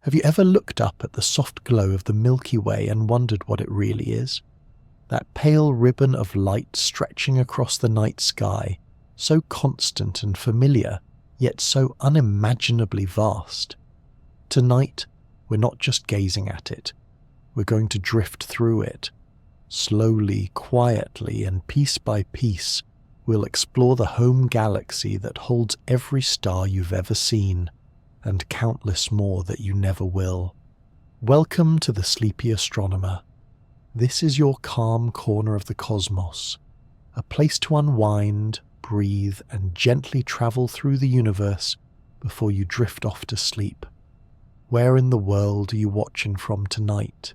Have you ever looked up at the soft glow of the Milky Way and wondered what it really is? That pale ribbon of light stretching across the night sky, so constant and familiar, yet so unimaginably vast. Tonight, we're not just gazing at it. We're going to drift through it. Slowly, quietly, and piece by piece, we'll explore the home galaxy that holds every star you've ever seen, and countless more that you never will. Welcome to the Sleepy Astronomer. This is your calm corner of the cosmos, a place to unwind, breathe, and gently travel through the universe before you drift off to sleep. Where in the world are you watching from tonight?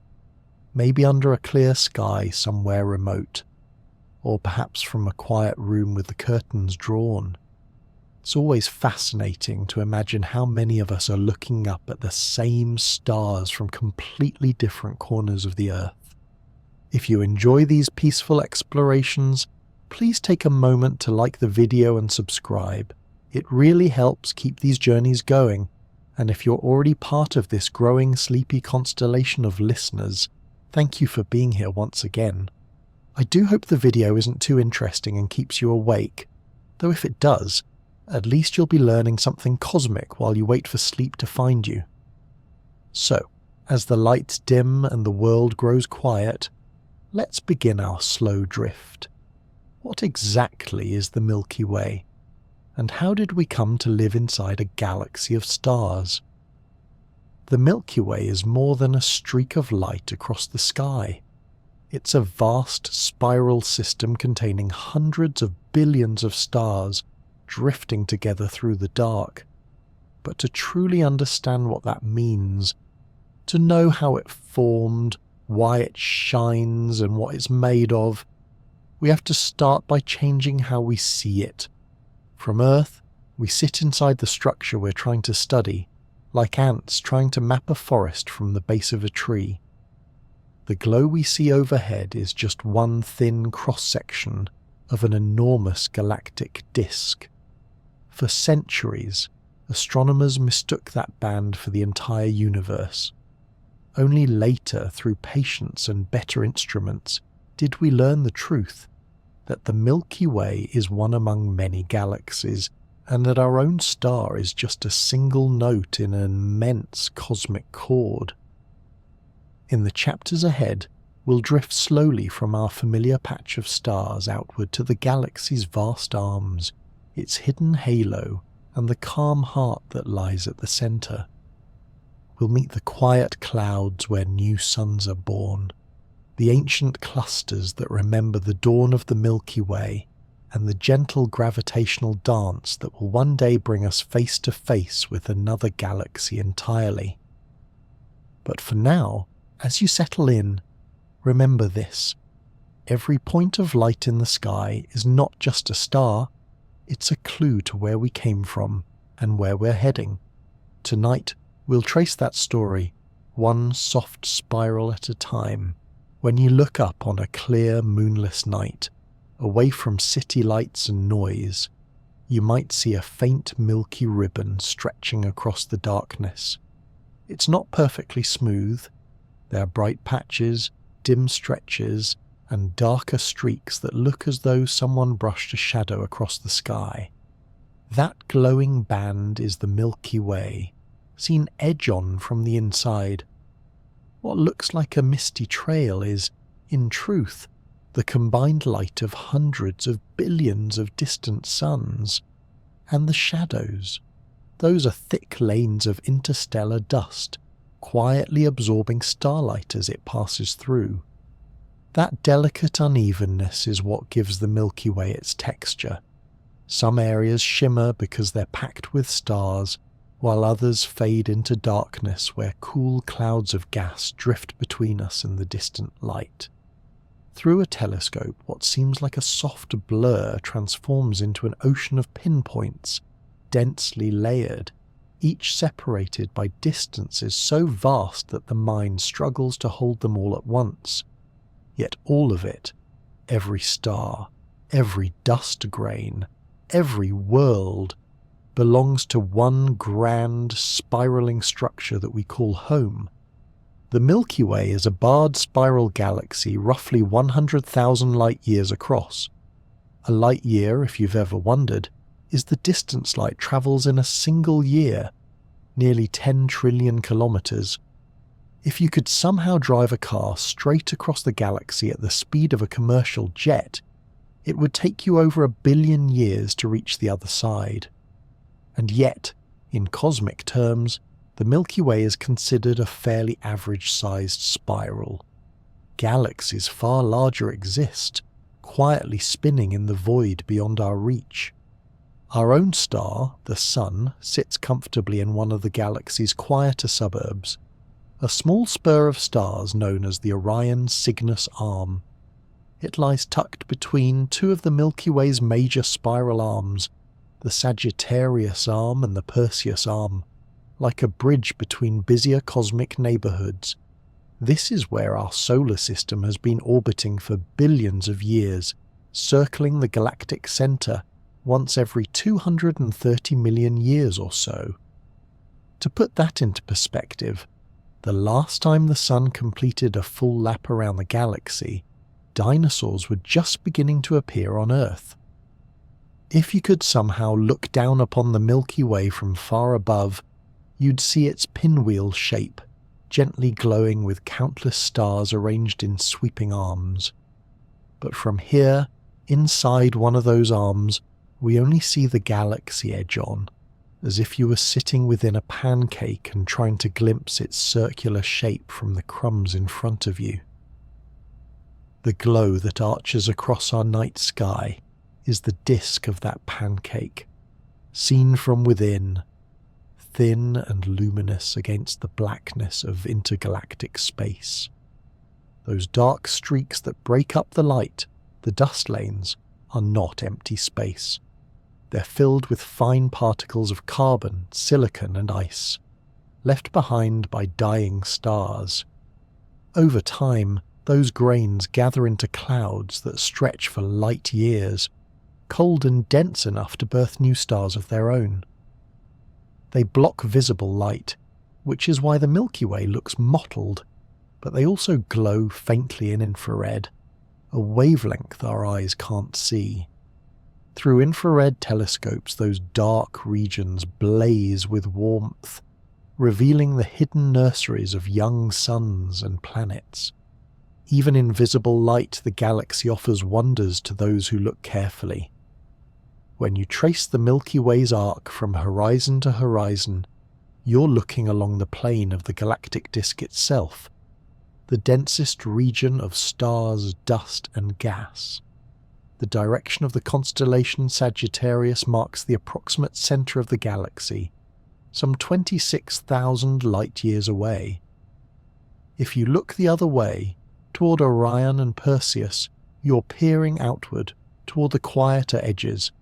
Maybe under a clear sky somewhere remote, or perhaps from a quiet room with the curtains drawn. It's always fascinating to imagine how many of us are looking up at the same stars from completely different corners of the Earth. If you enjoy these peaceful explorations, please take a moment to like the video and subscribe. It really helps keep these journeys going, and if you're already part of this growing sleepy constellation of listeners, thank you for being here once again. I do hope the video isn't too interesting and keeps you awake, though if it does, at least you'll be learning something cosmic while you wait for sleep to find you. So, as the lights dim and the world grows quiet, let's begin our slow drift. What exactly is the Milky Way? And how did we come to live inside a galaxy of stars? The Milky Way is more than a streak of light across the sky. It's a vast spiral system containing hundreds of billions of stars drifting together through the dark. But to truly understand what that means, to know how it formed, why it shines, and what it's made of, we have to start by changing how we see it. From Earth, we sit inside the structure we're trying to study, like ants trying to map a forest from the base of a tree. The glow we see overhead is just one thin cross-section of an enormous galactic disk. For centuries, astronomers mistook that band for the entire universe. Only later, through patience and better instruments, did we learn the truth, that the Milky Way is one among many galaxies, and that our own star is just a single note in an immense cosmic chord. In the chapters ahead, we'll drift slowly from our familiar patch of stars outward to the galaxy's vast arms, its hidden halo, and the calm heart that lies at the centre. We'll meet the quiet clouds where new suns are born, the ancient clusters that remember the dawn of the Milky Way, and the gentle gravitational dance that will one day bring us face to face with another galaxy entirely. But for now, as you settle in, remember this. Every point of light in the sky is not just a star, it's a clue to where we came from and where we're heading. Tonight, we'll trace that story, one soft spiral at a time. When you look up on a clear, moonless night, away from city lights and noise, you might see a faint milky ribbon stretching across the darkness. It's not perfectly smooth. There are bright patches, dim stretches, and darker streaks that look as though someone brushed a shadow across the sky. That glowing band is the Milky Way, seen edge-on from the inside. What looks like a misty trail is, in truth, the combined light of hundreds of billions of distant suns. And the shadows, those are thick lanes of interstellar dust, quietly absorbing starlight as it passes through. That delicate unevenness is what gives the Milky Way its texture. Some areas shimmer because they're packed with stars, while others fade into darkness where cool clouds of gas drift between us and the distant light. Through a telescope, what seems like a soft blur transforms into an ocean of pinpoints, densely layered, each separated by distances so vast that the mind struggles to hold them all at once. Yet all of it, every star, every dust grain, every world, belongs to one grand, spiraling structure that we call home. The Milky Way is a barred spiral galaxy roughly 100,000 light-years across. A light-year, if you've ever wondered, is the distance light travels in a single year, nearly 10 trillion kilometers. If you could somehow drive a car straight across the galaxy at the speed of a commercial jet, it would take you over 1 billion years to reach the other side. And yet, in cosmic terms, the Milky Way is considered a fairly average-sized spiral. Galaxies far larger exist, quietly spinning in the void beyond our reach. Our own star, the Sun, sits comfortably in one of the galaxy's quieter suburbs, a small spur of stars known as the Orion Cygnus Arm. It lies tucked between two of the Milky Way's major spiral arms, the Sagittarius Arm and the Perseus Arm, like a bridge between busier cosmic neighborhoods. This is where our solar system has been orbiting for billions of years, circling the galactic center once every 230 million years or so. To put that into perspective, the last time the Sun completed a full lap around the galaxy, dinosaurs were just beginning to appear on Earth. If you could somehow look down upon the Milky Way from far above, you'd see its pinwheel shape, gently glowing with countless stars arranged in sweeping arms. But from here, inside one of those arms, we only see the galaxy edge on, as if you were sitting within a pancake and trying to glimpse its circular shape from the crumbs in front of you. The glow that arches across our night sky is the disk of that pancake, seen from within, thin and luminous against the blackness of intergalactic space. Those dark streaks that break up the light, the dust lanes, are not empty space. They're filled with fine particles of carbon, silicon and ice, left behind by dying stars. Over time, those grains gather into clouds that stretch for light years, cold and dense enough to birth new stars of their own. They block visible light, which is why the Milky Way looks mottled, but they also glow faintly in infrared, a wavelength our eyes can't see. Through infrared telescopes, those dark regions blaze with warmth, revealing the hidden nurseries of young suns and planets. Even in visible light, the galaxy offers wonders to those who look carefully. When you trace the Milky Way's arc from horizon to horizon, you're looking along the plane of the galactic disk itself, the densest region of stars, dust and gas. The direction of the constellation Sagittarius marks the approximate center of the galaxy, some 26,000 light-years away. If you look the other way, toward Orion and Perseus, you're peering outward, toward the quieter edges,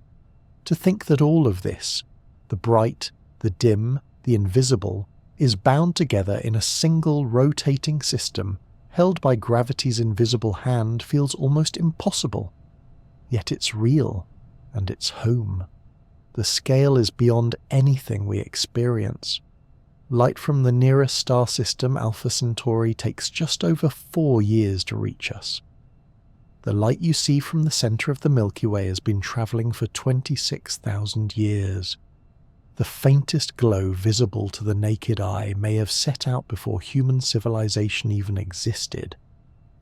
to think that all of this, the bright, the dim, the invisible, is bound together in a single rotating system held by gravity's invisible hand feels almost impossible. Yet it's real, and it's home. The scale is beyond anything we experience. Light from the nearest star system, Alpha Centauri, takes just over 4 years to reach us. The light you see from the center of the Milky Way has been traveling for 26,000 years. The faintest glow visible to the naked eye may have set out before human civilization even existed.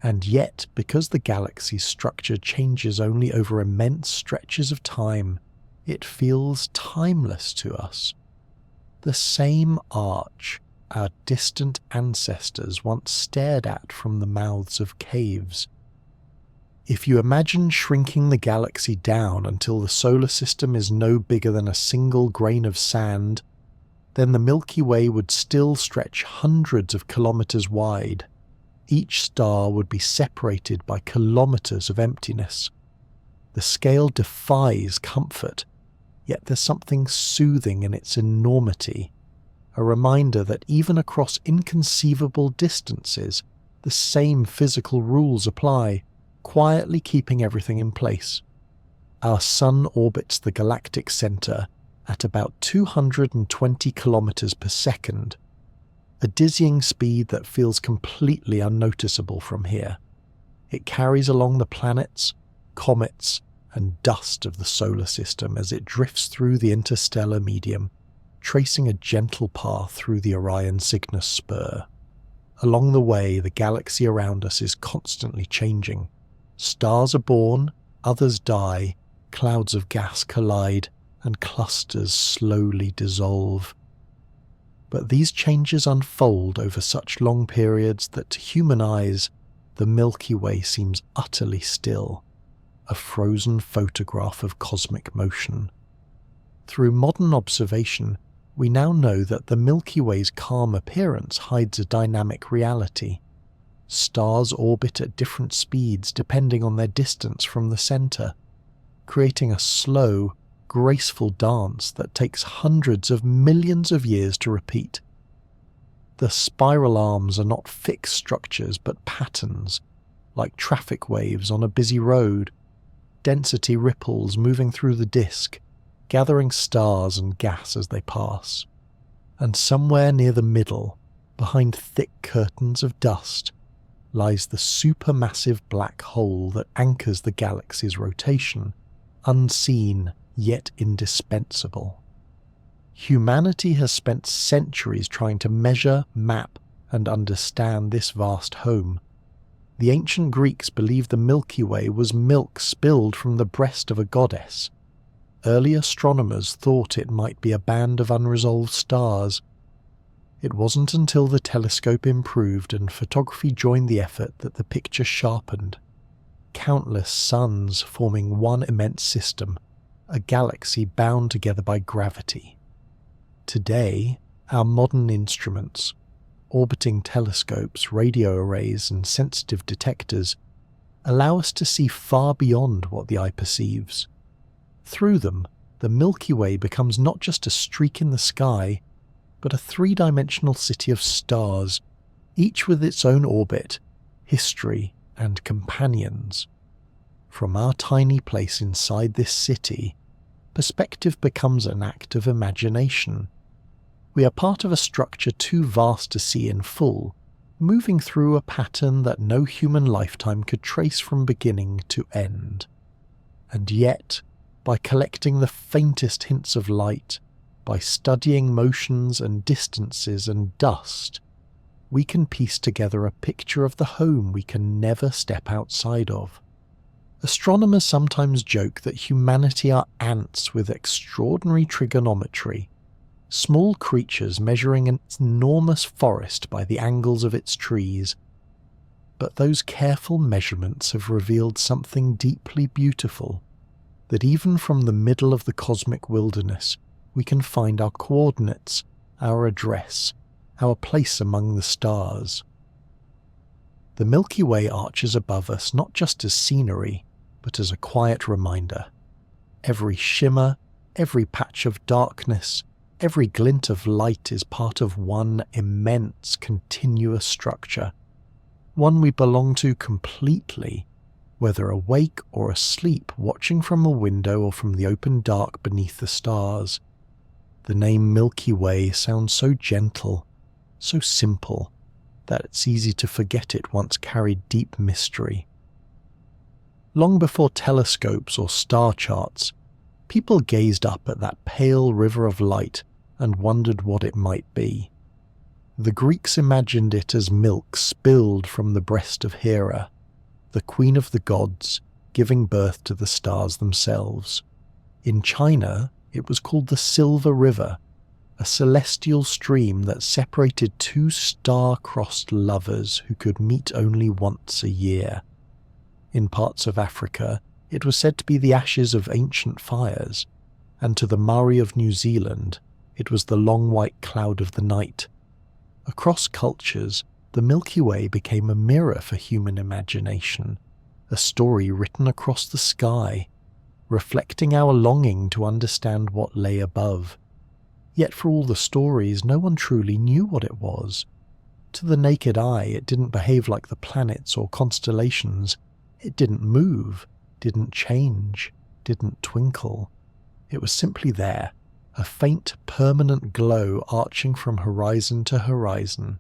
And yet, because the galaxy's structure changes only over immense stretches of time, it feels timeless to us. The same arch our distant ancestors once stared at from the mouths of caves. If you imagine shrinking the galaxy down until the solar system is no bigger than a single grain of sand, then the Milky Way would still stretch hundreds of kilometers wide. Each star would be separated by kilometers of emptiness. The scale defies comfort, yet there's something soothing in its enormity, a reminder that even across inconceivable distances, the same physical rules apply, quietly keeping everything in place. Our sun orbits the galactic center, at about 220 kilometers per second, a dizzying speed that feels completely unnoticeable from here. It carries along the planets, comets, and dust of the solar system as it drifts through the interstellar medium, tracing a gentle path through the Orion Cygnus spur. Along the way, the galaxy around us is constantly changing. Stars are born, others die, clouds of gas collide, and clusters slowly dissolve. But these changes unfold over such long periods that to human eyes, the Milky Way seems utterly still, a frozen photograph of cosmic motion. Through modern observation, we now know that the Milky Way's calm appearance hides a dynamic reality. Stars orbit at different speeds depending on their distance from the centre, creating a slow, graceful dance that takes hundreds of millions of years to repeat. The spiral arms are not fixed structures but patterns, like traffic waves on a busy road, density ripples moving through the disk, gathering stars and gas as they pass. And somewhere near the middle, behind thick curtains of dust, lies the supermassive black hole that anchors the galaxy's rotation, unseen yet indispensable. Humanity has spent centuries trying to measure, map, and understand this vast home. The ancient Greeks believed the Milky Way was milk spilled from the breast of a goddess. Early astronomers thought it might be a band of unresolved stars. It wasn't until the telescope improved and photography joined the effort that the picture sharpened. Countless suns forming one immense system, a galaxy bound together by gravity. Today, our modern instruments, orbiting telescopes, radio arrays, and sensitive detectors, allow us to see far beyond what the eye perceives. Through them, the Milky Way becomes not just a streak in the sky, but a three-dimensional city of stars, each with its own orbit, history, and companions. From our tiny place inside this city, perspective becomes an act of imagination. We are part of a structure too vast to see in full, moving through a pattern that no human lifetime could trace from beginning to end. And yet, by collecting the faintest hints of light, by studying motions and distances and dust, we can piece together a picture of the home we can never step outside of. Astronomers sometimes joke that humanity are ants with extraordinary trigonometry, small creatures measuring an enormous forest by the angles of its trees. But those careful measurements have revealed something deeply beautiful, that even from the middle of the cosmic wilderness, we can find our coordinates, our address, our place among the stars. The Milky Way arches above us not just as scenery, but as a quiet reminder. Every shimmer, every patch of darkness, every glint of light is part of one immense, continuous structure, one we belong to completely, whether awake or asleep, watching from a window or from the open dark beneath the stars. The name Milky Way sounds so gentle, so simple, that it's easy to forget it once carried deep mystery. Long before telescopes or star charts, people gazed up at that pale river of light and wondered what it might be. The Greeks imagined it as milk spilled from the breast of Hera, the queen of the gods, giving birth to the stars themselves. In China, it was called the Silver River, a celestial stream that separated two star-crossed lovers who could meet only once a year. In parts of Africa, it was said to be the ashes of ancient fires, and to the Maori of New Zealand, it was the long white cloud of the night. Across cultures, the Milky Way became a mirror for human imagination, a story written across the sky, reflecting our longing to understand what lay above. Yet for all the stories, no one truly knew what it was. To the naked eye, it didn't behave like the planets or constellations. It didn't move, didn't change, didn't twinkle. It was simply there, a faint, permanent glow arching from horizon to horizon.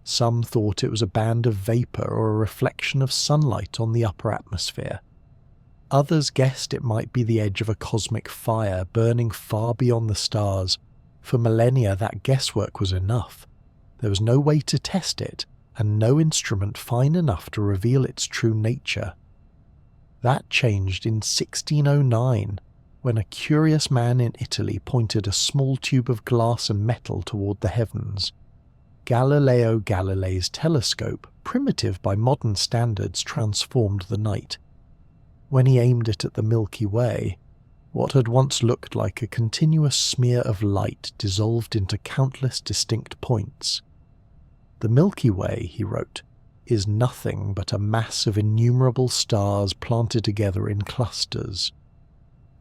Some thought it was a band of vapour or a reflection of sunlight on the upper atmosphere. Others guessed it might be the edge of a cosmic fire burning far beyond the stars. For millennia, that guesswork was enough. There was no way to test it, and no instrument fine enough to reveal its true nature. That changed in 1609, when a curious man in Italy pointed a small tube of glass and metal toward the heavens. Galileo Galilei's telescope, primitive by modern standards, transformed the night. When he aimed it at the Milky Way, what had once looked like a continuous smear of light dissolved into countless distinct points. The Milky Way, he wrote, is nothing but a mass of innumerable stars planted together in clusters.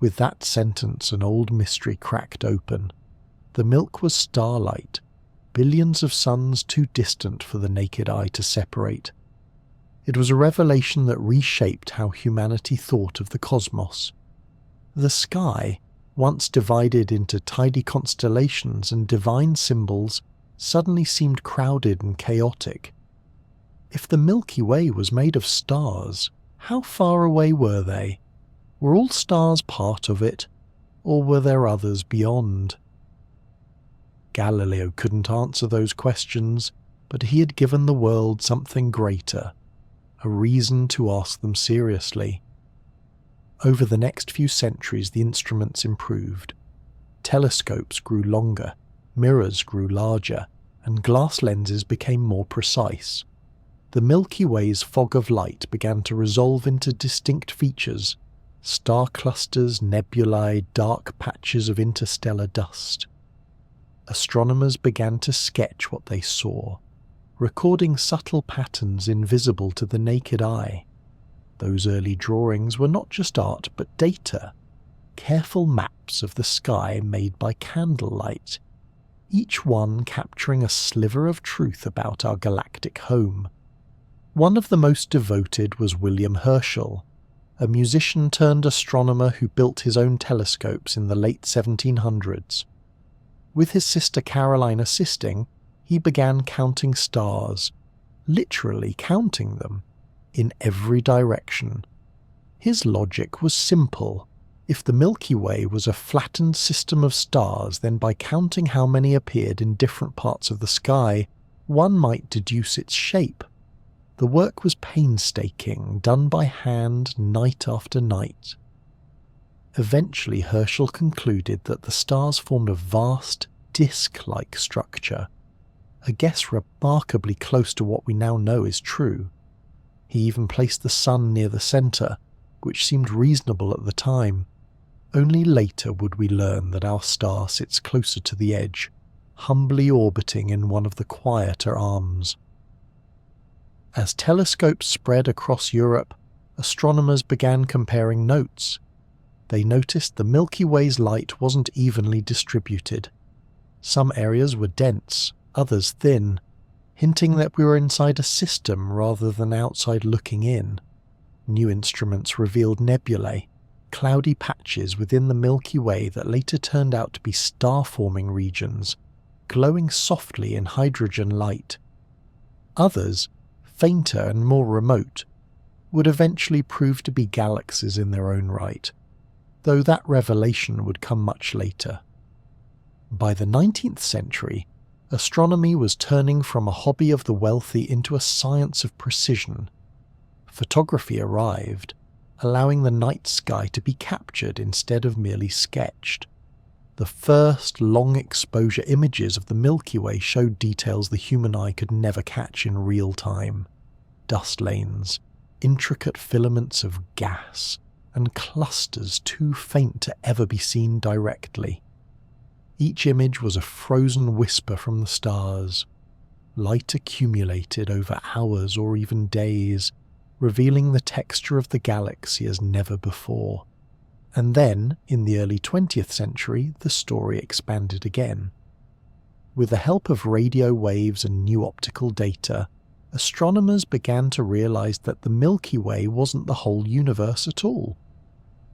With that sentence, an old mystery cracked open. The milk was starlight, billions of suns too distant for the naked eye to separate. It was a revelation that reshaped how humanity thought of the cosmos. The sky, once divided into tidy constellations and divine symbols, suddenly seemed crowded and chaotic. If the Milky Way was made of stars, how far away were they? Were all stars part of it, or were there others beyond? Galileo couldn't answer those questions, but he had given the world something greater, a reason to ask them seriously. Over the next few centuries, the instruments improved. Telescopes grew longer, mirrors grew larger, and glass lenses became more precise. The Milky Way's fog of light began to resolve into distinct features: star clusters, nebulae, dark patches of interstellar dust. Astronomers began to sketch what they saw, recording subtle patterns invisible to the naked eye. Those early drawings were not just art but data, careful maps of the sky made by candlelight, each one capturing a sliver of truth about our galactic home. One of the most devoted was William Herschel, a musician turned astronomer who built his own telescopes in the late 1700s. With his sister Caroline assisting, he began counting stars, literally counting them, in every direction. His logic was simple. If the Milky Way was a flattened system of stars, then by counting how many appeared in different parts of the sky, one might deduce its shape. The work was painstaking, done by hand night after night. Eventually, Herschel concluded that the stars formed a vast, disc-like structure, a guess remarkably close to what we now know is true. He even placed the sun near the centre, which seemed reasonable at the time. Only later would we learn that our star sits closer to the edge, humbly orbiting in one of the quieter arms. As telescopes spread across Europe, astronomers began comparing notes. They noticed the Milky Way's light wasn't evenly distributed. Some areas were dense, others thin, hinting that we were inside a system rather than outside looking in. New instruments revealed nebulae, cloudy patches within the Milky Way that later turned out to be star-forming regions, glowing softly in hydrogen light. Others, fainter and more remote, would eventually prove to be galaxies in their own right, though that revelation would come much later. By the 19th century, astronomy was turning from a hobby of the wealthy into a science of precision. Photography arrived, allowing the night sky to be captured instead of merely sketched. The first long-exposure images of the Milky Way showed details the human eye could never catch in real time: dust lanes, intricate filaments of gas, and clusters too faint to ever be seen directly. Each image was a frozen whisper from the stars. Light accumulated over hours or even days, revealing the texture of the galaxy as never before. And then, in the early 20th century, the story expanded again. With the help of radio waves and new optical data, astronomers began to realize that the Milky Way wasn't the whole universe at all.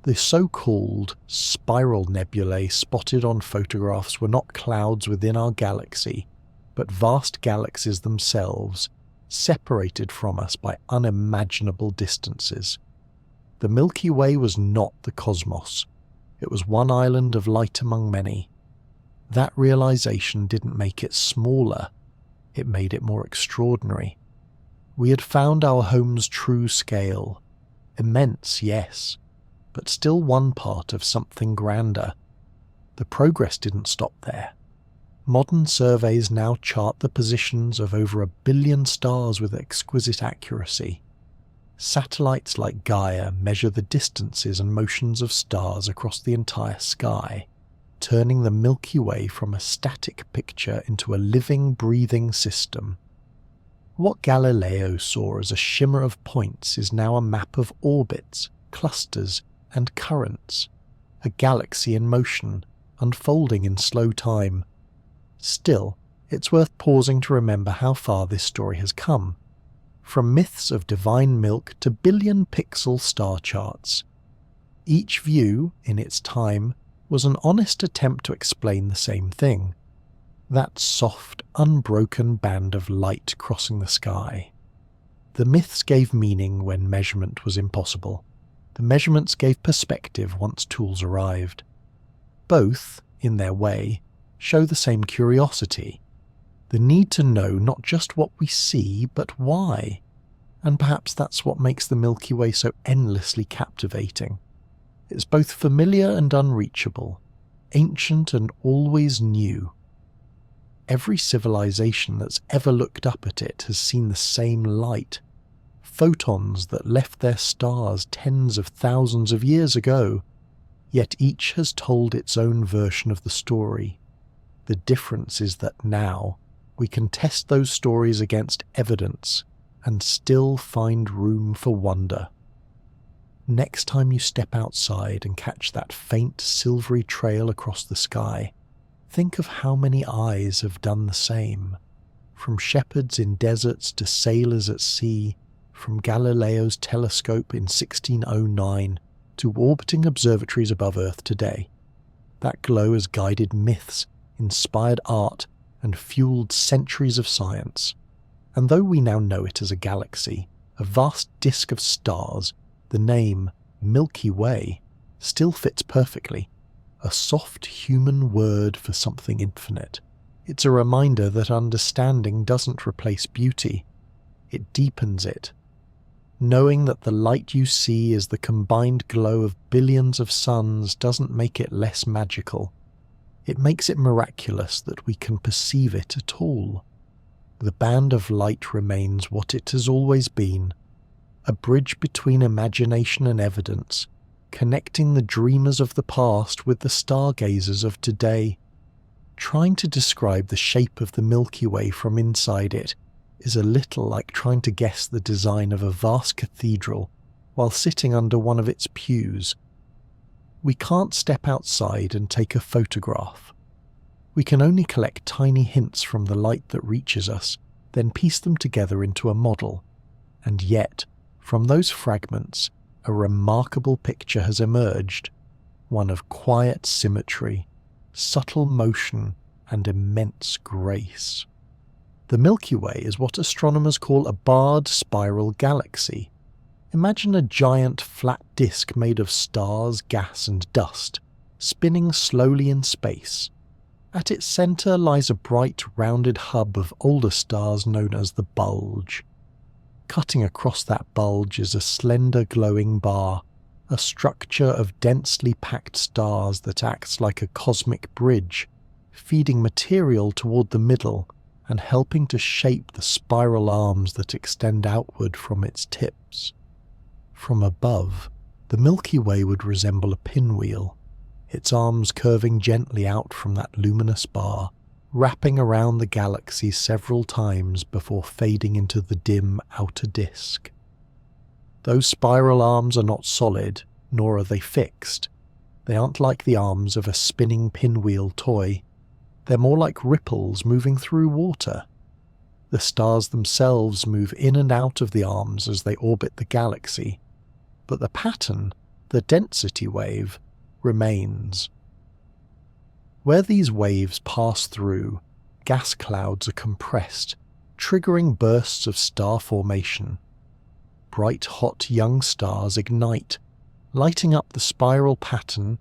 The so-called spiral nebulae spotted on photographs were not clouds within our galaxy, but vast galaxies themselves, separated from us by unimaginable distances. The Milky Way was not the cosmos. It was one island of light among many. That realization didn't make it smaller, it made it more extraordinary. We had found our home's true scale. Immense, yes, but still one part of something grander. The progress didn't stop there. Modern surveys now chart the positions of over 1 billion stars with exquisite accuracy. Satellites like Gaia measure the distances and motions of stars across the entire sky, turning the Milky Way from a static picture into a living, breathing system. What Galileo saw as a shimmer of points is now a map of orbits, clusters, and currents, a galaxy in motion, unfolding in slow time. Still, it's worth pausing to remember how far this story has come. From myths of divine milk to billion-pixel star charts. Each view, in its time, was an honest attempt to explain the same thing. That soft, unbroken band of light crossing the sky. The myths gave meaning when measurement was impossible. The measurements gave perspective once tools arrived. Both, in their way, show the same curiosity. The need to know not just what we see, but why. And perhaps that's what makes the Milky Way so endlessly captivating. It's both familiar and unreachable, ancient and always new. Every civilization that's ever looked up at it has seen the same light. Photons that left their stars tens of thousands of years ago, yet each has told its own version of the story. The difference is that now we can test those stories against evidence and still find room for wonder. Next time you step outside and catch that faint silvery trail across the sky, think of how many eyes have done the same. From shepherds in deserts to sailors at sea, from Galileo's telescope in 1609 to orbiting observatories above Earth today. That glow has guided myths, inspired art, and fueled centuries of science. And though we now know it as a galaxy, a vast disk of stars, the name Milky Way still fits perfectly. A soft human word for something infinite. It's a reminder that understanding doesn't replace beauty. It deepens it. Knowing that the light you see is the combined glow of billions of suns doesn't make it less magical. It makes it miraculous that we can perceive it at all. The band of light remains what it has always been, a bridge between imagination and evidence, connecting the dreamers of the past with the stargazers of today. Trying to describe the shape of the Milky Way from inside it is a little like trying to guess the design of a vast cathedral while sitting under one of its pews. We can't step outside and take a photograph. We can only collect tiny hints from the light that reaches us, then piece them together into a model. And yet, from those fragments, a remarkable picture has emerged, one of quiet symmetry, subtle motion, and immense grace. The Milky Way is what astronomers call a barred spiral galaxy. Imagine a giant flat disk made of stars, gas, and dust, spinning slowly in space. At its centre lies a bright, rounded hub of older stars known as the bulge. Cutting across that bulge is a slender glowing bar, a structure of densely packed stars that acts like a cosmic bridge, feeding material toward the middle and helping to shape the spiral arms that extend outward from its tips. From above, the Milky Way would resemble a pinwheel, its arms curving gently out from that luminous bar, wrapping around the galaxy several times before fading into the dim outer disk. Those spiral arms are not solid, nor are they fixed. They aren't like the arms of a spinning pinwheel toy. They're more like ripples moving through water. The stars themselves move in and out of the arms as they orbit the galaxy, but the pattern the density wave, remains. Where these waves pass through, gas clouds are compressed, triggering bursts of star formation. Bright hot young stars ignite, lighting up the spiral pattern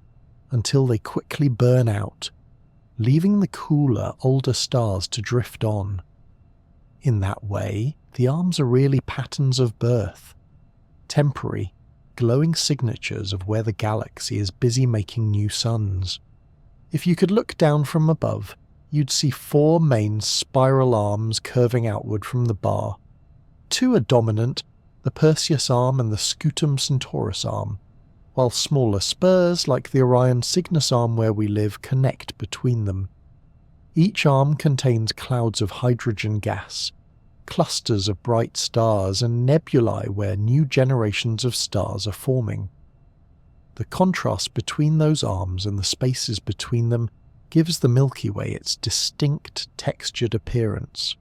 until they quickly burn out, leaving the cooler, older stars to drift on. In that way, the arms are really patterns of birth, temporary, glowing signatures of where the galaxy is busy making new suns. If you could look down from above, you'd see 4 main spiral arms curving outward from the bar. 2 are dominant, the Perseus arm and the Scutum Centaurus arm, while smaller spurs like the Orion Cygnus arm where we live connect between them. Each arm contains clouds of hydrogen gas, clusters of bright stars and nebulae where new generations of stars are forming. The contrast between those arms and the spaces between them gives the Milky Way its distinct textured appearance.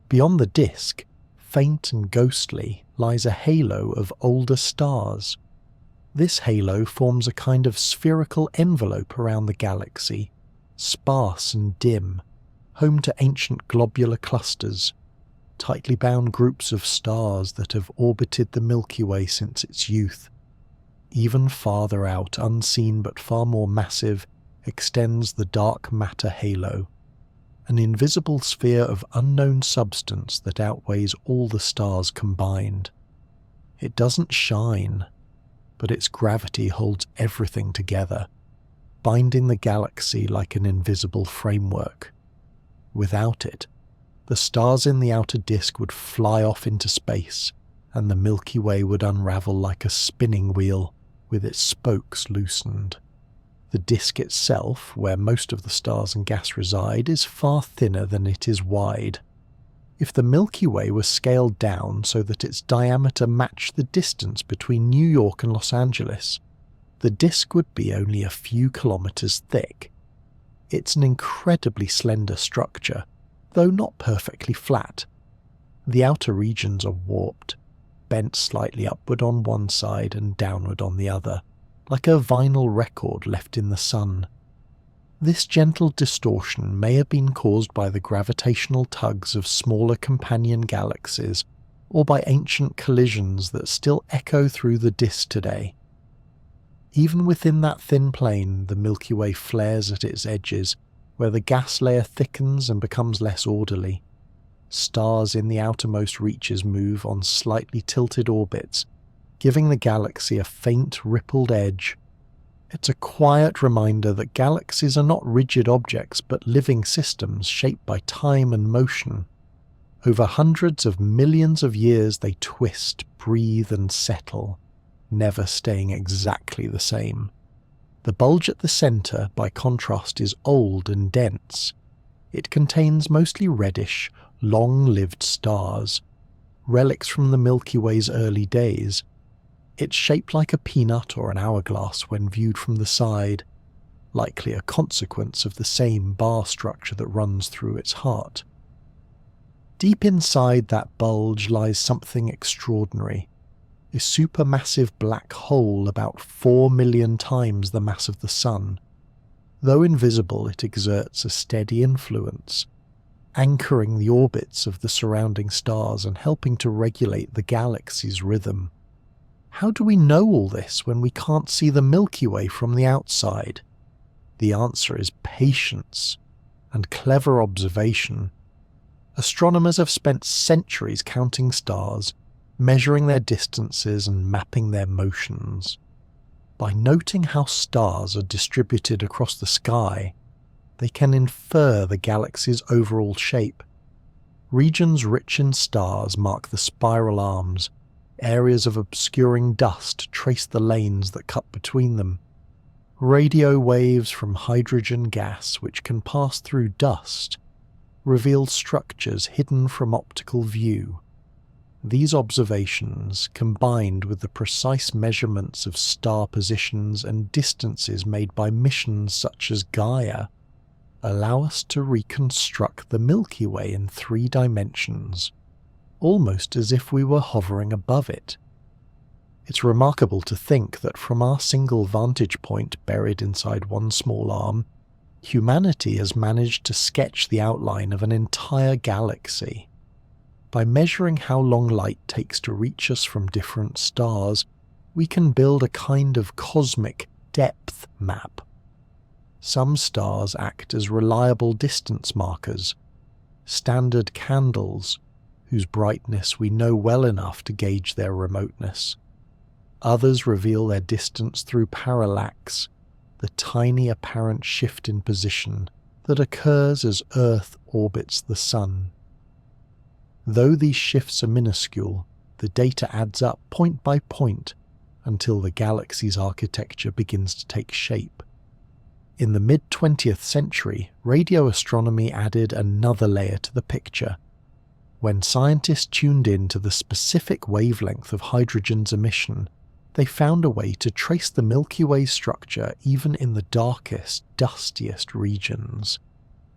Beyond the disk, faint and ghostly, lies a halo of older stars. This halo forms a kind of spherical envelope around the galaxy, sparse and dim, home to ancient globular clusters, tightly bound groups of stars that have orbited the Milky Way since its youth. Even farther out, unseen but far more massive, extends the dark matter halo, an invisible sphere of unknown substance that outweighs all the stars combined. It doesn't shine, but its gravity holds everything together, binding the galaxy like an invisible framework. Without it, the stars in the outer disk would fly off into space, and the Milky Way would unravel like a spinning wheel, with its spokes loosened. The disk itself, where most of the stars and gas reside, is far thinner than it is wide. If the Milky Way was scaled down so that its diameter matched the distance between New York and Los Angeles, the disk would be only a few kilometers thick. It's an incredibly slender structure, though not perfectly flat. The outer regions are warped, bent slightly upward on one side and downward on the other, like a vinyl record left in the sun. This gentle distortion may have been caused by the gravitational tugs of smaller companion galaxies, or by ancient collisions that still echo through the disk today. Even within that thin plane, the Milky Way flares at its edges, where the gas layer thickens and becomes less orderly. Stars in the outermost reaches move on slightly tilted orbits, giving the galaxy a faint rippled edge. It's a quiet reminder that galaxies are not rigid objects but living systems shaped by time and motion. Over hundreds of millions of years they twist, breathe and settle, never staying exactly the same. The bulge at the centre, by contrast, is old and dense. It contains mostly reddish, long-lived stars, relics from the Milky Way's early days. It's shaped like a peanut or an hourglass when viewed from the side, likely a consequence of the same bar structure that runs through its heart. Deep inside that bulge lies something extraordinary, a supermassive black hole about 4 million times the mass of the Sun. Though invisible, it exerts a steady influence, anchoring the orbits of the surrounding stars and helping to regulate the galaxy's rhythm. How do we know all this when we can't see the Milky Way from the outside? The answer is patience and clever observation. Astronomers have spent centuries counting stars, measuring their distances and mapping their motions. By noting how stars are distributed across the sky, they can infer the galaxy's overall shape. Regions rich in stars mark the spiral arms. Areas of obscuring dust trace the lanes that cut between them. Radio waves from hydrogen gas, which can pass through dust, reveal structures hidden from optical view. These observations, combined with the precise measurements of star positions and distances made by missions such as Gaia, allow us to reconstruct the Milky Way in 3 dimensions, almost as if we were hovering above it. It's remarkable to think that from our single vantage point buried inside one small arm, humanity has managed to sketch the outline of an entire galaxy. By measuring how long light takes to reach us from different stars, we can build a kind of cosmic depth map. Some stars act as reliable distance markers, standard candles whose brightness we know well enough to gauge their remoteness. Others reveal their distance through parallax, the tiny apparent shift in position that occurs as Earth orbits the Sun. Though these shifts are minuscule, the data adds up point by point until the galaxy's architecture begins to take shape. In the mid-20th century, radio astronomy added another layer to the picture. When scientists tuned in to the specific wavelength of hydrogen's emission, they found a way to trace the Milky Way structure even in the darkest, dustiest regions.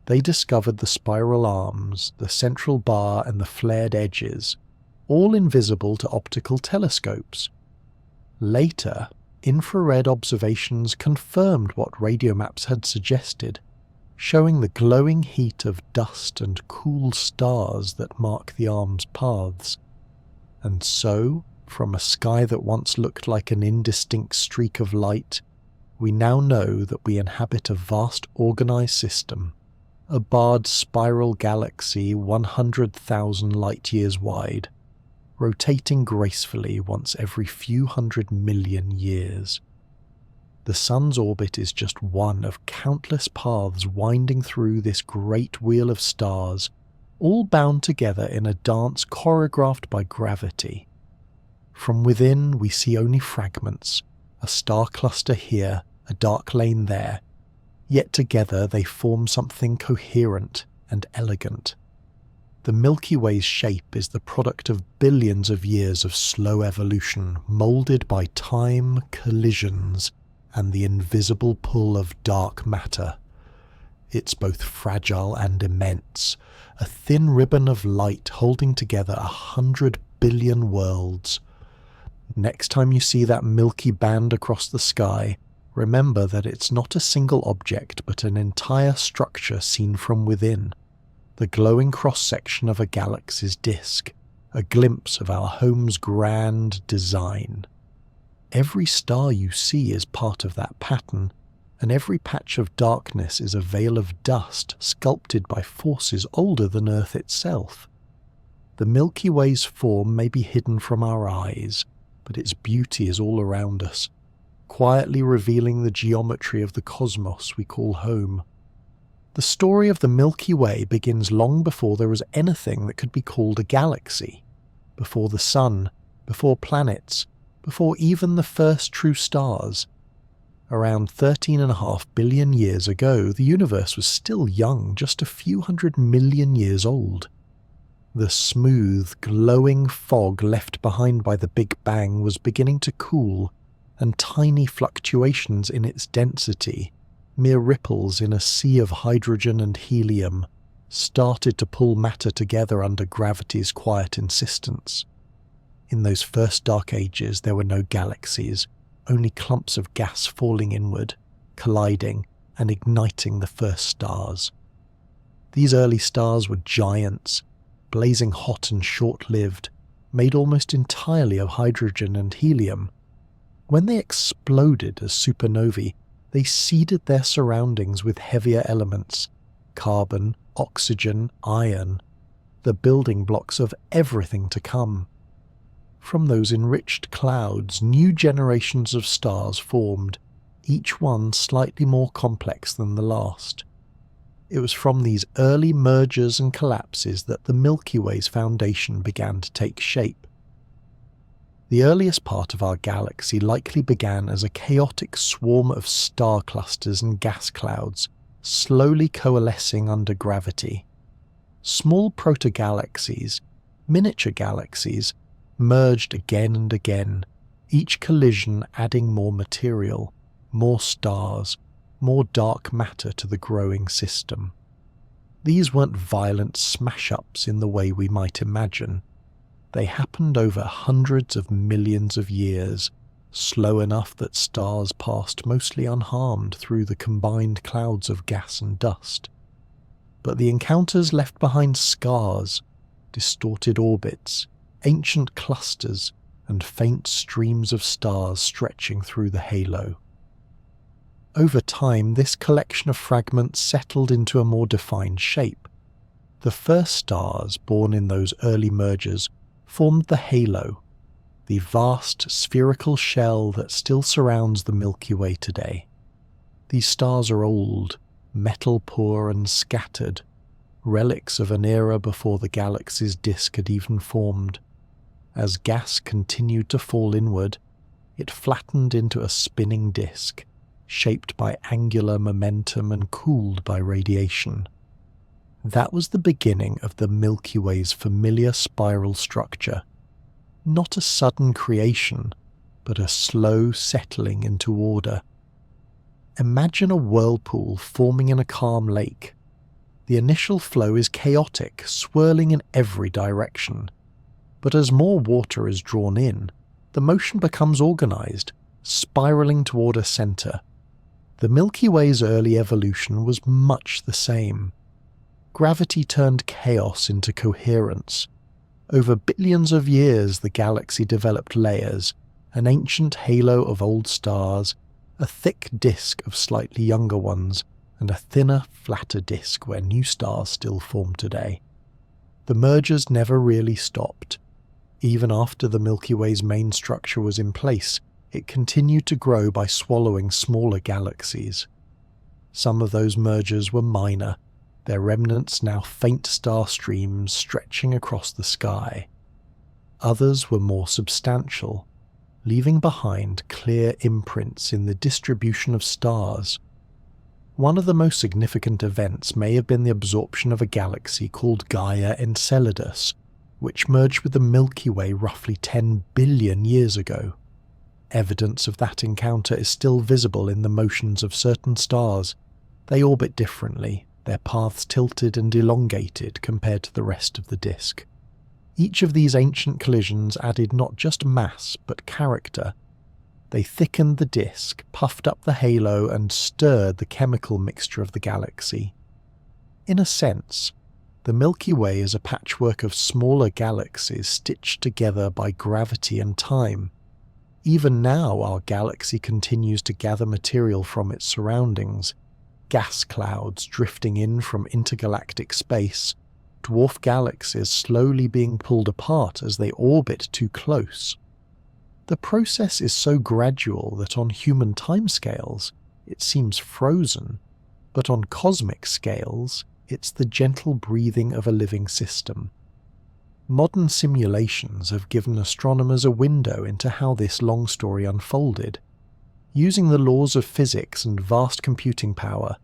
They discovered the spiral arms, the central bar and the flared edges, all invisible to optical telescopes. Later, infrared observations confirmed what radio maps had suggested, showing the glowing heat of dust and cool stars that mark the arm's paths. And so, from a sky that once looked like an indistinct streak of light, we now know that we inhabit a vast organized system, a barred spiral galaxy 100,000 light-years wide, rotating gracefully once every few 100 million years. The Sun's orbit is just one of countless paths winding through this great wheel of stars, all bound together in a dance choreographed by gravity. From within we see only fragments, a star cluster here, a dark lane there, yet together they form something coherent and elegant. The Milky Way's shape is the product of billions of years of slow evolution, moulded by time, collisions, and the invisible pull of dark matter. It's both fragile and immense, a thin ribbon of light holding together 100 billion worlds. Next time you see that milky band across the sky, remember that it's not a single object but an entire structure seen from within. The glowing cross-section of a galaxy's disk, a glimpse of our home's grand design. Every star you see is part of that pattern, and every patch of darkness is a veil of dust sculpted by forces older than Earth itself. The Milky Way's form may be hidden from our eyes, but its beauty is all around us, quietly revealing the geometry of the cosmos we call home. The story of the Milky Way begins long before there was anything that could be called a galaxy, before the Sun, before planets, before even the first true stars. Around 13.5 billion years ago, the universe was still young, just a few 100 million years old. The smooth, glowing fog left behind by the Big Bang was beginning to cool, and tiny fluctuations in its density, mere ripples in a sea of hydrogen and helium, started to pull matter together under gravity's quiet insistence. In those first dark ages there were no galaxies, only clumps of gas falling inward, colliding and igniting the first stars. These early stars were giants, blazing hot and short-lived, made almost entirely of hydrogen and helium. When they exploded as supernovae, they seeded their surroundings with heavier elements, carbon, oxygen, iron, the building blocks of everything to come. From those enriched clouds, new generations of stars formed, each one slightly more complex than the last. It was from these early mergers and collapses that the Milky Way's foundation began to take shape. The earliest part of our galaxy likely began as a chaotic swarm of star clusters and gas clouds, slowly coalescing under gravity. Small protogalaxies, miniature galaxies, merged again and again, each collision adding more material, more stars, more dark matter to the growing system. These weren't violent smash-ups in the way we might imagine. They happened over hundreds of millions of years, slow enough that stars passed mostly unharmed through the combined clouds of gas and dust. But the encounters left behind scars, distorted orbits, ancient clusters, and faint streams of stars stretching through the halo. Over time, this collection of fragments settled into a more defined shape. The first stars born in those early mergers formed the halo, the vast spherical shell that still surrounds the Milky Way today. These stars are old, metal-poor and scattered, relics of an era before the galaxy's disk had even formed. As gas continued to fall inward, it flattened into a spinning disk, shaped by angular momentum and cooled by radiation. That was the beginning of the Milky Way's familiar spiral structure. Not a sudden creation, but a slow settling into order. Imagine a whirlpool forming in a calm lake. The initial flow is chaotic, swirling in every direction. But as more water is drawn in, the motion becomes organized, spiraling toward a center. The Milky Way's early evolution was much the same. Gravity turned chaos into coherence. Over billions of years, the galaxy developed layers, an ancient halo of old stars, a thick disk of slightly younger ones, and a thinner, flatter disk where new stars still form today. The mergers never really stopped. Even after the Milky Way's main structure was in place, it continued to grow by swallowing smaller galaxies. Some of those mergers were minor, their remnants now faint star streams stretching across the sky. Others were more substantial, leaving behind clear imprints in the distribution of stars. One of the most significant events may have been the absorption of a galaxy called Gaia Enceladus, which merged with the Milky Way roughly 10 billion years ago. Evidence of that encounter is still visible in the motions of certain stars. They orbit differently, their paths tilted and elongated compared to the rest of the disk. Each of these ancient collisions added not just mass, but character. They thickened the disk, puffed up the halo, and stirred the chemical mixture of the galaxy. In a sense, the Milky Way is a patchwork of smaller galaxies stitched together by gravity and time. Even now, our galaxy continues to gather material from its surroundings, gas clouds drifting in from intergalactic space, dwarf galaxies slowly being pulled apart as they orbit too close. The process is so gradual that on human timescales it seems frozen, but on cosmic scales it's the gentle breathing of a living system. Modern simulations have given astronomers a window into how this long story unfolded. Using the laws of physics and vast computing power,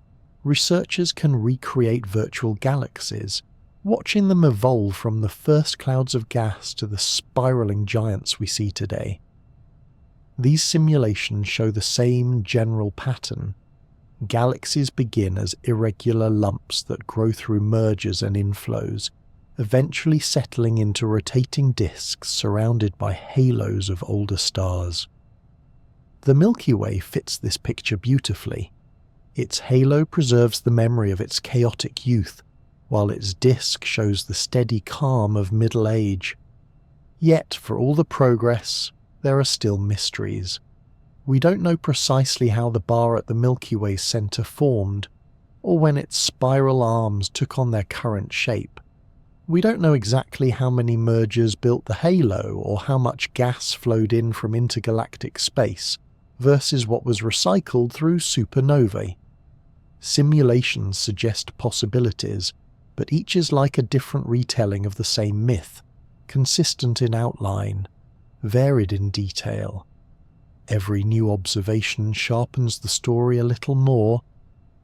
researchers can recreate virtual galaxies, watching them evolve from the first clouds of gas to the spiraling giants we see today. These simulations show the same general pattern. Galaxies begin as irregular lumps that grow through mergers and inflows, eventually settling into rotating disks surrounded by halos of older stars. The Milky Way fits this picture beautifully. Its halo preserves the memory of its chaotic youth, while its disk shows the steady calm of middle age. Yet, for all the progress, there are still mysteries. We don't know precisely how the bar at the Milky Way's centre formed, or when its spiral arms took on their current shape. We don't know exactly how many mergers built the halo, or how much gas flowed in from intergalactic space, versus what was recycled through supernovae. Simulations suggest possibilities, but each is like a different retelling of the same myth, consistent in outline, varied in detail. Every new observation sharpens the story a little more,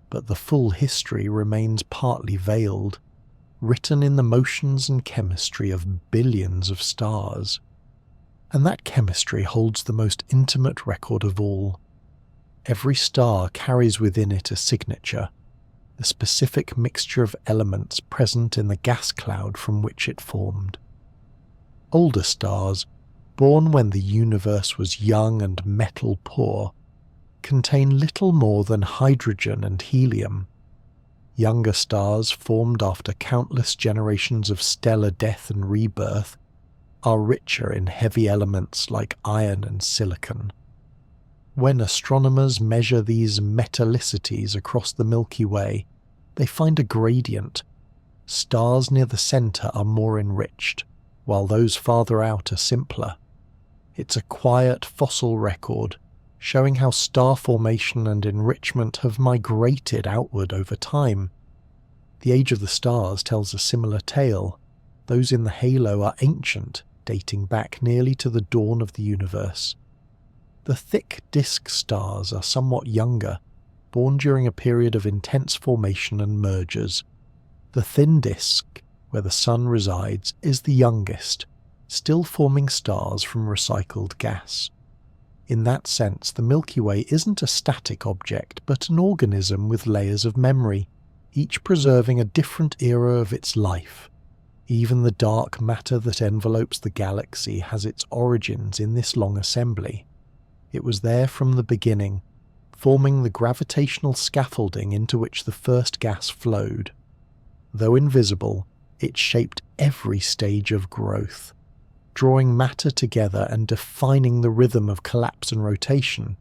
but the full history remains partly veiled, written in the motions and chemistry of billions of stars. And that chemistry holds the most intimate record of all. Every star carries within it a signature, the specific mixture of elements present in the gas cloud from which it formed. Older stars, born when the universe was young and metal poor, contain little more than hydrogen and helium. Younger stars formed after countless generations of stellar death and rebirth are richer in heavy elements like iron and silicon. When astronomers measure these metallicities across the Milky Way, they find a gradient. Stars near the centre are more enriched, while those farther out are simpler. It's a quiet fossil record, showing how star formation and enrichment have migrated outward over time. The age of the stars tells a similar tale. Those in the halo are ancient, dating back nearly to the dawn of the universe. The thick disk stars are somewhat younger, born during a period of intense formation and mergers. The thin disk, where the Sun resides, is the youngest, still forming stars from recycled gas. In that sense, the Milky Way isn't a static object, but an organism with layers of memory, each preserving a different era of its life. Even the dark matter that envelopes the galaxy has its origins in this long assembly. It was there from the beginning, forming the gravitational scaffolding into which the first gas flowed. Though invisible, it shaped every stage of growth, drawing matter together and defining the rhythm of collapse and rotation.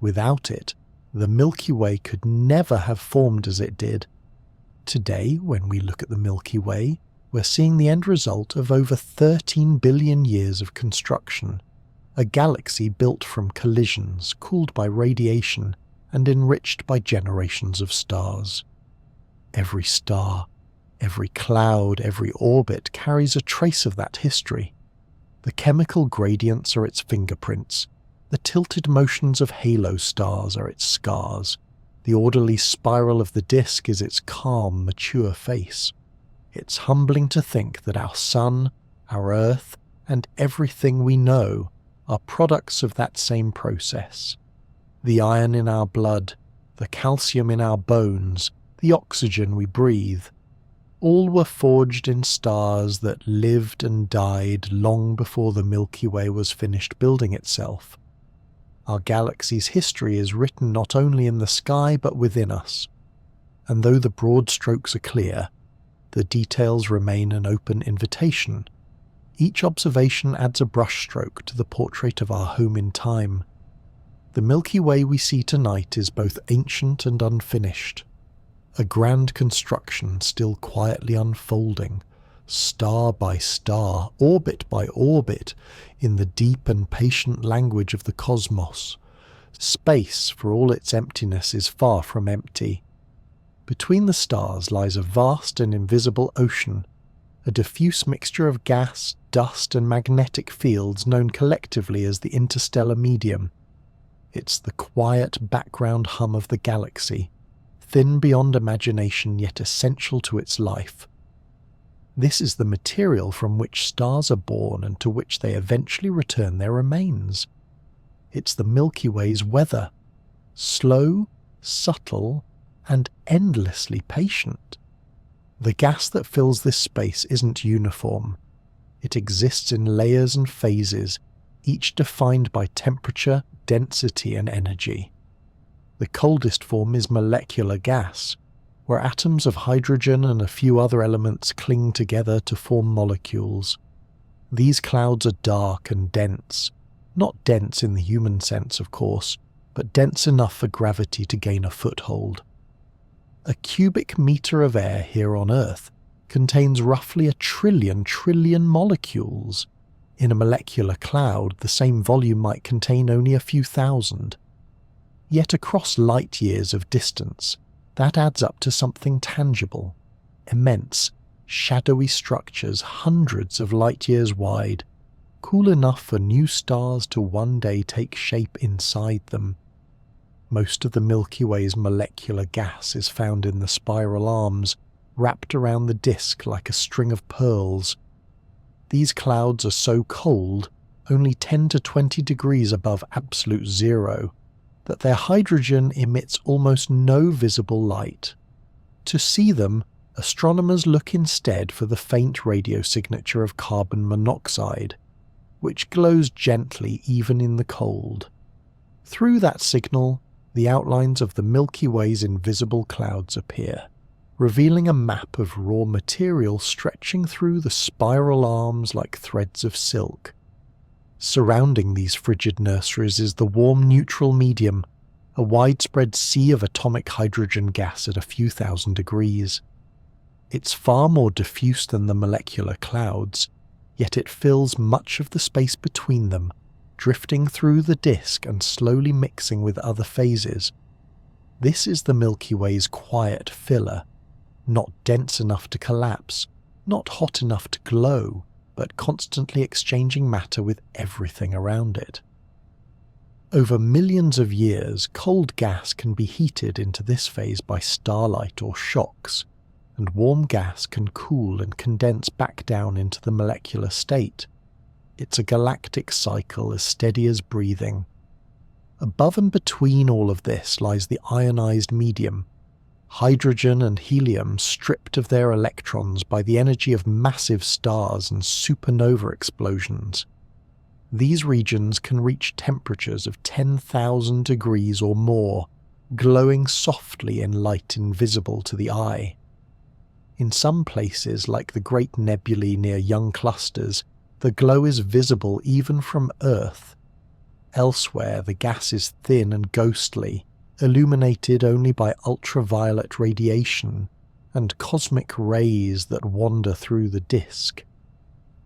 Without it, the Milky Way could never have formed as it did. Today, when we look at the Milky Way, we're seeing the end result of over 13 billion years of construction. A galaxy built from collisions, cooled by radiation, and enriched by generations of stars. Every star, every cloud, every orbit carries a trace of that history. The chemical gradients are its fingerprints. The tilted motions of halo stars are its scars. The orderly spiral of the disk is its calm, mature face. It's humbling to think that our Sun, our Earth, and everything we know are products of that same process. The iron in our blood, the calcium in our bones, the oxygen we breathe, all were forged in stars that lived and died long before the Milky Way was finished building itself. Our galaxy's history is written not only in the sky but within us, and though the broad strokes are clear, the details remain an open invitation. Each observation adds a brushstroke to the portrait of our home in time. The Milky Way we see tonight is both ancient and unfinished, a grand construction still quietly unfolding, star by star, orbit by orbit, in the deep and patient language of the cosmos. Space, for all its emptiness, is far from empty. Between the stars lies a vast and invisible ocean, a diffuse mixture of gas, dust and magnetic fields known collectively as the interstellar medium. It's the quiet background hum of the galaxy, thin beyond imagination yet essential to its life. This is the material from which stars are born and to which they eventually return their remains. It's the Milky Way's weather, slow, subtle, and endlessly patient. The gas that fills this space isn't uniform. It exists in layers and phases, each defined by temperature, density, and energy. The coldest form is molecular gas, where atoms of hydrogen and a few other elements cling together to form molecules. These clouds are dark and dense, not dense in the human sense, of course, but dense enough for gravity to gain a foothold. A cubic meter of air here on Earth contains roughly 1 trillion molecules. In a molecular cloud, the same volume might contain only a few thousand. Yet across light years of distance, that adds up to something tangible, immense, shadowy structures hundreds of light years wide, cool enough for new stars to one day take shape inside them. Most of the Milky Way's molecular gas is found in the spiral arms, wrapped around the disk like a string of pearls. These clouds are so cold, only 10 to 20 degrees above absolute zero, that their hydrogen emits almost no visible light. To see them, astronomers look instead for the faint radio signature of carbon monoxide, which glows gently even in the cold. Through that signal, the outlines of the Milky Way's invisible clouds appear, revealing a map of raw material stretching through the spiral arms like threads of silk. Surrounding these frigid nurseries is the warm neutral medium, a widespread sea of atomic hydrogen gas at a few thousand degrees. It's far more diffuse than the molecular clouds, yet it fills much of the space between them, drifting through the disk and slowly mixing with other phases. This is the Milky Way's quiet filler, not dense enough to collapse, not hot enough to glow, but constantly exchanging matter with everything around it. Over millions of years, cold gas can be heated into this phase by starlight or shocks, and warm gas can cool and condense back down into the molecular state. It's a galactic cycle as steady as breathing. Above and between all of this lies the ionized medium, hydrogen and helium stripped of their electrons by the energy of massive stars and supernova explosions. These regions can reach temperatures of 10,000 degrees or more, glowing softly in light invisible to the eye. In some places, like the great nebulae near young clusters, the glow is visible even from Earth. Elsewhere, the gas is thin and ghostly, illuminated only by ultraviolet radiation and cosmic rays that wander through the disk.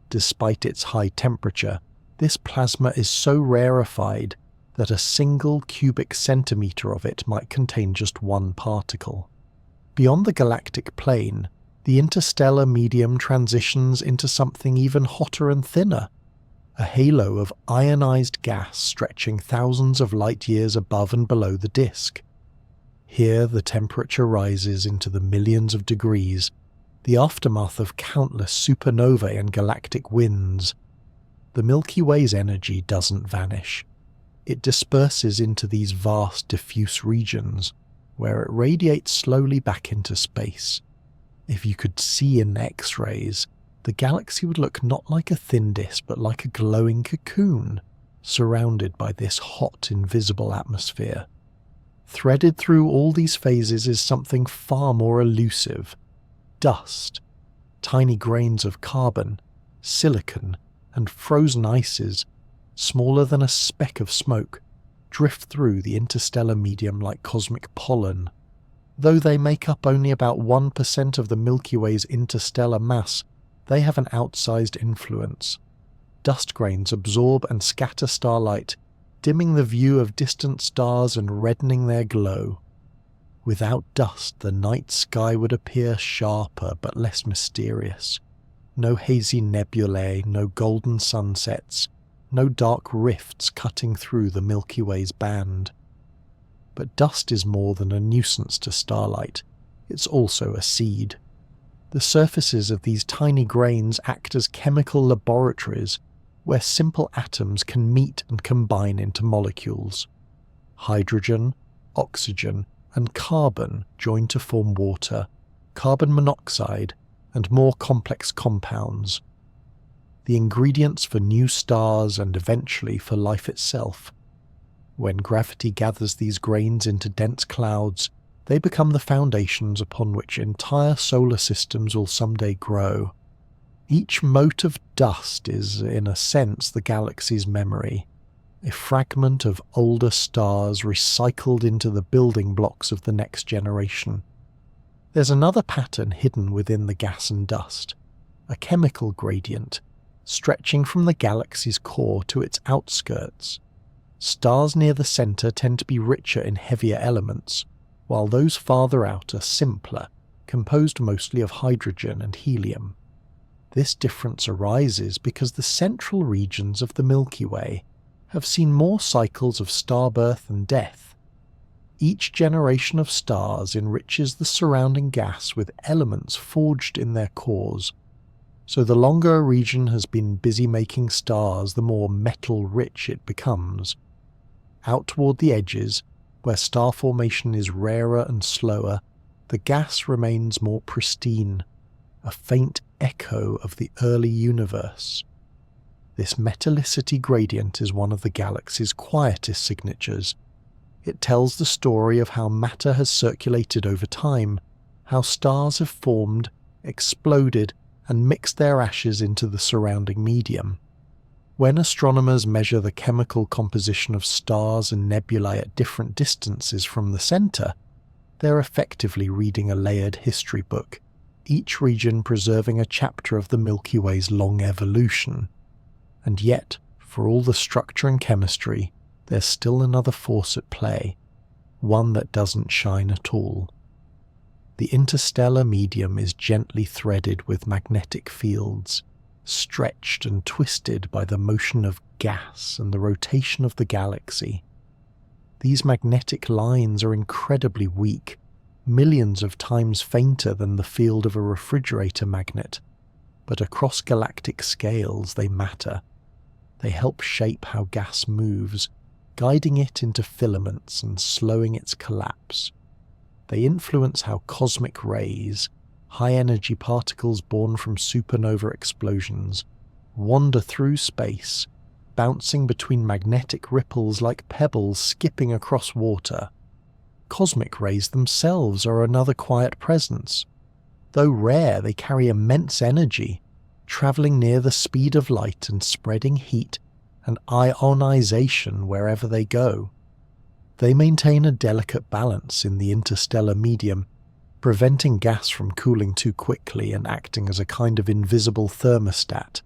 Despite its high temperature, this plasma is so rarefied that a single cubic centimetre of it might contain just one particle. Beyond the galactic plane, the interstellar medium transitions into something even hotter and thinner, a halo of ionized gas stretching thousands of light-years above and below the disk. Here the temperature rises into the millions of degrees, the aftermath of countless supernovae and galactic winds. The Milky Way's energy doesn't vanish. It disperses into these vast diffuse regions, where it radiates slowly back into space. If you could see in X-rays, the galaxy would look not like a thin disk but like a glowing cocoon, surrounded by this hot, invisible atmosphere. Threaded through all these phases is something far more elusive: dust, tiny grains of carbon, silicon, and frozen ices, smaller than a speck of smoke, drift through the interstellar medium like cosmic pollen. Though they make up only about 1% of the Milky Way's interstellar mass, they have an outsized influence. Dust grains absorb and scatter starlight, dimming the view of distant stars and reddening their glow. Without dust, the night sky would appear sharper but less mysterious. No hazy nebulae, no golden sunsets, no dark rifts cutting through the Milky Way's band. But dust is more than a nuisance to starlight. It's also a seed. The surfaces of these tiny grains act as chemical laboratories where simple atoms can meet and combine into molecules. Hydrogen, oxygen, and carbon join to form water, carbon monoxide, and more complex compounds. The ingredients for new stars and eventually for life itself. When gravity gathers these grains into dense clouds, they become the foundations upon which entire solar systems will someday grow. Each mote of dust is, in a sense, the galaxy's memory, a fragment of older stars recycled into the building blocks of the next generation. There's another pattern hidden within the gas and dust, a chemical gradient, stretching from the galaxy's core to its outskirts. Stars near the centre tend to be richer in heavier elements, while those farther out are simpler, composed mostly of hydrogen and helium. This difference arises because the central regions of the Milky Way have seen more cycles of star birth and death. Each generation of stars enriches the surrounding gas with elements forged in their cores. So the longer a region has been busy making stars, the more metal-rich it becomes. Out toward the edges, where star formation is rarer and slower, the gas remains more pristine, a faint echo of the early universe. This metallicity gradient is one of the galaxy's quietest signatures. It tells the story of how matter has circulated over time, how stars have formed, exploded, and mixed their ashes into the surrounding medium. When astronomers measure the chemical composition of stars and nebulae at different distances from the centre, they're effectively reading a layered history book, each region preserving a chapter of the Milky Way's long evolution. And yet, for all the structure and chemistry, there's still another force at play, one that doesn't shine at all. The interstellar medium is gently threaded with magnetic fields, stretched and twisted by the motion of gas and the rotation of the galaxy. These magnetic lines are incredibly weak, millions of times fainter than the field of a refrigerator magnet, but across galactic scales they matter. They help shape how gas moves, guiding it into filaments and slowing its collapse. They influence how cosmic rays, high-energy particles born from supernova explosions, wander through space, bouncing between magnetic ripples like pebbles skipping across water. Cosmic rays themselves are another quiet presence. Though rare, they carry immense energy, travelling near the speed of light and spreading heat and ionization wherever they go. They maintain a delicate balance in the interstellar medium, preventing gas from cooling too quickly and acting as a kind of invisible thermostat.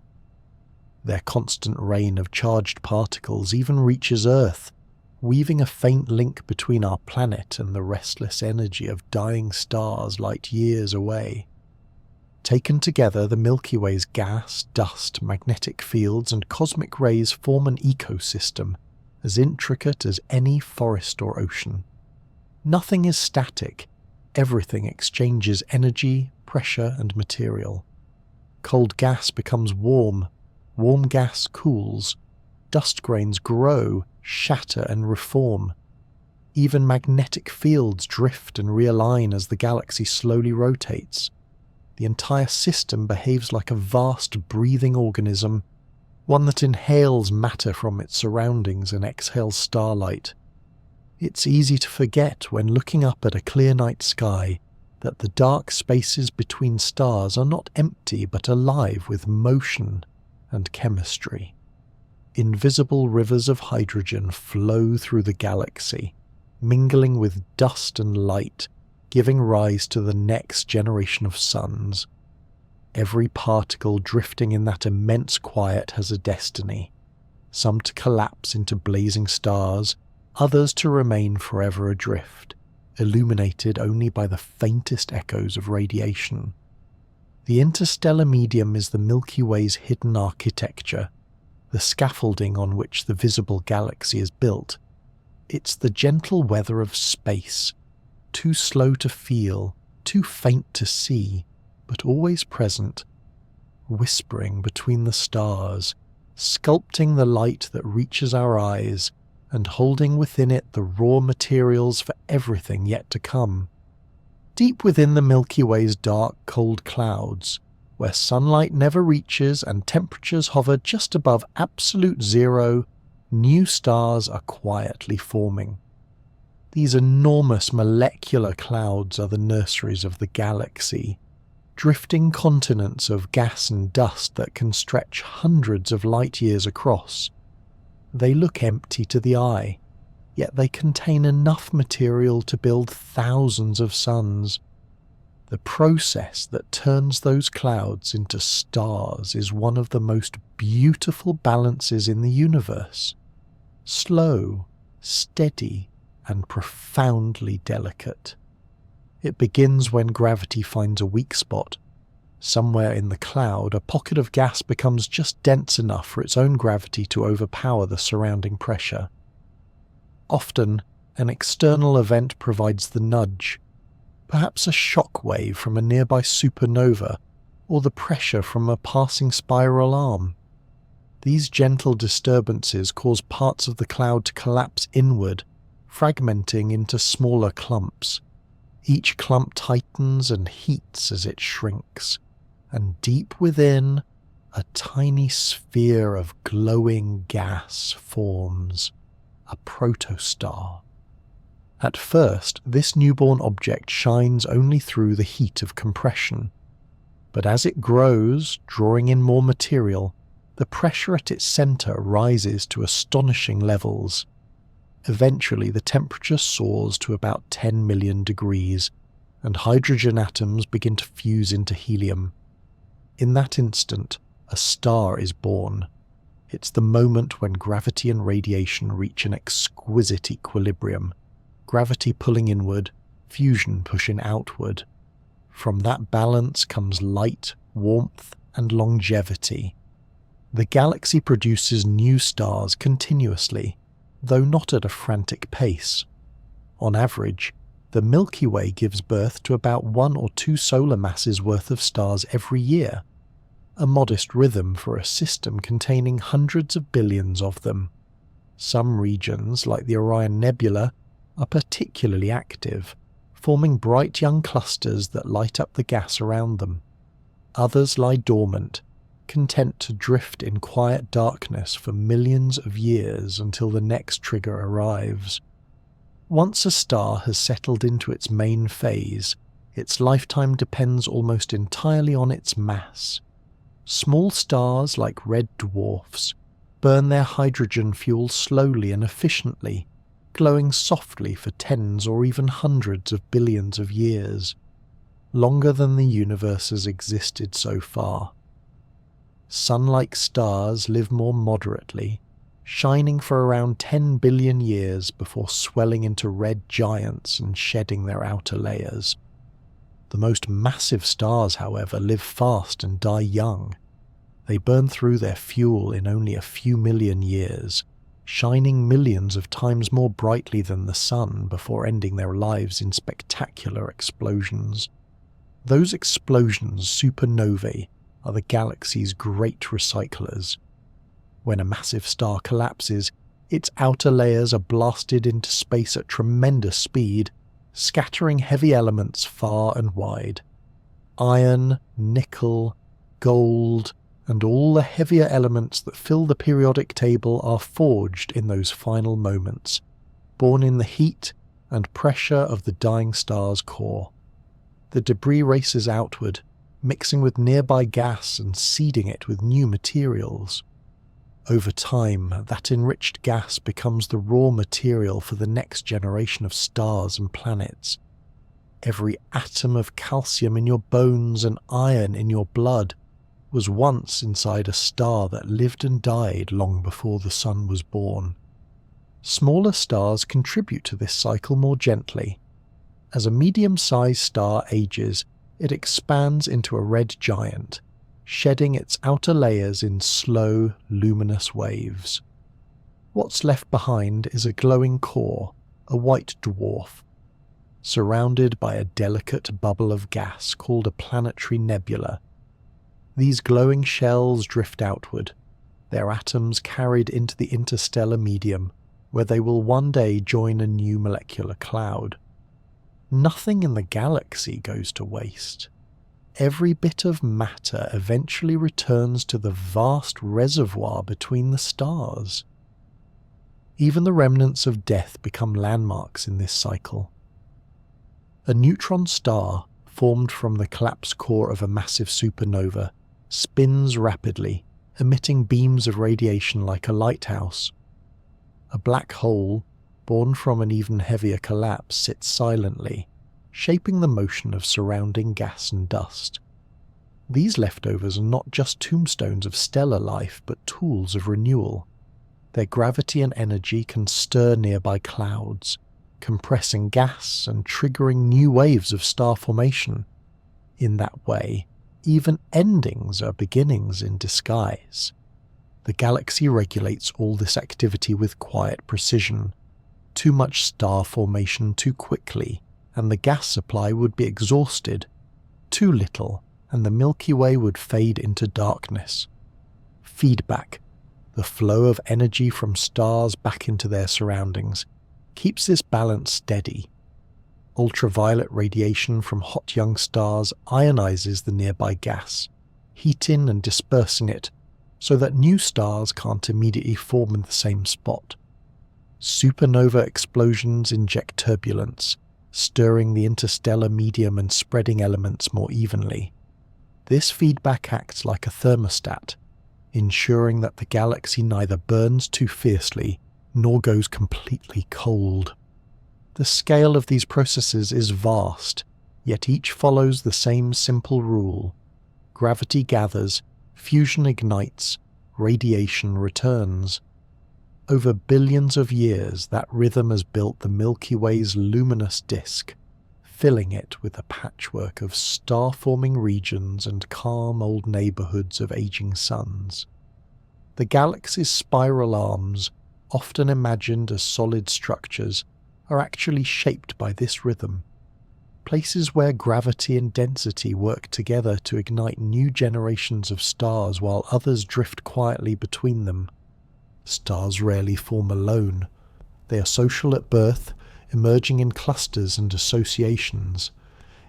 Their constant rain of charged particles even reaches Earth, weaving a faint link between our planet and the restless energy of dying stars light years away. Taken together, the Milky Way's gas, dust, magnetic fields, and cosmic rays form an ecosystem as intricate as any forest or ocean. Nothing is static. Everything exchanges energy, pressure, and material. Cold gas becomes warm, warm gas cools, dust grains grow, shatter, and reform. Even magnetic fields drift and realign as the galaxy slowly rotates. The entire system behaves like a vast breathing organism, one that inhales matter from its surroundings and exhales starlight. It's easy to forget when looking up at a clear night sky that the dark spaces between stars are not empty but alive with motion and chemistry. Invisible rivers of hydrogen flow through the galaxy, mingling with dust and light, giving rise to the next generation of suns. Every particle drifting in that immense quiet has a destiny, some to collapse into blazing stars, others to remain forever adrift, illuminated only by the faintest echoes of radiation. The interstellar medium is the Milky Way's hidden architecture, the scaffolding on which the visible galaxy is built. It's the gentle weather of space, too slow to feel, too faint to see, but always present, whispering between the stars, sculpting the light that reaches our eyes, and holding within it the raw materials for everything yet to come. Deep within the Milky Way's dark, cold clouds, where sunlight never reaches and temperatures hover just above absolute zero, new stars are quietly forming. These enormous molecular clouds are the nurseries of the galaxy, drifting continents of gas and dust that can stretch hundreds of light years across. They look empty to the eye, yet they contain enough material to build thousands of suns. The process that turns those clouds into stars is one of the most beautiful balances in the universe. Slow, steady, and profoundly delicate. It begins when gravity finds a weak spot. Somewhere in the cloud, a pocket of gas becomes just dense enough for its own gravity to overpower the surrounding pressure. Often, an external event provides the nudge, perhaps a shock wave from a nearby supernova, or the pressure from a passing spiral arm. These gentle disturbances cause parts of the cloud to collapse inward, fragmenting into smaller clumps. Each clump tightens and heats as it shrinks, and deep within, a tiny sphere of glowing gas forms, a protostar. At first, this newborn object shines only through the heat of compression, but as it grows, drawing in more material, the pressure at its center rises to astonishing levels. Eventually, the temperature soars to about 10 million degrees, and hydrogen atoms begin to fuse into helium. In that instant, a star is born. It's the moment when gravity and radiation reach an exquisite equilibrium. Gravity pulling inward, fusion pushing outward. From that balance comes light, warmth, and longevity. The galaxy produces new stars continuously, though not at a frantic pace. On average, the Milky Way gives birth to about 1 or 2 solar masses worth of stars every year, a modest rhythm for a system containing hundreds of billions of them. Some regions, like the Orion Nebula, are particularly active, forming bright young clusters that light up the gas around them. Others lie dormant, content to drift in quiet darkness for millions of years until the next trigger arrives. Once a star has settled into its main phase, its lifetime depends almost entirely on its mass. Small stars, like red dwarfs, burn their hydrogen fuel slowly and efficiently, glowing softly for tens or even hundreds of billions of years, longer than the universe has existed so far. Sun-like stars live more moderately, shining for around 10 billion years before swelling into red giants and shedding their outer layers. The most massive stars, however, live fast and die young. They burn through their fuel in only a few million years, shining millions of times more brightly than the sun before ending their lives in spectacular explosions. Those explosions, supernovae, are the galaxy's great recyclers. When a massive star collapses, its outer layers are blasted into space at tremendous speed, scattering heavy elements far and wide. Iron, nickel, gold, and all the heavier elements that fill the periodic table are forged in those final moments, born in the heat and pressure of the dying star's core. The debris races outward, mixing with nearby gas and seeding it with new materials. Over time, that enriched gas becomes the raw material for the next generation of stars and planets. Every atom of calcium in your bones and iron in your blood was once inside a star that lived and died long before the sun was born. Smaller stars contribute to this cycle more gently. As a medium-sized star ages, it expands into a red giant, shedding its outer layers in slow, luminous waves. What's left behind is a glowing core, a white dwarf, surrounded by a delicate bubble of gas called a planetary nebula. These glowing shells drift outward, their atoms carried into the interstellar medium, where they will one day join a new molecular cloud. Nothing in the galaxy goes to waste. Every bit of matter eventually returns to the vast reservoir between the stars. Even the remnants of death become landmarks in this cycle. A neutron star, formed from the collapsed core of a massive supernova, spins rapidly, emitting beams of radiation like a lighthouse. A black hole, born from an even heavier collapse, sits silently, shaping the motion of surrounding gas and dust. These leftovers are not just tombstones of stellar life, but tools of renewal. Their gravity and energy can stir nearby clouds, compressing gas and triggering new waves of star formation. In that way, even endings are beginnings in disguise. The galaxy regulates all this activity with quiet precision. Too much star formation too quickly, and the gas supply would be exhausted. Too little, and the Milky Way would fade into darkness. Feedback, the flow of energy from stars back into their surroundings, keeps this balance steady. Ultraviolet radiation from hot young stars ionizes the nearby gas, heating and dispersing it so that new stars can't immediately form in the same spot. Supernova explosions inject turbulence, stirring the interstellar medium and spreading elements more evenly. This feedback acts like a thermostat, ensuring that the galaxy neither burns too fiercely nor goes completely cold. The scale of these processes is vast, yet each follows the same simple rule. Gravity gathers, fusion ignites, radiation returns. Over billions of years, that rhythm has built the Milky Way's luminous disk, filling it with a patchwork of star-forming regions and calm old neighborhoods of aging suns. The galaxy's spiral arms, often imagined as solid structures, are actually shaped by this rhythm, places where gravity and density work together to ignite new generations of stars while others drift quietly between them. Stars rarely form alone. They are social at birth, emerging in clusters and associations.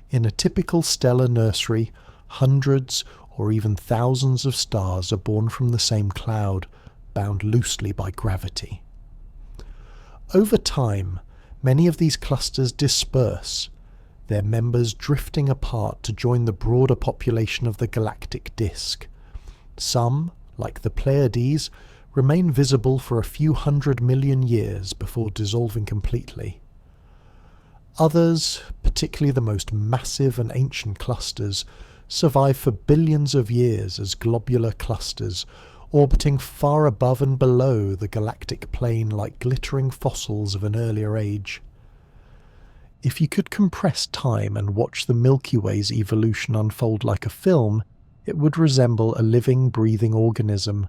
In a typical stellar nursery, hundreds or even thousands of stars are born from the same cloud, bound loosely by gravity. Over time, many of these clusters disperse, their members drifting apart to join the broader population of the galactic disk. Some, like the Pleiades, remain visible for a few 100 million years before dissolving completely. Others, particularly the most massive and ancient clusters, survive for billions of years as globular clusters, orbiting far above and below the galactic plane like glittering fossils of an earlier age. If you could compress time and watch the Milky Way's evolution unfold like a film, it would resemble a living, breathing organism.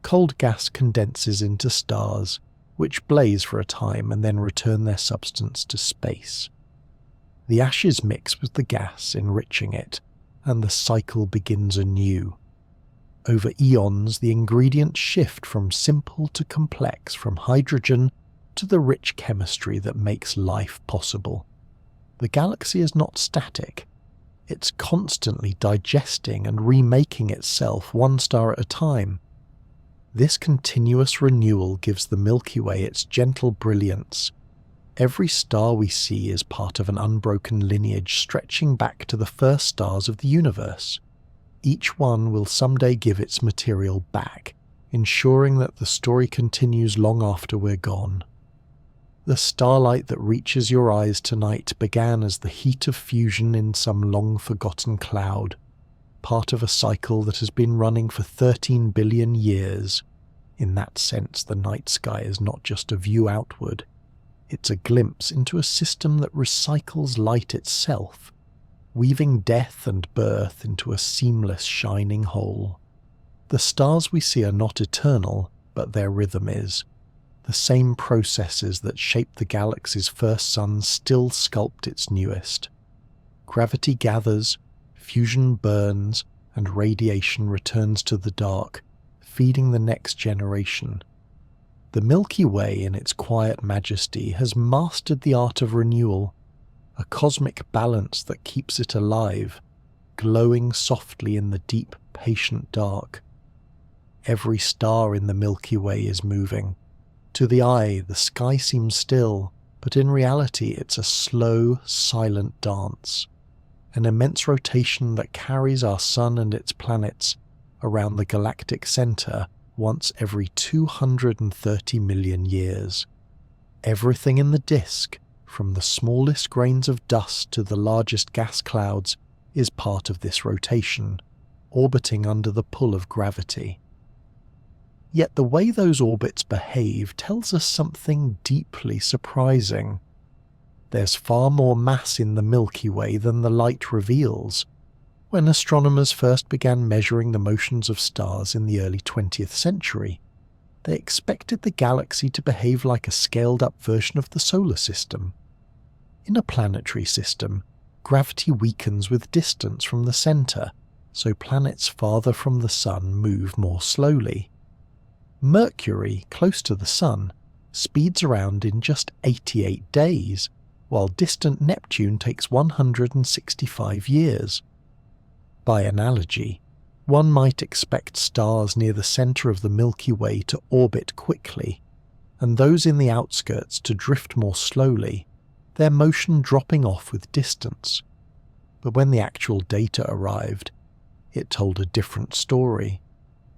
Cold gas condenses into stars, which blaze for a time and then return their substance to space. The ashes mix with the gas, enriching it, and the cycle begins anew. Over eons, the ingredients shift from simple to complex, from hydrogen to the rich chemistry that makes life possible. The galaxy is not static. It's constantly digesting and remaking itself one star at a time. This continuous renewal gives the Milky Way its gentle brilliance. Every star we see is part of an unbroken lineage stretching back to the first stars of the universe. Each one will someday give its material back, ensuring that the story continues long after we're gone. The starlight that reaches your eyes tonight began as the heat of fusion in some long-forgotten cloud, part of a cycle that has been running for 13 billion years. In that sense, the night sky is not just a view outward. It's a glimpse into a system that recycles light itself, weaving death and birth into a seamless shining whole. The stars we see are not eternal, but their rhythm is. The same processes that shaped the galaxy's first sun still sculpt its newest. Gravity gathers, fusion burns, and radiation returns to the dark, feeding the next generation. The Milky Way, in its quiet majesty, has mastered the art of renewal, a cosmic balance that keeps it alive, glowing softly in the deep, patient dark. Every star in the Milky Way is moving. To the eye, the sky seems still, but in reality it's a slow, silent dance, an immense rotation that carries our sun and its planets around the galactic center once every 230 million years. Everything in the disk, from the smallest grains of dust to the largest gas clouds, is part of this rotation, orbiting under the pull of gravity. Yet the way those orbits behave tells us something deeply surprising. There's far more mass in the Milky Way than the light reveals. When astronomers first began measuring the motions of stars in the early 20th century, they expected the galaxy to behave like a scaled-up version of the solar system. In a planetary system, gravity weakens with distance from the center, so planets farther from the sun move more slowly. Mercury, close to the sun, speeds around in just 88 days, while distant Neptune takes 165 years. By analogy, one might expect stars near the centre of the Milky Way to orbit quickly, and those in the outskirts to drift more slowly, their motion dropping off with distance. But when the actual data arrived, it told a different story.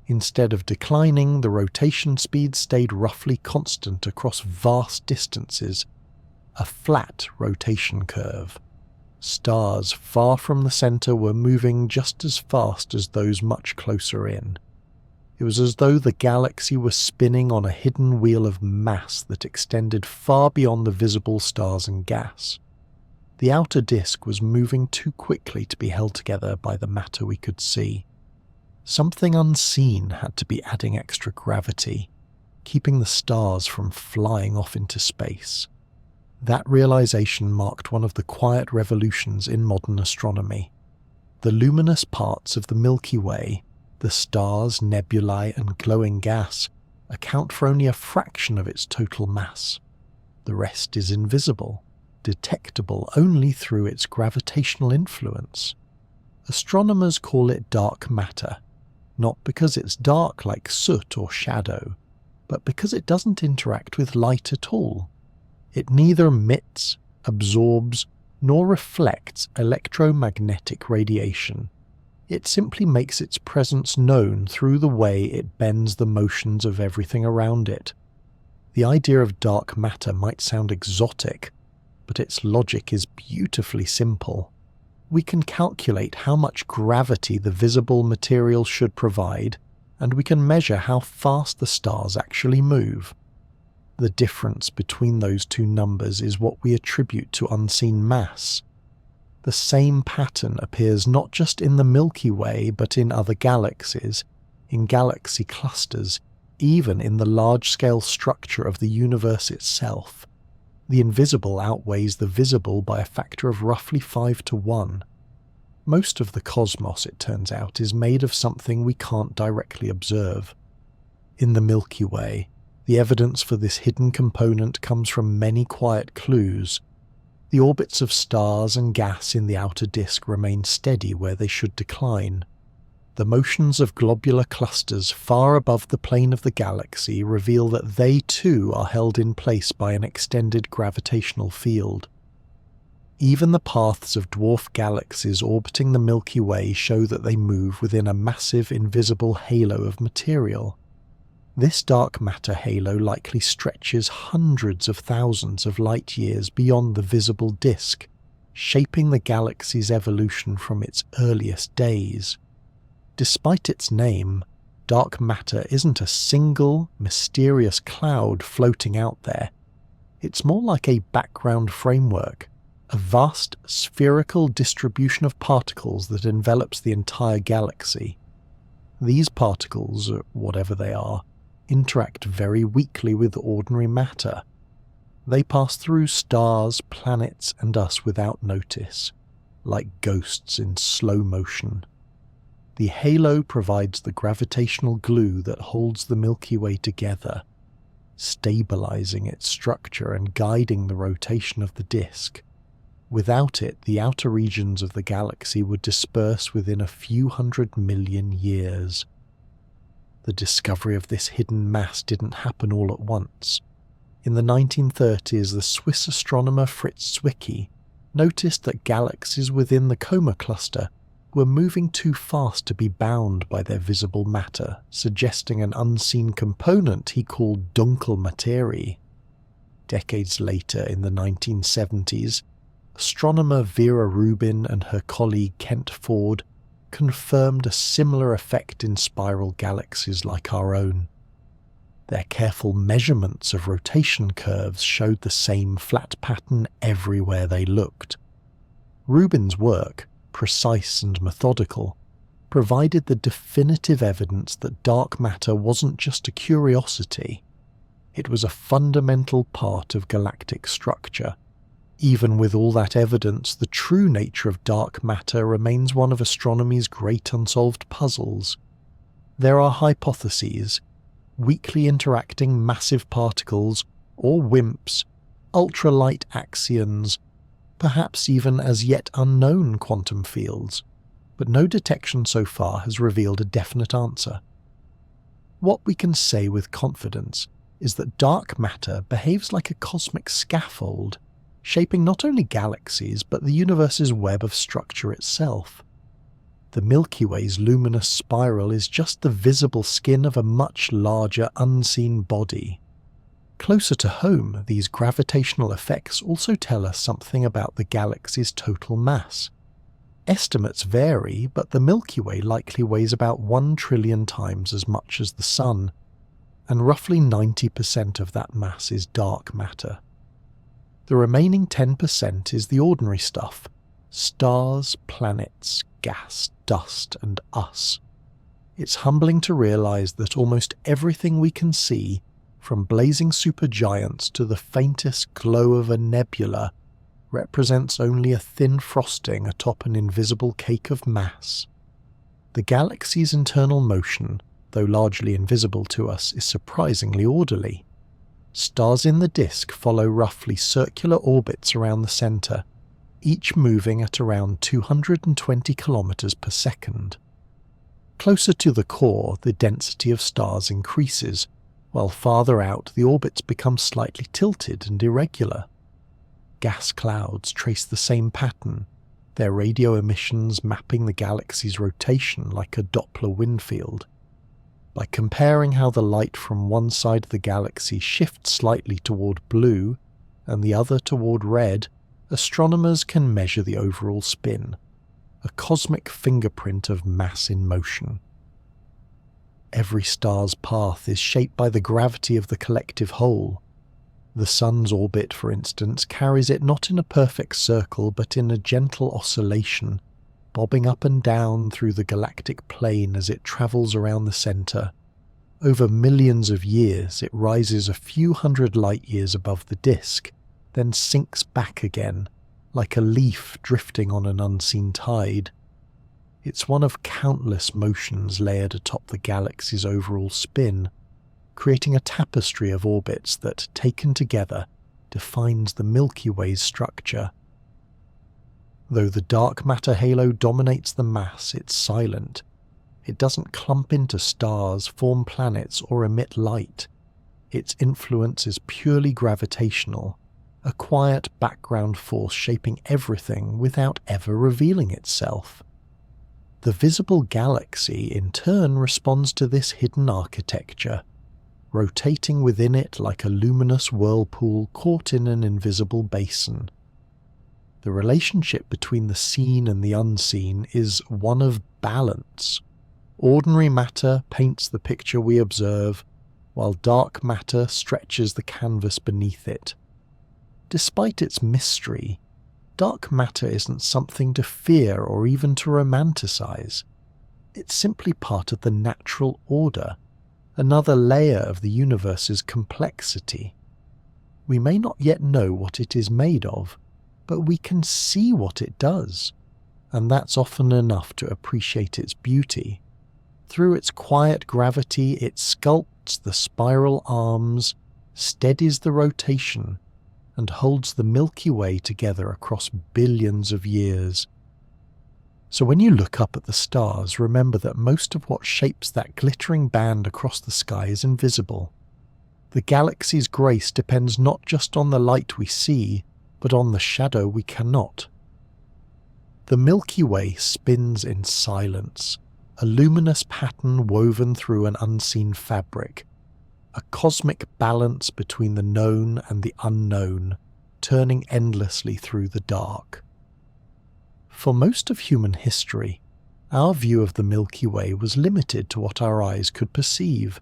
Instead of declining, the rotation speed stayed roughly constant across vast distances, a flat rotation curve. Stars far from the centre were moving just as fast as those much closer in. It was as though the galaxy was spinning on a hidden wheel of mass that extended far beyond the visible stars and gas. The outer disk was moving too quickly to be held together by the matter we could see. Something unseen had to be adding extra gravity, keeping the stars from flying off into space. That realization marked one of the quiet revolutions in modern astronomy. The luminous parts of the Milky Way, the stars, nebulae, and glowing gas, account for only a fraction of its total mass. The rest is invisible, detectable only through its gravitational influence. Astronomers call it dark matter, not because it's dark like soot or shadow, but because it doesn't interact with light at all. It neither emits, absorbs, nor reflects electromagnetic radiation. It simply makes its presence known through the way it bends the motions of everything around it. The idea of dark matter might sound exotic, but its logic is beautifully simple. We can calculate how much gravity the visible material should provide, and we can measure how fast the stars actually move. The difference between those two numbers is what we attribute to unseen mass. The same pattern appears not just in the Milky Way but in other galaxies, in galaxy clusters, even in the large-scale structure of the universe itself. The invisible outweighs the visible by a factor of roughly 5 to 1. Most of the cosmos, it turns out, is made of something we can't directly observe. In the Milky Way, the evidence for this hidden component comes from many quiet clues. The orbits of stars and gas in the outer disk remain steady where they should decline. The motions of globular clusters far above the plane of the galaxy reveal that they too are held in place by an extended gravitational field. Even the paths of dwarf galaxies orbiting the Milky Way show that they move within a massive invisible halo of material. This dark matter halo likely stretches hundreds of thousands of light years beyond the visible disk, shaping the galaxy's evolution from its earliest days. Despite its name, dark matter isn't a single, mysterious cloud floating out there. It's more like a background framework, a vast spherical distribution of particles that envelops the entire galaxy. These particles, whatever they are, interact very weakly with ordinary matter. They pass through stars, planets, and us without notice, like ghosts in slow motion. The halo provides the gravitational glue that holds the Milky Way together, stabilizing its structure and guiding the rotation of the disk. Without it, the outer regions of the galaxy would disperse within a few 100 million years. The discovery of this hidden mass didn't happen all at once. In the 1930s, the Swiss astronomer Fritz Zwicky noticed that galaxies within the Coma cluster were moving too fast to be bound by their visible matter, suggesting an unseen component he called Dunkelmaterie. Decades later, in the 1970s, astronomer Vera Rubin and her colleague Kent Ford confirmed a similar effect in spiral galaxies like our own. Their careful measurements of rotation curves showed the same flat pattern everywhere they looked. Rubin's work, precise and methodical, provided the definitive evidence that dark matter wasn't just a curiosity. It was a fundamental part of galactic structure. Even with all that evidence, the true nature of dark matter remains one of astronomy's great unsolved puzzles. There are hypotheses, weakly interacting massive particles, or WIMPs, ultralight axions, perhaps even as yet unknown quantum fields, but no detection so far has revealed a definite answer. What we can say with confidence is that dark matter behaves like a cosmic scaffold, shaping not only galaxies but the universe's web of structure itself. The Milky Way's luminous spiral is just the visible skin of a much larger unseen body. Closer to home, these gravitational effects also tell us something about the galaxy's total mass. Estimates vary, but the Milky Way likely weighs about 1 trillion times as much as the Sun, and roughly 90% of that mass is dark matter. The remaining 10% is the ordinary stuff: stars, planets, gas, dust, and us. It's humbling to realize that almost everything we can see, from blazing supergiants to the faintest glow of a nebula, represents only a thin frosting atop an invisible cake of mass. The galaxy's internal motion, though largely invisible to us, is surprisingly orderly. Stars in the disk follow roughly circular orbits around the centre, each moving at around 220 kilometers per second. Closer to the core, the density of stars increases, while farther out the orbits become slightly tilted and irregular. Gas clouds trace the same pattern, their radio emissions mapping the galaxy's rotation like a Doppler wind field. By comparing how the light from one side of the galaxy shifts slightly toward blue and the other toward red, astronomers can measure the overall spin, a cosmic fingerprint of mass in motion. Every star's path is shaped by the gravity of the collective whole. The Sun's orbit, for instance, carries it not in a perfect circle but in a gentle oscillation, bobbing up and down through the galactic plane as it travels around the centre. Over millions of years it rises a few hundred light-years above the disk, then sinks back again, like a leaf drifting on an unseen tide. It's one of countless motions layered atop the galaxy's overall spin, creating a tapestry of orbits that, taken together, defines the Milky Way's structure. Though the dark matter halo dominates the mass, it's silent. It doesn't clump into stars, form planets, or emit light. Its influence is purely gravitational, a quiet background force shaping everything without ever revealing itself. The visible galaxy, in turn, responds to this hidden architecture, rotating within it like a luminous whirlpool caught in an invisible basin. The relationship between the seen and the unseen is one of balance. Ordinary matter paints the picture we observe, while dark matter stretches the canvas beneath it. Despite its mystery, dark matter isn't something to fear or even to romanticize. It's simply part of the natural order, another layer of the universe's complexity. We may not yet know what it is made of, but we can see what it does, and that's often enough to appreciate its beauty. Through its quiet gravity, it sculpts the spiral arms, steadies the rotation, and holds the Milky Way together across billions of years. So when you look up at the stars, remember that most of what shapes that glittering band across the sky is invisible. The galaxy's grace depends not just on the light we see, but on the shadow we cannot. The Milky Way spins in silence, a luminous pattern woven through an unseen fabric, a cosmic balance between the known and the unknown, turning endlessly through the dark. For most of human history, our view of the Milky Way was limited to what our eyes could perceive,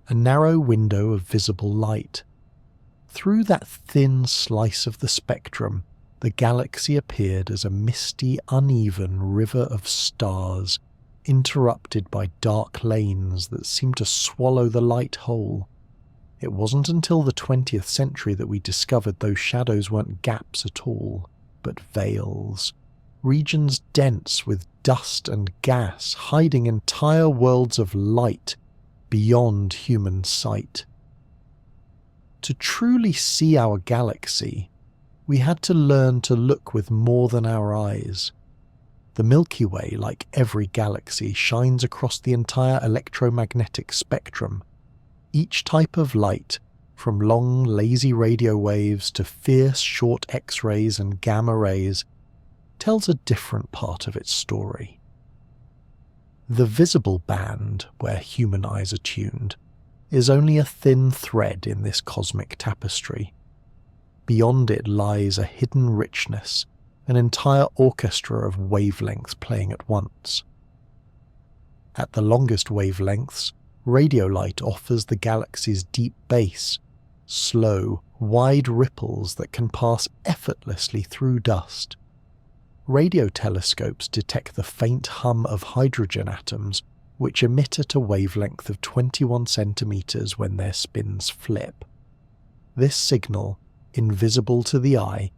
a narrow window of visible light. Through that thin slice of the spectrum, the galaxy appeared as a misty, uneven river of stars, interrupted by dark lanes that seemed to swallow the light whole. It wasn't until the 20th century that we discovered those shadows weren't gaps at all, but veils. Regions dense with dust and gas, hiding entire worlds of light beyond human sight. To truly see our galaxy, we had to learn to look with more than our eyes. The Milky Way, like every galaxy, shines across the entire electromagnetic spectrum. Each type of light, from long, lazy radio waves to fierce, short X-rays and gamma rays, tells a different part of its story. The visible band, where human eyes are tuned, is only a thin thread in this cosmic tapestry. Beyond it lies a hidden richness, an entire orchestra of wavelengths playing at once. At the longest wavelengths, radio light offers the galaxy's deep bass, slow, wide ripples that can pass effortlessly through dust. Radio telescopes detect the faint hum of hydrogen atoms which emit at a wavelength of 21 centimeters when their spins flip. This signal, invisible to the eye,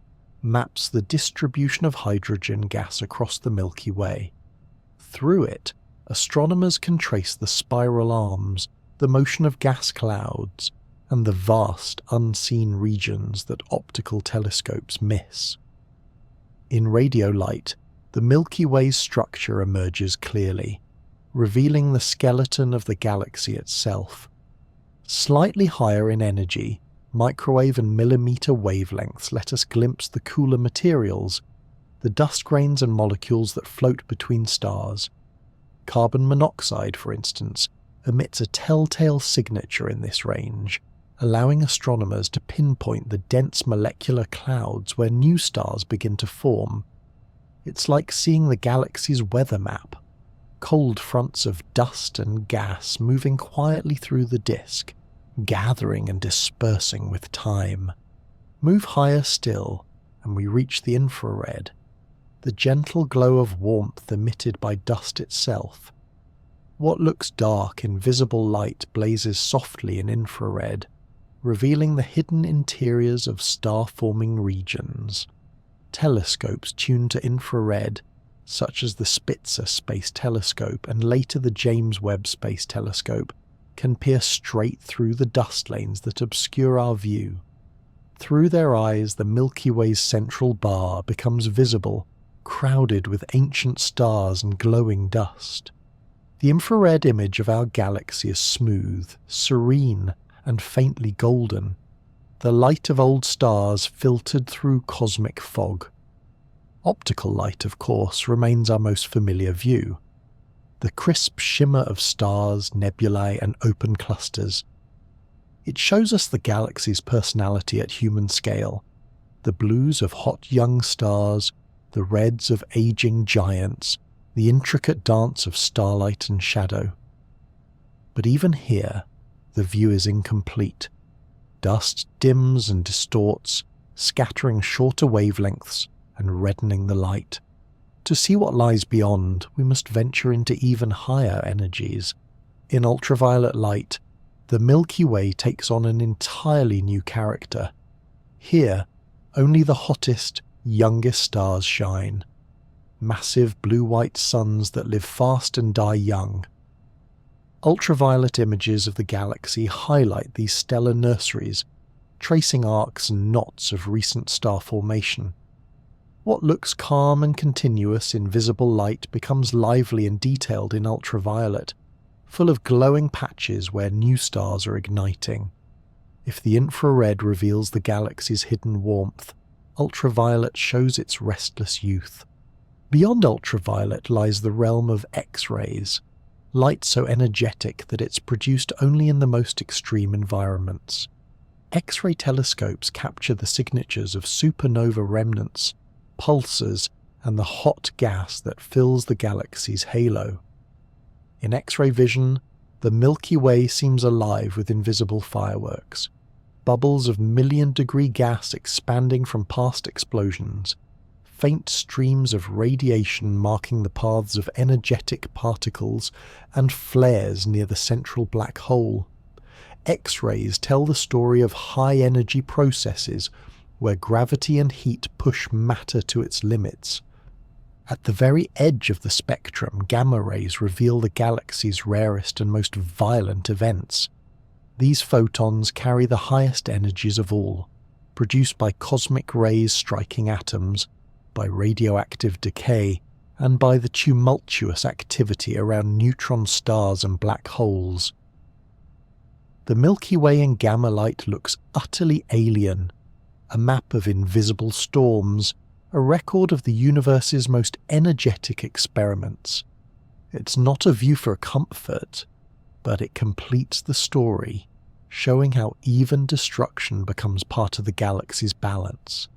maps the distribution of hydrogen gas across the Milky Way. Through it, astronomers can trace the spiral arms, the motion of gas clouds, and the vast unseen regions that optical telescopes miss. In radio light, the Milky Way's structure emerges clearly, revealing the skeleton of the galaxy itself. Slightly higher in energy, microwave and millimeter wavelengths let us glimpse the cooler materials, the dust grains and molecules that float between stars. Carbon monoxide, for instance, emits a telltale signature in this range, allowing astronomers to pinpoint the dense molecular clouds where new stars begin to form. It's like seeing the galaxy's weather map, cold fronts of dust and gas moving quietly through the disk, gathering and dispersing with time. Move higher still, and we reach the infrared, the gentle glow of warmth emitted by dust itself. What looks dark in visible light blazes softly in infrared, revealing the hidden interiors of star-forming regions. Telescopes tuned to infrared, such as the Spitzer Space Telescope and later the James Webb Space Telescope, can peer straight through the dust lanes that obscure our view. Through their eyes, the Milky Way's central bar becomes visible, crowded with ancient stars and glowing dust. The infrared image of our galaxy is smooth, serene, and faintly golden, the light of old stars filtered through cosmic fog. Optical light, of course, remains our most familiar view. The crisp shimmer of stars, nebulae, and open clusters. It shows us the galaxy's personality at human scale, the blues of hot young stars, the reds of aging giants, the intricate dance of starlight and shadow. But even here, the view is incomplete. Dust dims and distorts, scattering shorter wavelengths and reddening the light. To see what lies beyond, we must venture into even higher energies. In ultraviolet light, the Milky Way takes on an entirely new character. Here, only the hottest, youngest stars shine. Massive blue-white suns that live fast and die young. Ultraviolet images of the galaxy highlight these stellar nurseries, tracing arcs and knots of recent star formation. What looks calm and continuous in visible light becomes lively and detailed in ultraviolet, full of glowing patches where new stars are igniting. If the infrared reveals the galaxy's hidden warmth, ultraviolet shows its restless youth. Beyond ultraviolet lies the realm of X-rays, light so energetic that it's produced only in the most extreme environments. X-ray telescopes capture the signatures of supernova remnants, pulsars, and the hot gas that fills the galaxy's halo. In X-ray vision, the Milky Way seems alive with invisible fireworks, bubbles of million-degree gas expanding from past explosions, faint streams of radiation marking the paths of energetic particles, and flares near the central black hole. X-rays tell the story of high-energy processes where gravity and heat push matter to its limits. At the very edge of the spectrum, gamma rays reveal the galaxy's rarest and most violent events. These photons carry the highest energies of all, produced by cosmic rays striking atoms, by radioactive decay, and by the tumultuous activity around neutron stars and black holes. The Milky Way in gamma light looks utterly alien, a map of invisible storms, a record of the universe's most energetic experiments. It's not a view for comfort, but it completes the story, showing how even destruction becomes part of the galaxy's balance.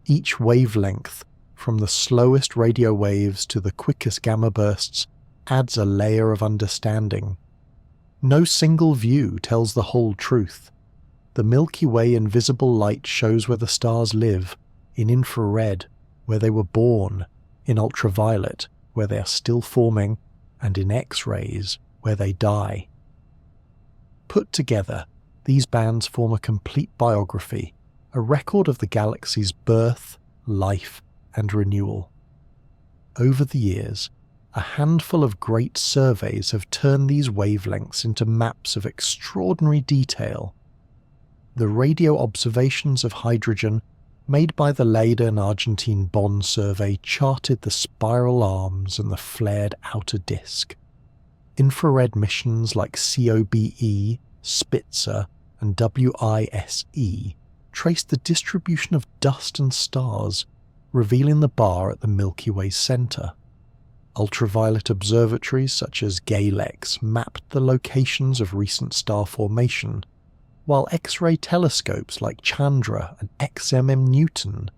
Each wavelength, from the slowest radio waves to the quickest gamma bursts, adds a layer of understanding. No single view tells the whole truth. The Milky Way in visible light shows where the stars live, in infrared, where they were born, in ultraviolet, where they are still forming, and in X-rays, where they die. Put together, these bands form a complete biography, a record of the galaxy's birth, life, and renewal. Over the years, a handful of great surveys have turned these wavelengths into maps of extraordinary detail. The radio observations of hydrogen made by the Leiden Argentine Bonn survey charted the spiral arms and the flared outer disk. Infrared missions like COBE, Spitzer, and WISE traced the distribution of dust and stars, revealing the bar at the Milky Way's centre. Ultraviolet observatories such as Galex mapped the locations of recent star formation, while X-ray telescopes like Chandra and XMM Newton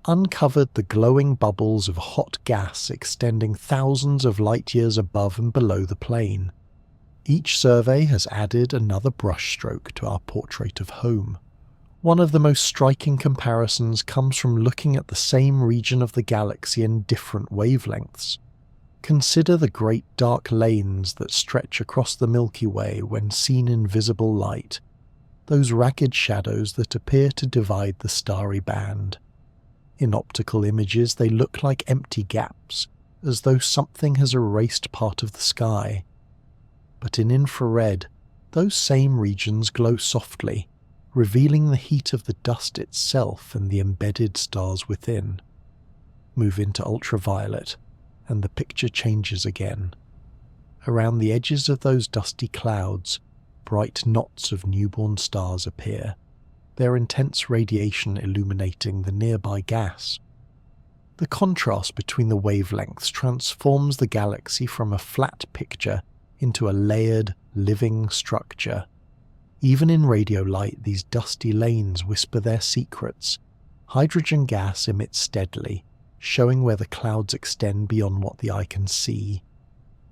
uncovered the glowing bubbles of hot gas extending thousands of light-years above and below the plane. Each survey has added another brushstroke to our portrait of home. One of the most striking comparisons comes from looking at the same region of the galaxy in different wavelengths. Consider the great dark lanes that stretch across the Milky Way when seen in visible light, those ragged shadows that appear to divide the starry band. In optical images they look like empty gaps, as though something has erased part of the sky. But in infrared, those same regions glow softly, revealing the heat of the dust itself and the embedded stars within. Move into ultraviolet, and the picture changes again. Around the edges of those dusty clouds, bright knots of newborn stars appear, their intense radiation illuminating the nearby gas. The contrast between the wavelengths transforms the galaxy from a flat picture into a layered, living structure. Even in radio light, these dusty lanes whisper their secrets. Hydrogen gas emits steadily, showing where the clouds extend beyond what the eye can see.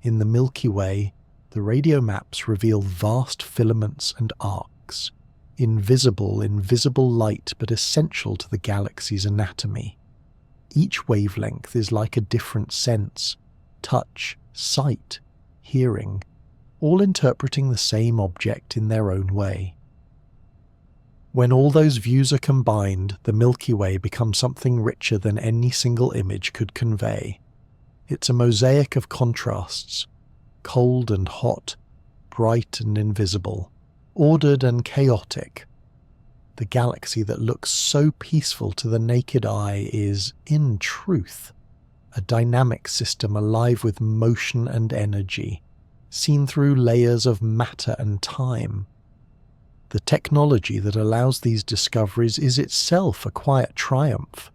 In the Milky Way, the radio maps reveal vast filaments and arcs, invisible in visible light but essential to the galaxy's anatomy. Each wavelength is like a different sense, touch, sight, hearing, all interpreting the same object in their own way. When all those views are combined, the Milky Way becomes something richer than any single image could convey. It's a mosaic of contrasts, cold and hot, bright and invisible, ordered and chaotic. The galaxy that looks so peaceful to the naked eye is, in truth, a dynamic system alive with motion and energy, seen through layers of matter and time. The technology that allows these discoveries is itself a quiet triumph.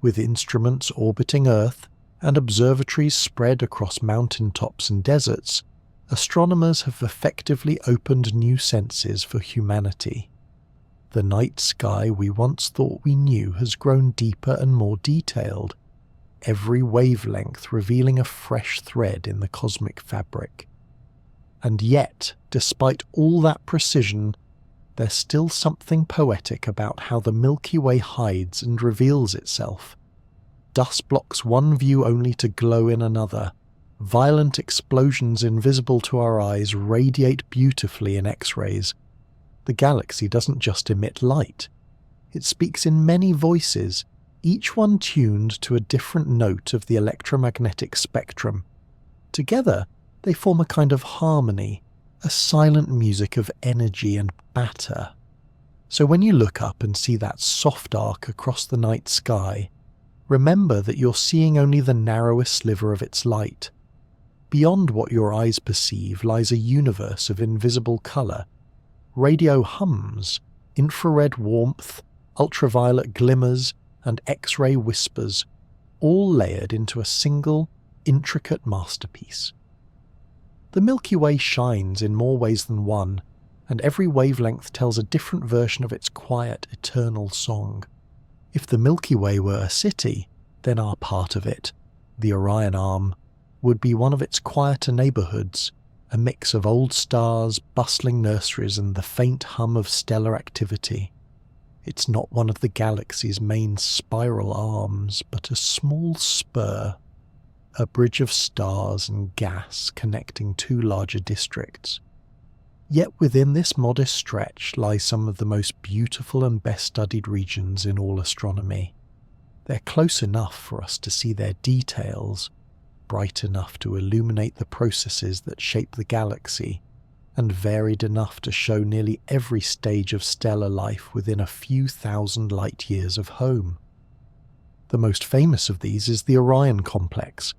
With instruments orbiting Earth and observatories spread across mountain tops and deserts, astronomers have effectively opened new senses for humanity. The night sky we once thought we knew has grown deeper and more detailed, every wavelength revealing a fresh thread in the cosmic fabric. And yet, despite all that precision, there's still something poetic about how the Milky Way hides and reveals itself. Dust blocks one view only to glow in another. Violent explosions invisible to our eyes radiate beautifully in X-rays. The galaxy doesn't just emit light. It speaks in many voices, each one tuned to a different note of the electromagnetic spectrum. Together, they form a kind of harmony, a silent music of energy and matter. So when you look up and see that soft arc across the night sky, remember that you're seeing only the narrowest sliver of its light. Beyond what your eyes perceive lies a universe of invisible colour, radio hums, infrared warmth, ultraviolet glimmers, and X-ray whispers, all layered into a single, intricate masterpiece. The Milky Way shines in more ways than one, and every wavelength tells a different version of its quiet, eternal song. If the Milky Way were a city, then our part of it, the Orion Arm, would be one of its quieter neighbourhoods, a mix of old stars, bustling nurseries, and the faint hum of stellar activity. It's not one of the galaxy's main spiral arms, but a small spur, a bridge of stars and gas connecting two larger districts. Yet within this modest stretch lie some of the most beautiful and best-studied regions in all astronomy. They're close enough for us to see their details, bright enough to illuminate the processes that shape the galaxy, and varied enough to show nearly every stage of stellar life within a few thousand light-years of home. The most famous of these is the Orion Complex,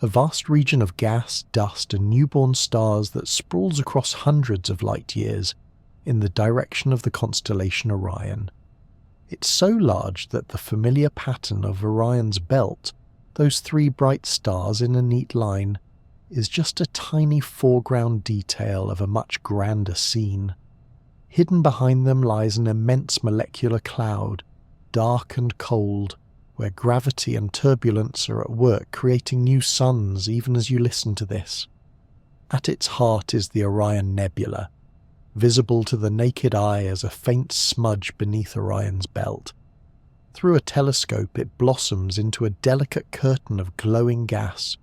a vast region of gas, dust, and newborn stars that sprawls across hundreds of light-years in the direction of the constellation Orion. It's so large that the familiar pattern of Orion's belt, those three bright stars in a neat line, is just a tiny foreground detail of a much grander scene. Hidden behind them lies an immense molecular cloud, dark and cold, where gravity and turbulence are at work creating new suns even as you listen to this. At its heart is the Orion Nebula, visible to the naked eye as a faint smudge beneath Orion's belt. Through a telescope it blossoms into a delicate curtain of glowing gas,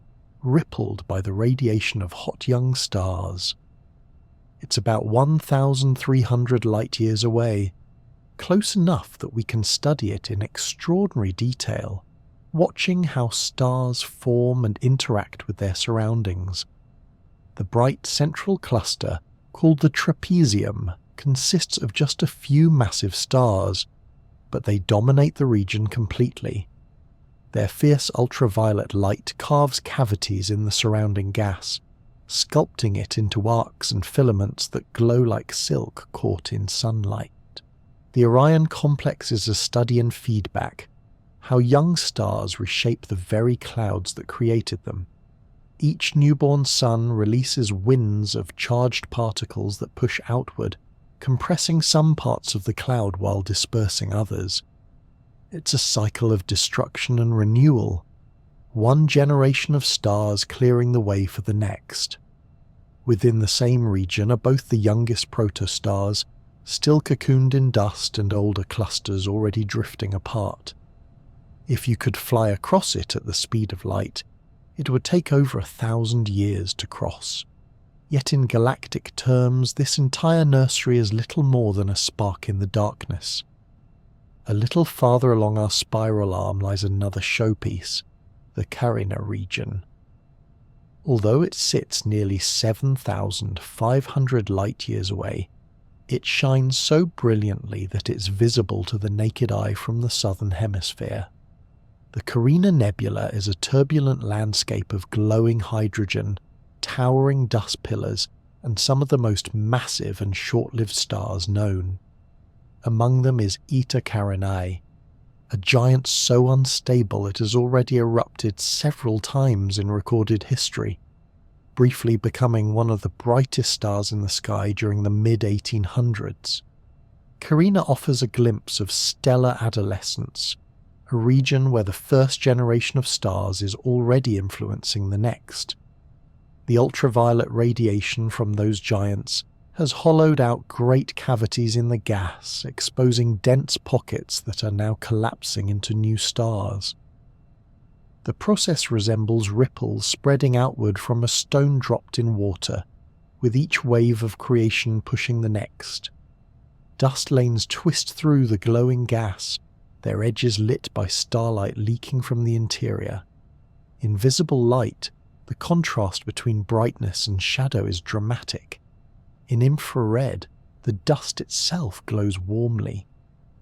rippled by the radiation of hot young stars. It's about 1,300 light-years away, close enough that we can study it in extraordinary detail, watching how stars form and interact with their surroundings. The bright central cluster, called the trapezium, consists of just a few massive stars, but they dominate the region completely. Their fierce ultraviolet light carves cavities in the surrounding gas, sculpting it into arcs and filaments that glow like silk caught in sunlight. The Orion Complex is a study in feedback, how young stars reshape the very clouds that created them. Each newborn sun releases winds of charged particles that push outward, compressing some parts of the cloud while dispersing others. It's a cycle of destruction and renewal, one generation of stars clearing the way for the next. Within the same region are both the youngest protostars, still cocooned in dust, and older clusters already drifting apart. If you could fly across it at the speed of light, it would take over 1,000 years to cross. Yet in galactic terms, this entire nursery is little more than a spark in the darkness. A little farther along our spiral arm lies another showpiece, the Carina region. Although it sits nearly 7,500 light-years away, it shines so brilliantly that it's visible to the naked eye from the southern hemisphere. The Carina Nebula is a turbulent landscape of glowing hydrogen, towering dust pillars, and some of the most massive and short-lived stars known. Among them is Eta Carinae, a giant so unstable it has already erupted several times in recorded history, briefly becoming one of the brightest stars in the sky during the mid-1800s. Carina offers a glimpse of stellar adolescence, a region where the first generation of stars is already influencing the next. The ultraviolet radiation from those giants has hollowed out great cavities in the gas, exposing dense pockets that are now collapsing into new stars. The process resembles ripples spreading outward from a stone dropped in water, with each wave of creation pushing the next. Dust lanes twist through the glowing gas, their edges lit by starlight leaking from the interior. In visible light, the contrast between brightness and shadow is dramatic. In infrared, the dust itself glows warmly,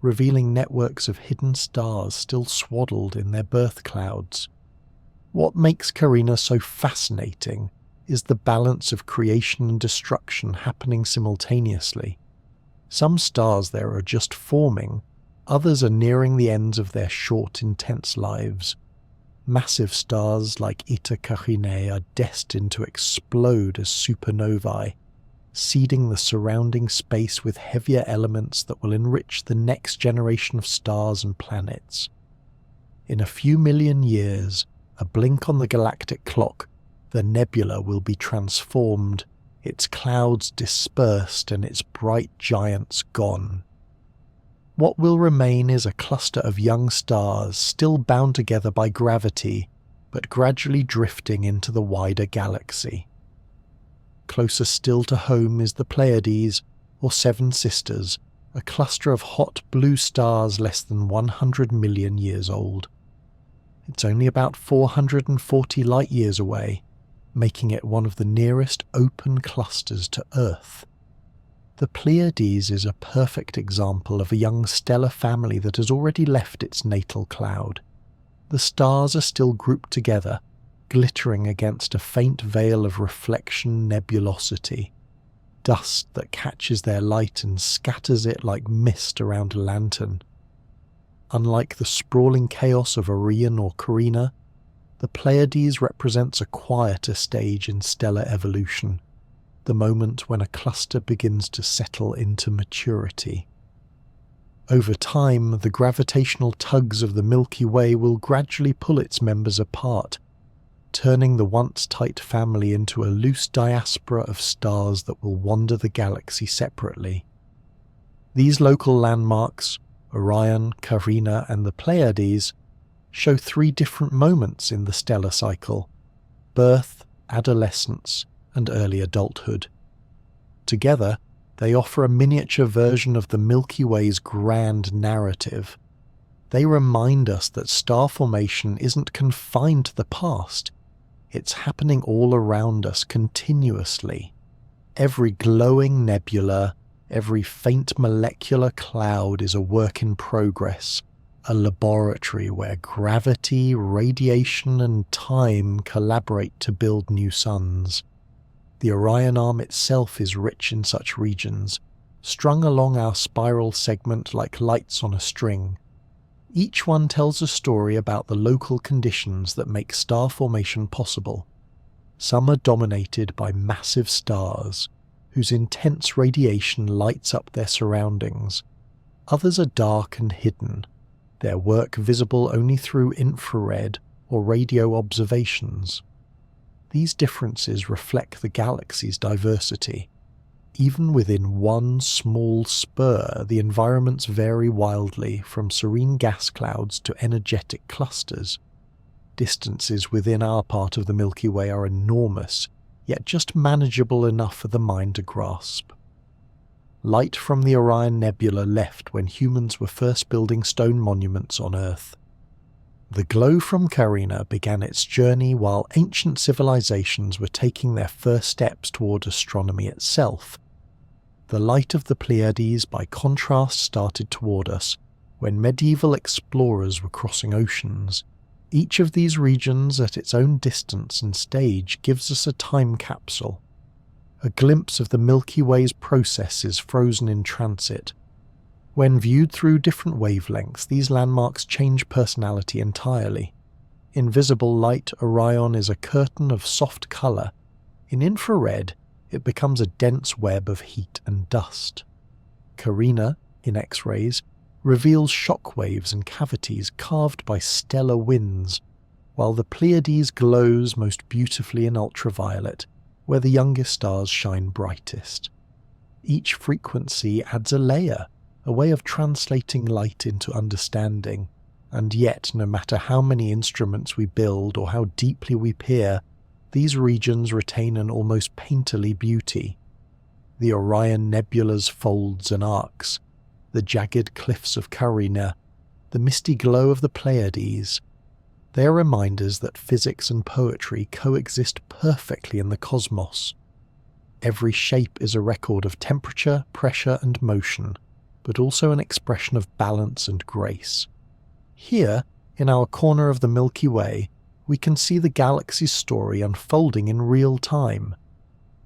revealing networks of hidden stars still swaddled in their birth clouds. What makes Carina so fascinating is the balance of creation and destruction happening simultaneously. Some stars there are just forming, others are nearing the ends of their short, intense lives. Massive stars like Eta Carinae are destined to explode as supernovae, seeding the surrounding space with heavier elements that will enrich the next generation of stars and planets. In a few million years, a blink on the galactic clock, the nebula will be transformed, its clouds dispersed and its bright giants gone. What will remain is a cluster of young stars still bound together by gravity, but gradually drifting into the wider galaxy. Closer still to home is the Pleiades, or Seven Sisters, a cluster of hot blue stars less than 100 million years old. It's only about 440 light-years away, making it one of the nearest open clusters to Earth. The Pleiades is a perfect example of a young stellar family that has already left its natal cloud. The stars are still grouped together, glittering against a faint veil of reflection nebulosity, dust that catches their light and scatters it like mist around a lantern. Unlike the sprawling chaos of Orion or Carina, the Pleiades represents a quieter stage in stellar evolution, the moment when a cluster begins to settle into maturity. Over time, the gravitational tugs of the Milky Way will gradually pull its members apart, turning the once tight family into a loose diaspora of stars that will wander the galaxy separately. These local landmarks, Orion, Carina, and the Pleiades, show three different moments in the stellar cycle: birth, adolescence, and early adulthood. Together, they offer a miniature version of the Milky Way's grand narrative. They remind us that star formation isn't confined to the past. It's happening all around us continuously. Every glowing nebula, every faint molecular cloud is a work in progress, a laboratory where gravity, radiation, and time collaborate to build new suns. The Orion Arm itself is rich in such regions, strung along our spiral segment like lights on a string. Each one tells a story about the local conditions that make star formation possible. Some are dominated by massive stars, whose intense radiation lights up their surroundings. Others are dark and hidden, their work visible only through infrared or radio observations. These differences reflect the galaxy's diversity. Even within one small spur, the environments vary wildly, from serene gas clouds to energetic clusters. Distances within our part of the Milky Way are enormous, yet just manageable enough for the mind to grasp. Light from the Orion Nebula left when humans were first building stone monuments on Earth. The glow from Carina began its journey while ancient civilizations were taking their first steps toward astronomy itself. The light of the Pleiades, by contrast, started toward us when medieval explorers were crossing oceans. Each of these regions, at its own distance and stage, gives us a time capsule. A glimpse of the Milky Way's processes frozen in transit. When viewed through different wavelengths, these landmarks change personality entirely. In visible light, Orion is a curtain of soft colour. In infrared, it becomes a dense web of heat and dust. Carina, in X-rays, reveals shock waves and cavities carved by stellar winds, while the Pleiades glows most beautifully in ultraviolet, where the youngest stars shine brightest. Each frequency adds a layer, a way of translating light into understanding, and yet, no matter how many instruments we build or how deeply we peer, these regions retain an almost painterly beauty. The Orion Nebula's folds and arcs, the jagged cliffs of Carina, the misty glow of the Pleiades. They are reminders that physics and poetry coexist perfectly in the cosmos. Every shape is a record of temperature, pressure, and motion, but also an expression of balance and grace. Here, in our corner of the Milky Way, we can see the galaxy's story unfolding in real time.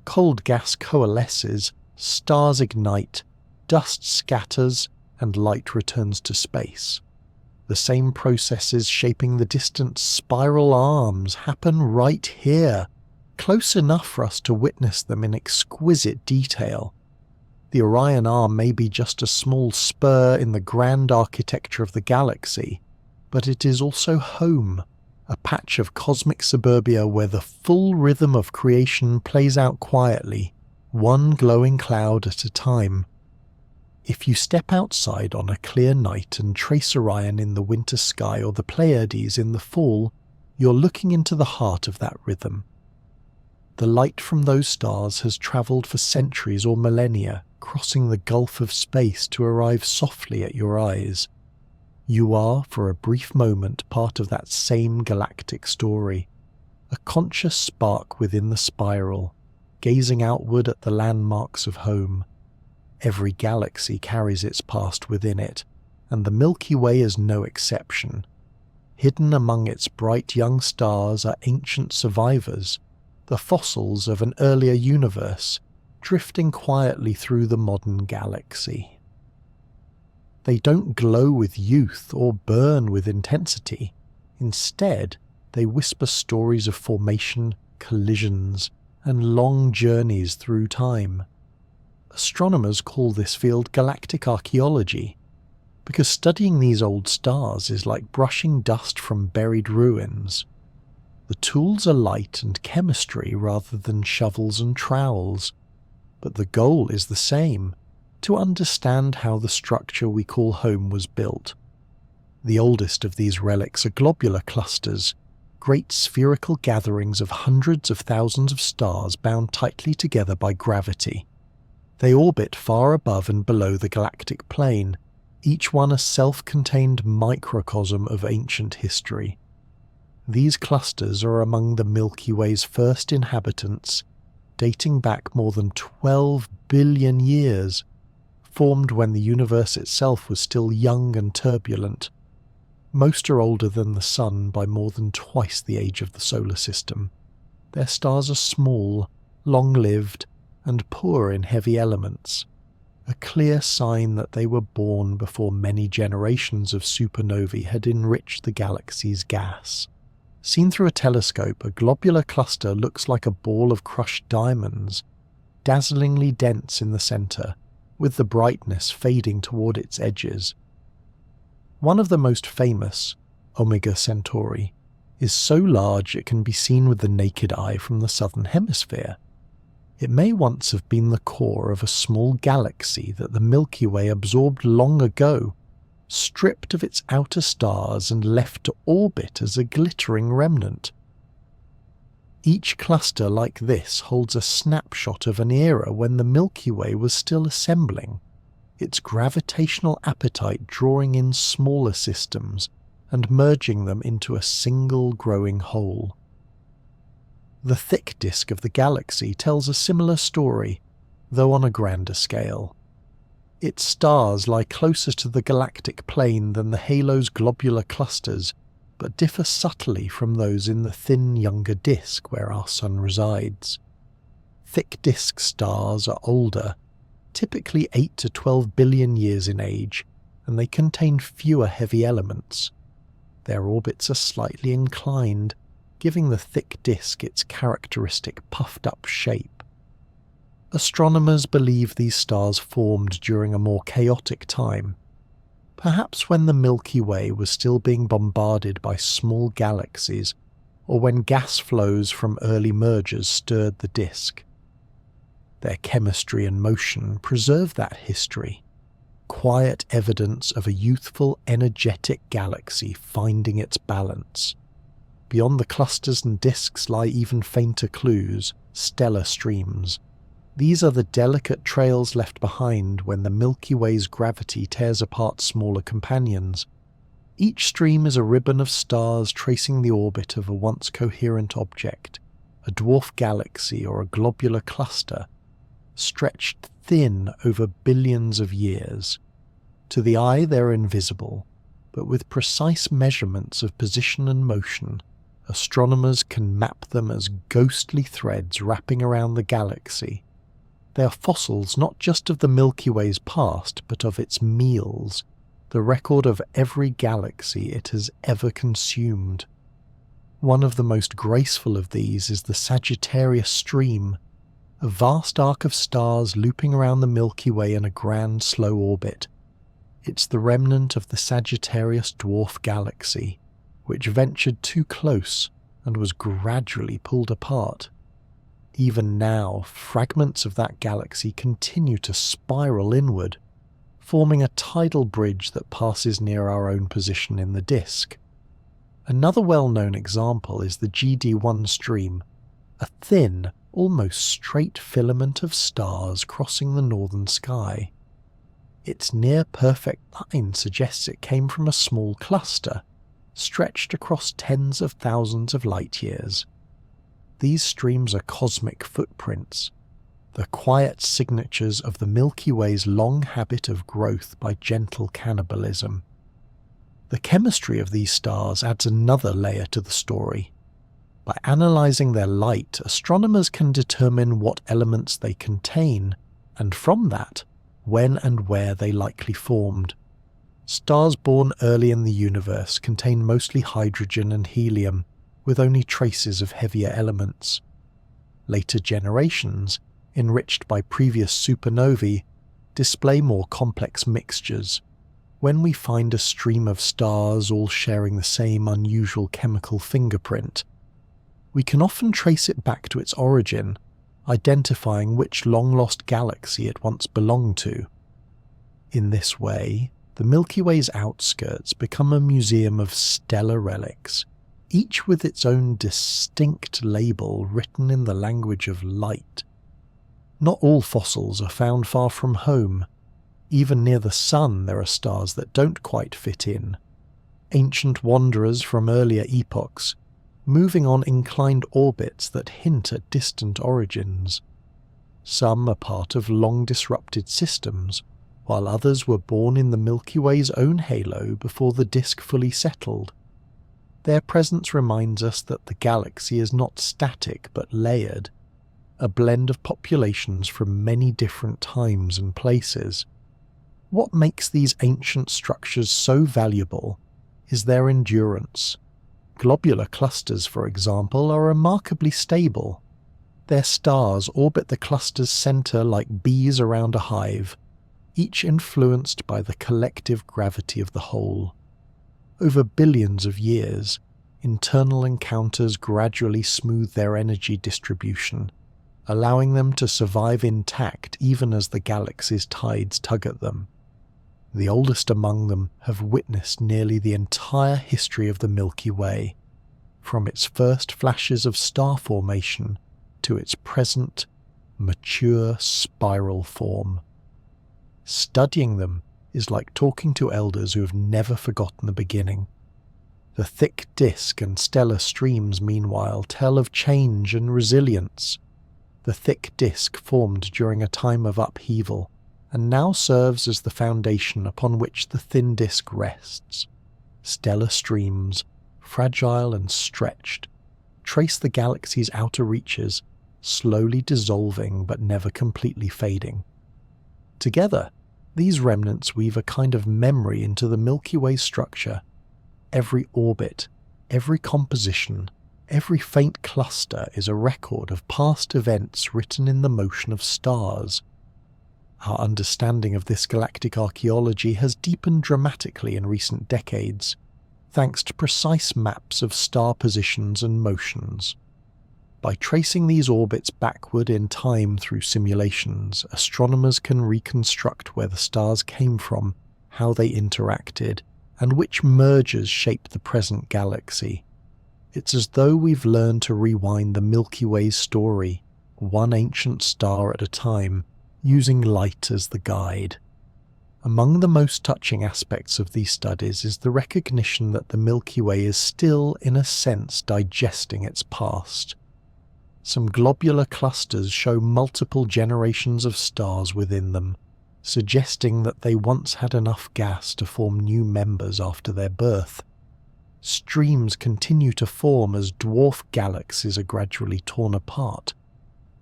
Cold gas coalesces, stars ignite, dust scatters, and light returns to space. The same processes shaping the distant spiral arms happen right here, close enough for us to witness them in exquisite detail. The Orion Arm may be just a small spur in the grand architecture of the galaxy, but it is also home, a patch of cosmic suburbia where the full rhythm of creation plays out quietly, one glowing cloud at a time. If you step outside on a clear night and trace Orion in the winter sky or the Pleiades in the fall, you're looking into the heart of that rhythm. The light from those stars has travelled for centuries or millennia, crossing the gulf of space to arrive softly at your eyes. You are, for a brief moment, part of that same galactic story, a conscious spark within the spiral, gazing outward at the landmarks of home. Every galaxy carries its past within it, and the Milky Way is no exception. Hidden among its bright young stars are ancient survivors, the fossils of an earlier universe, drifting quietly through the modern galaxy. They don't glow with youth or burn with intensity. Instead, they whisper stories of formation, collisions, and long journeys through time. Astronomers call this field galactic archaeology, because studying these old stars is like brushing dust from buried ruins. The tools are light and chemistry rather than shovels and trowels, but the goal is the same: to understand how the structure we call home was built. The oldest of these relics are globular clusters, great spherical gatherings of hundreds of thousands of stars bound tightly together by gravity. They orbit far above and below the galactic plane, each one a self-contained microcosm of ancient history. These clusters are among the Milky Way's first inhabitants, dating back more than 12 billion years, formed when the universe itself was still young and turbulent. Most are older than the Sun by more than twice the age of the solar system. Their stars are small, long-lived, and poor in heavy elements, a clear sign that they were born before many generations of supernovae had enriched the galaxy's gas. Seen through a telescope, a globular cluster looks like a ball of crushed diamonds, dazzlingly dense in the centre, with the brightness fading toward its edges. One of the most famous, Omega Centauri, is so large it can be seen with the naked eye from the southern hemisphere. It may once have been the core of a small galaxy that the Milky Way absorbed long ago, stripped of its outer stars and left to orbit as a glittering remnant. Each cluster like this holds a snapshot of an era when the Milky Way was still assembling, its gravitational appetite drawing in smaller systems and merging them into a single growing whole. The thick disk of the galaxy tells a similar story, though on a grander scale. Its stars lie closer to the galactic plane than the halo's globular clusters, but differ subtly from those in the thin younger disk where our Sun resides. Thick disk stars are older, typically 8 to 12 billion years in age, and they contain fewer heavy elements. Their orbits are slightly inclined, giving the thick disk its characteristic puffed-up shape. Astronomers believe these stars formed during a more chaotic time, perhaps when the Milky Way was still being bombarded by small galaxies, or when gas flows from early mergers stirred the disk. Their chemistry and motion preserve that history, quiet evidence of a youthful, energetic galaxy finding its balance. Beyond the clusters and disks lie even fainter clues, stellar streams. These are the delicate trails left behind when the Milky Way's gravity tears apart smaller companions. Each stream is a ribbon of stars tracing the orbit of a once coherent object, a dwarf galaxy or a globular cluster, stretched thin over billions of years. To the eye they're invisible, but with precise measurements of position and motion, astronomers can map them as ghostly threads wrapping around the galaxy. They are fossils not just of the Milky Way's past, but of its meals, the record of every galaxy it has ever consumed. One of the most graceful of these is the Sagittarius Stream, a vast arc of stars looping around the Milky Way in a grand slow orbit. It's the remnant of the Sagittarius dwarf galaxy, which ventured too close and was gradually pulled apart. Even now, fragments of that galaxy continue to spiral inward, forming a tidal bridge that passes near our own position in the disk. Another well-known example is the GD1 stream, a thin, almost straight filament of stars crossing the northern sky. Its near-perfect line suggests it came from a small cluster, stretched across tens of thousands of light-years. These streams are cosmic footprints, the quiet signatures of the Milky Way's long habit of growth by gentle cannibalism. The chemistry of these stars adds another layer to the story. By analysing their light, astronomers can determine what elements they contain, and from that, when and where they likely formed. Stars born early in the universe contain mostly hydrogen and helium, with only traces of heavier elements. Later generations, enriched by previous supernovae, display more complex mixtures. When we find a stream of stars all sharing the same unusual chemical fingerprint, we can often trace it back to its origin, identifying which long-lost galaxy it once belonged to. In this way, the Milky Way's outskirts become a museum of stellar relics, each with its own distinct label written in the language of light. Not all fossils are found far from home. Even near the Sun there are stars that don't quite fit in. Ancient wanderers from earlier epochs, moving on inclined orbits that hint at distant origins. Some are part of long-disrupted systems, while others were born in the Milky Way's own halo before the disk fully settled. Their presence reminds us that the galaxy is not static but layered, a blend of populations from many different times and places. What makes these ancient structures so valuable is their endurance. Globular clusters, for example, are remarkably stable. Their stars orbit the cluster's centre like bees around a hive, each influenced by the collective gravity of the whole. Over billions of years, internal encounters gradually smooth their energy distribution, allowing them to survive intact even as the galaxy's tides tug at them. The oldest among them have witnessed nearly the entire history of the Milky Way, from its first flashes of star formation to its present, mature spiral form. Studying them is like talking to elders who have never forgotten the beginning. The thick disk and stellar streams, meanwhile, tell of change and resilience. The thick disk formed during a time of upheaval, and now serves as the foundation upon which the thin disk rests. Stellar streams, fragile and stretched, trace the galaxy's outer reaches, slowly dissolving but never completely fading. Together, these remnants weave a kind of memory into the Milky Way structure. Every orbit, every composition, every faint cluster is a record of past events written in the motion of stars. Our understanding of this galactic archaeology has deepened dramatically in recent decades, thanks to precise maps of star positions and motions. By tracing these orbits backward in time through simulations, astronomers can reconstruct where the stars came from, how they interacted, and which mergers shaped the present galaxy. It's as though we've learned to rewind the Milky Way's story, one ancient star at a time, using light as the guide. Among the most touching aspects of these studies is the recognition that the Milky Way is still, in a sense, digesting its past. Some globular clusters show multiple generations of stars within them, suggesting that they once had enough gas to form new members after their birth. Streams continue to form as dwarf galaxies are gradually torn apart.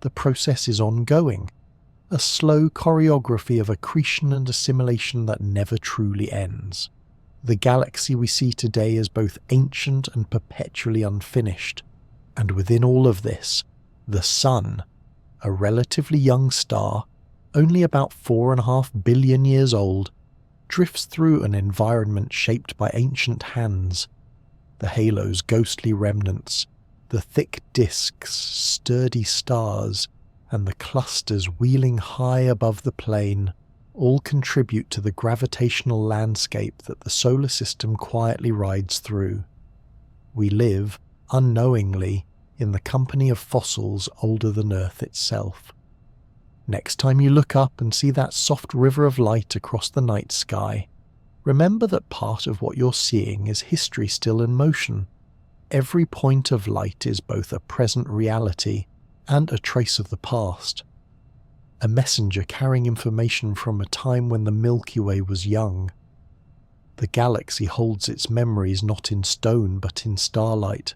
The process is ongoing, a slow choreography of accretion and assimilation that never truly ends. The galaxy we see today is both ancient and perpetually unfinished, and within all of this, the Sun, a relatively young star, only about 4.5 billion years old, drifts through an environment shaped by ancient hands. The halo's ghostly remnants, the thick disks, sturdy stars, and the clusters wheeling high above the plane all contribute to the gravitational landscape that the solar system quietly rides through. We live, unknowingly, in the company of fossils older than Earth itself. Next time you look up and see that soft river of light across the night sky, remember that part of what you're seeing is history still in motion. Every point of light is both a present reality and a trace of the past. A messenger carrying information from a time when the Milky Way was young. The galaxy holds its memories not in stone but in starlight.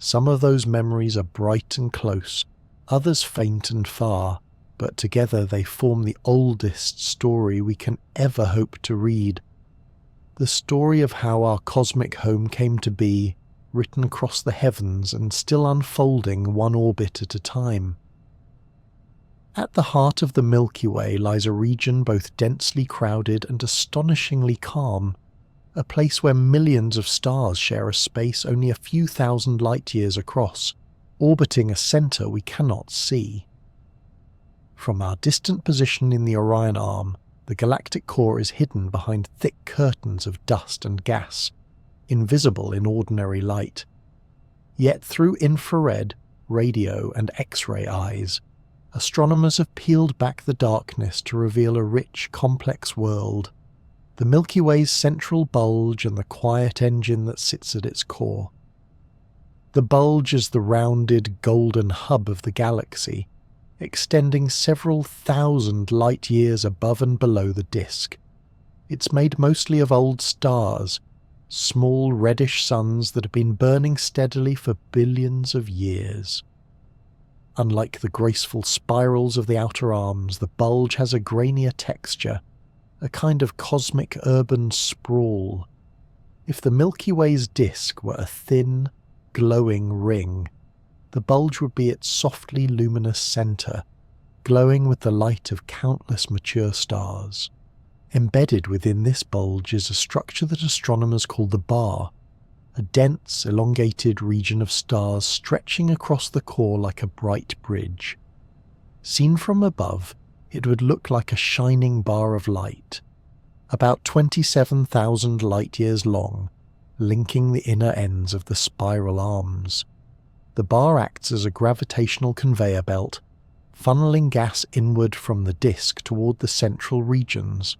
Some of those memories are bright and close, others faint and far, but together they form the oldest story we can ever hope to read. The story of how our cosmic home came to be, written across the heavens and still unfolding one orbit at a time. At the heart of the Milky Way lies a region both densely crowded and astonishingly calm, a place where millions of stars share a space only a few thousand light-years across, orbiting a centre we cannot see. From our distant position in the Orion Arm, the galactic core is hidden behind thick curtains of dust and gas, invisible in ordinary light. Yet through infrared, radio, and X-ray eyes, astronomers have peeled back the darkness to reveal a rich, complex world, the Milky Way's central bulge and the quiet engine that sits at its core. The bulge is the rounded, golden hub of the galaxy, extending several thousand light-years above and below the disk. It's made mostly of old stars, small reddish suns that have been burning steadily for billions of years. Unlike the graceful spirals of the outer arms, the bulge has a grainier texture, a kind of cosmic urban sprawl. If the Milky Way's disk were a thin, glowing ring, the bulge would be its softly luminous centre, glowing with the light of countless mature stars. Embedded within this bulge is a structure that astronomers call the bar, a dense, elongated region of stars stretching across the core like a bright bridge. Seen from above, it would look like a shining bar of light, about 27,000 light-years long, linking the inner ends of the spiral arms. The bar acts as a gravitational conveyor belt, funneling gas inward from the disk toward the central regions.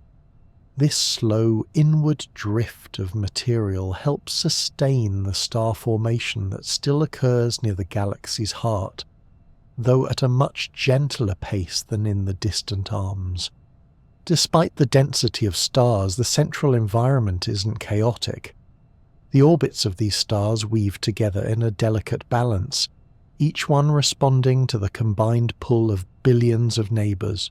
This slow inward drift of material helps sustain the star formation that still occurs near the galaxy's heart, though at a much gentler pace than in the distant arms. Despite the density of stars, the central environment isn't chaotic. The orbits of these stars weave together in a delicate balance, each one responding to the combined pull of billions of neighbours.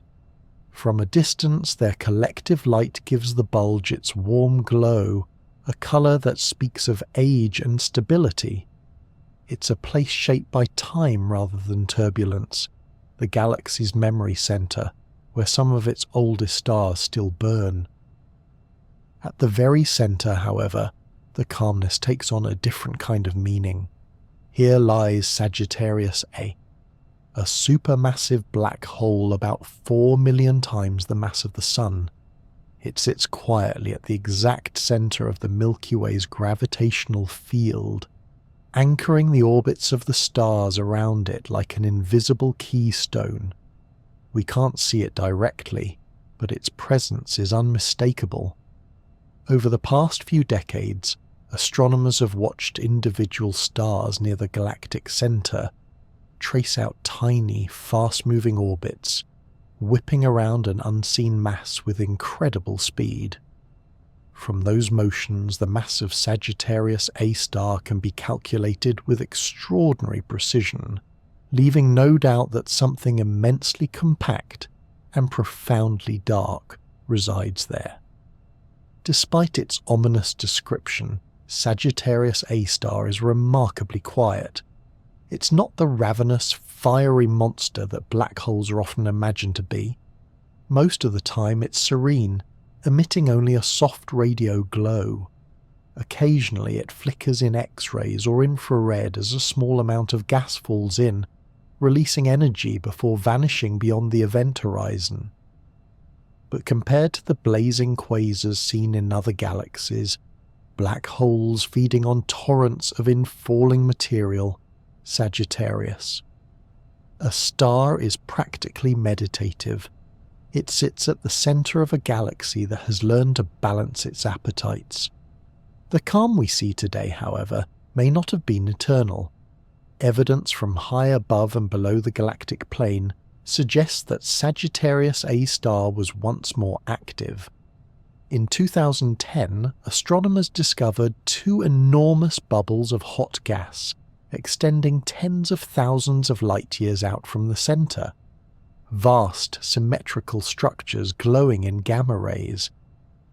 From a distance, their collective light gives the bulge its warm glow, a colour that speaks of age and stability. It's a place shaped by time rather than turbulence, the galaxy's memory centre, where some of its oldest stars still burn. At the very centre, however, the calmness takes on a different kind of meaning. Here lies Sagittarius A, a supermassive black hole about 4 million times the mass of the Sun. It sits quietly at the exact centre of the Milky Way's gravitational field, anchoring the orbits of the stars around it like an invisible keystone. We can't see it directly, but its presence is unmistakable. Over the past few decades, astronomers have watched individual stars near the galactic centre, trace out tiny, fast-moving orbits, whipping around an unseen mass with incredible speed. From those motions, the mass of Sagittarius A star can be calculated with extraordinary precision, leaving no doubt that something immensely compact and profoundly dark resides there. Despite its ominous description, Sagittarius A star is remarkably quiet. It's not the ravenous, fiery monster that black holes are often imagined to be. Most of the time it's serene, emitting only a soft radio glow. Occasionally it flickers in X-rays or infrared as a small amount of gas falls in, releasing energy before vanishing beyond the event horizon. But compared to the blazing quasars seen in other galaxies, black holes feeding on torrents of infalling material, Sagittarius. A star is practically meditative. It sits at the centre of a galaxy that has learned to balance its appetites. The calm we see today, however, may not have been eternal. Evidence from high above and below the galactic plane suggests that Sagittarius A star was once more active. In 2010, astronomers discovered two enormous bubbles of hot gas, extending tens of thousands of light-years out from the centre. Vast, symmetrical structures glowing in gamma rays.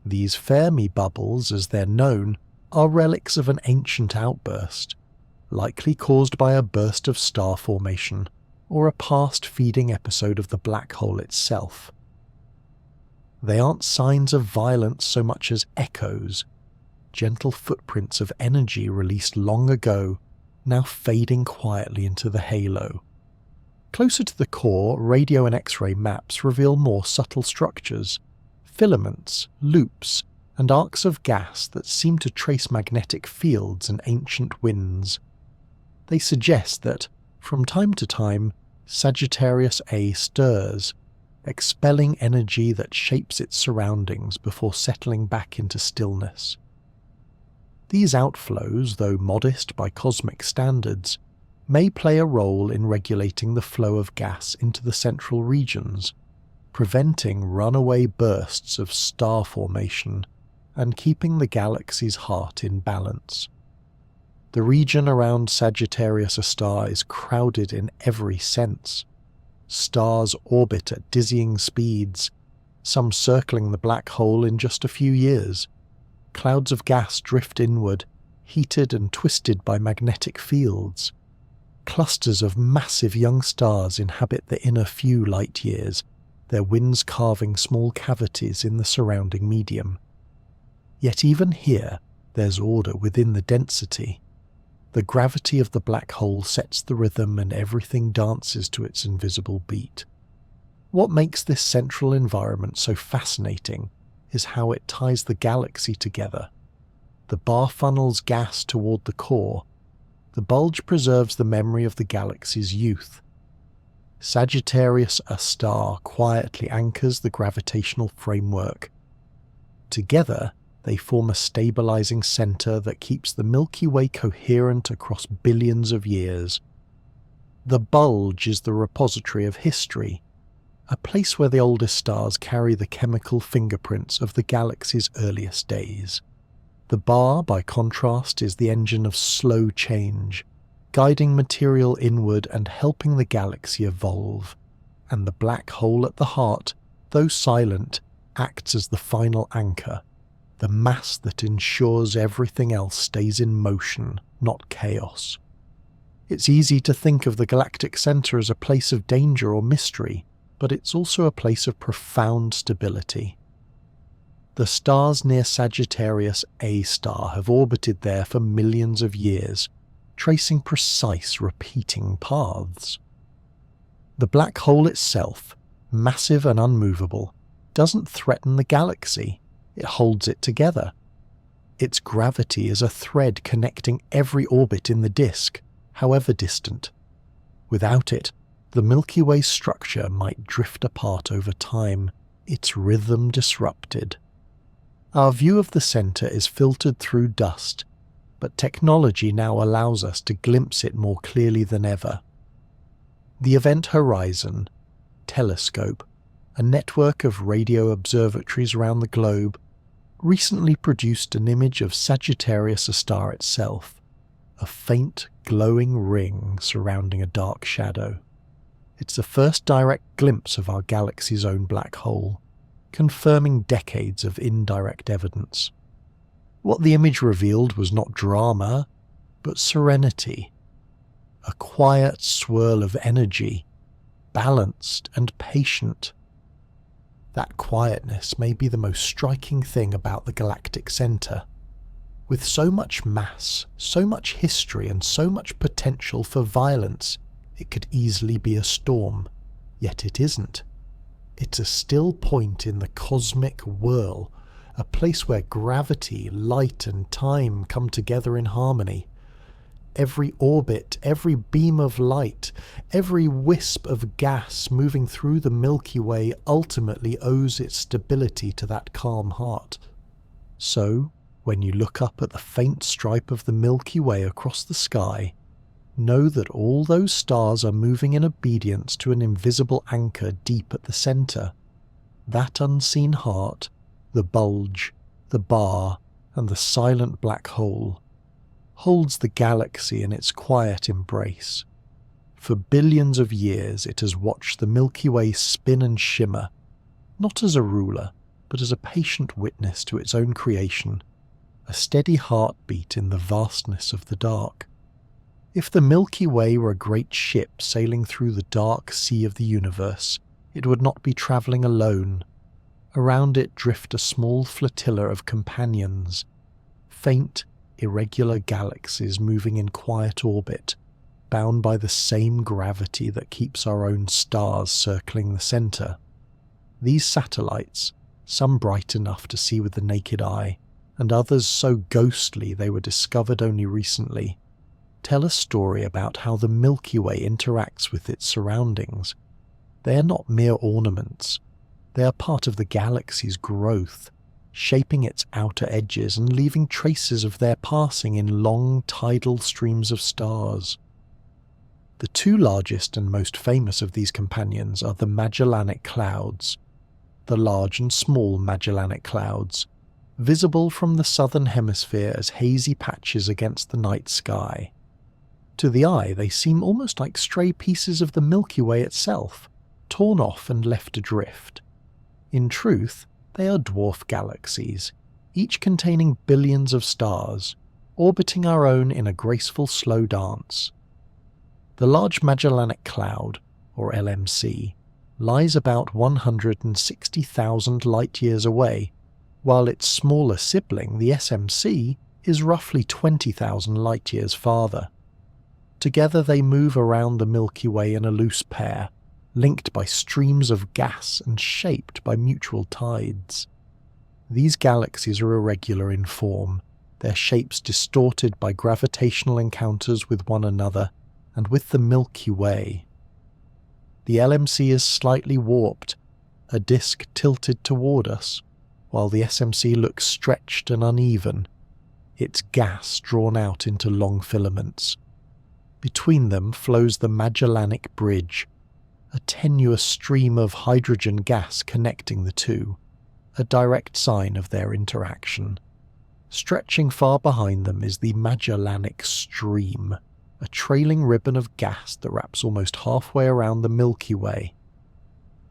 These Fermi bubbles, as they're known, are relics of an ancient outburst, likely caused by a burst of star formation or a past feeding episode of the black hole itself. They aren't signs of violence so much as echoes, gentle footprints of energy released long ago, now fading quietly into the halo. Closer to the core, radio and X-ray maps reveal more subtle structures, filaments, loops, and arcs of gas that seem to trace magnetic fields and ancient winds. They suggest that, from time to time, Sagittarius A stirs, expelling energy that shapes its surroundings before settling back into stillness. These outflows, though modest by cosmic standards, may play a role in regulating the flow of gas into the central regions, preventing runaway bursts of star formation and keeping the galaxy's heart in balance. The region around Sagittarius A star is crowded in every sense. Stars orbit at dizzying speeds, some circling the black hole in just a few years. Clouds of gas drift inward, heated and twisted by magnetic fields. Clusters of massive young stars inhabit the inner few light years, their winds carving small cavities in the surrounding medium. Yet even here, there's order within the density. The gravity of the black hole sets the rhythm and everything dances to its invisible beat. What makes this central environment so fascinating is how it ties the galaxy together. The bar funnels gas toward the core. The bulge preserves the memory of the galaxy's youth. Sagittarius A star quietly anchors the gravitational framework. Together, they form a stabilizing center that keeps the Milky Way coherent across billions of years. The bulge is the repository of history, a place where the oldest stars carry the chemical fingerprints of the galaxy's earliest days. The bar, by contrast, is the engine of slow change, guiding material inward and helping the galaxy evolve. And the black hole at the heart, though silent, acts as the final anchor, the mass that ensures everything else stays in motion, not chaos. It's easy to think of the galactic center as a place of danger or mystery, but it's also a place of profound stability. The stars near Sagittarius A star have orbited there for millions of years, tracing precise, repeating paths. The black hole itself, massive and unmovable, doesn't threaten the galaxy. It holds it together. Its gravity is a thread connecting every orbit in the disk, however distant. Without it, the Milky Way structure might drift apart over time, its rhythm disrupted. Our view of the center is filtered through dust, but technology now allows us to glimpse it more clearly than ever. The Event Horizon Telescope, a network of radio observatories around the globe, recently produced an image of Sagittarius, a star itself, a faint glowing ring surrounding a dark shadow. It's the first direct glimpse of our galaxy's own black hole, confirming decades of indirect evidence. What the image revealed was not drama, but serenity, a quiet swirl of energy, balanced and patient. That quietness may be the most striking thing about the galactic center. With so much mass, so much history, and so much potential for violence, it could easily be a storm, yet it isn't. It's a still point in the cosmic whirl, a place where gravity, light, and time come together in harmony. Every orbit, every beam of light, every wisp of gas moving through the Milky Way ultimately owes its stability to that calm heart. So, when you look up at the faint stripe of the Milky Way across the sky, know that all those stars are moving in obedience to an invisible anchor deep at the center. That unseen heart, the bulge, the bar, and the silent black hole, holds the galaxy in its quiet embrace. For billions of years it has watched the Milky Way spin and shimmer, not as a ruler, but as a patient witness to its own creation, a steady heartbeat in the vastness of the dark. If the Milky Way were a great ship sailing through the dark sea of the universe, it would not be travelling alone. Around it drift a small flotilla of companions, faint, irregular galaxies moving in quiet orbit, bound by the same gravity that keeps our own stars circling the centre. These satellites, some bright enough to see with the naked eye, and others so ghostly they were discovered only recently, tell a story about how the Milky Way interacts with its surroundings. They are not mere ornaments. They are part of the galaxy's growth, shaping its outer edges and leaving traces of their passing in long tidal streams of stars. The two largest and most famous of these companions are the Magellanic Clouds, the Large and Small Magellanic Clouds, visible from the southern hemisphere as hazy patches against the night sky. To the eye they seem almost like stray pieces of the Milky Way itself, torn off and left adrift. In truth, they are dwarf galaxies, each containing billions of stars, orbiting our own in a graceful slow dance. The Large Magellanic Cloud, or LMC, lies about 160,000 light-years away, while its smaller sibling, the SMC, is roughly 20,000 light-years farther. Together they move around the Milky Way in a loose pair, linked by streams of gas and shaped by mutual tides. These galaxies are irregular in form, their shapes distorted by gravitational encounters with one another and with the Milky Way. The LMC is slightly warped, a disk tilted toward us, while the SMC looks stretched and uneven, its gas drawn out into long filaments. Between them flows the Magellanic Bridge, a tenuous stream of hydrogen gas connecting the two, a direct sign of their interaction. Stretching far behind them is the Magellanic Stream, a trailing ribbon of gas that wraps almost halfway around the Milky Way.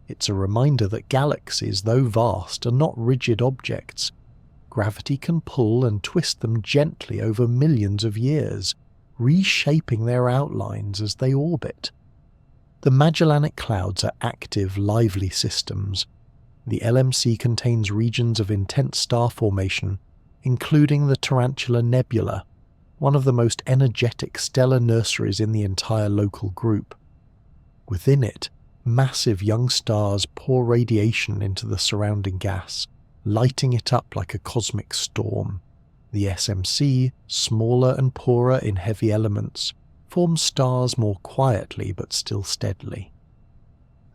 It's a reminder that galaxies, though vast, are not rigid objects. Gravity can pull and twist them gently over millions of years, reshaping their outlines as they orbit. The Magellanic Clouds are active, lively systems. The LMC contains regions of intense star formation, including the Tarantula Nebula, one of the most energetic stellar nurseries in the entire local group. Within it, massive young stars pour radiation into the surrounding gas, lighting it up like a cosmic storm. The SMC, smaller and poorer in heavy elements, forms stars more quietly but still steadily.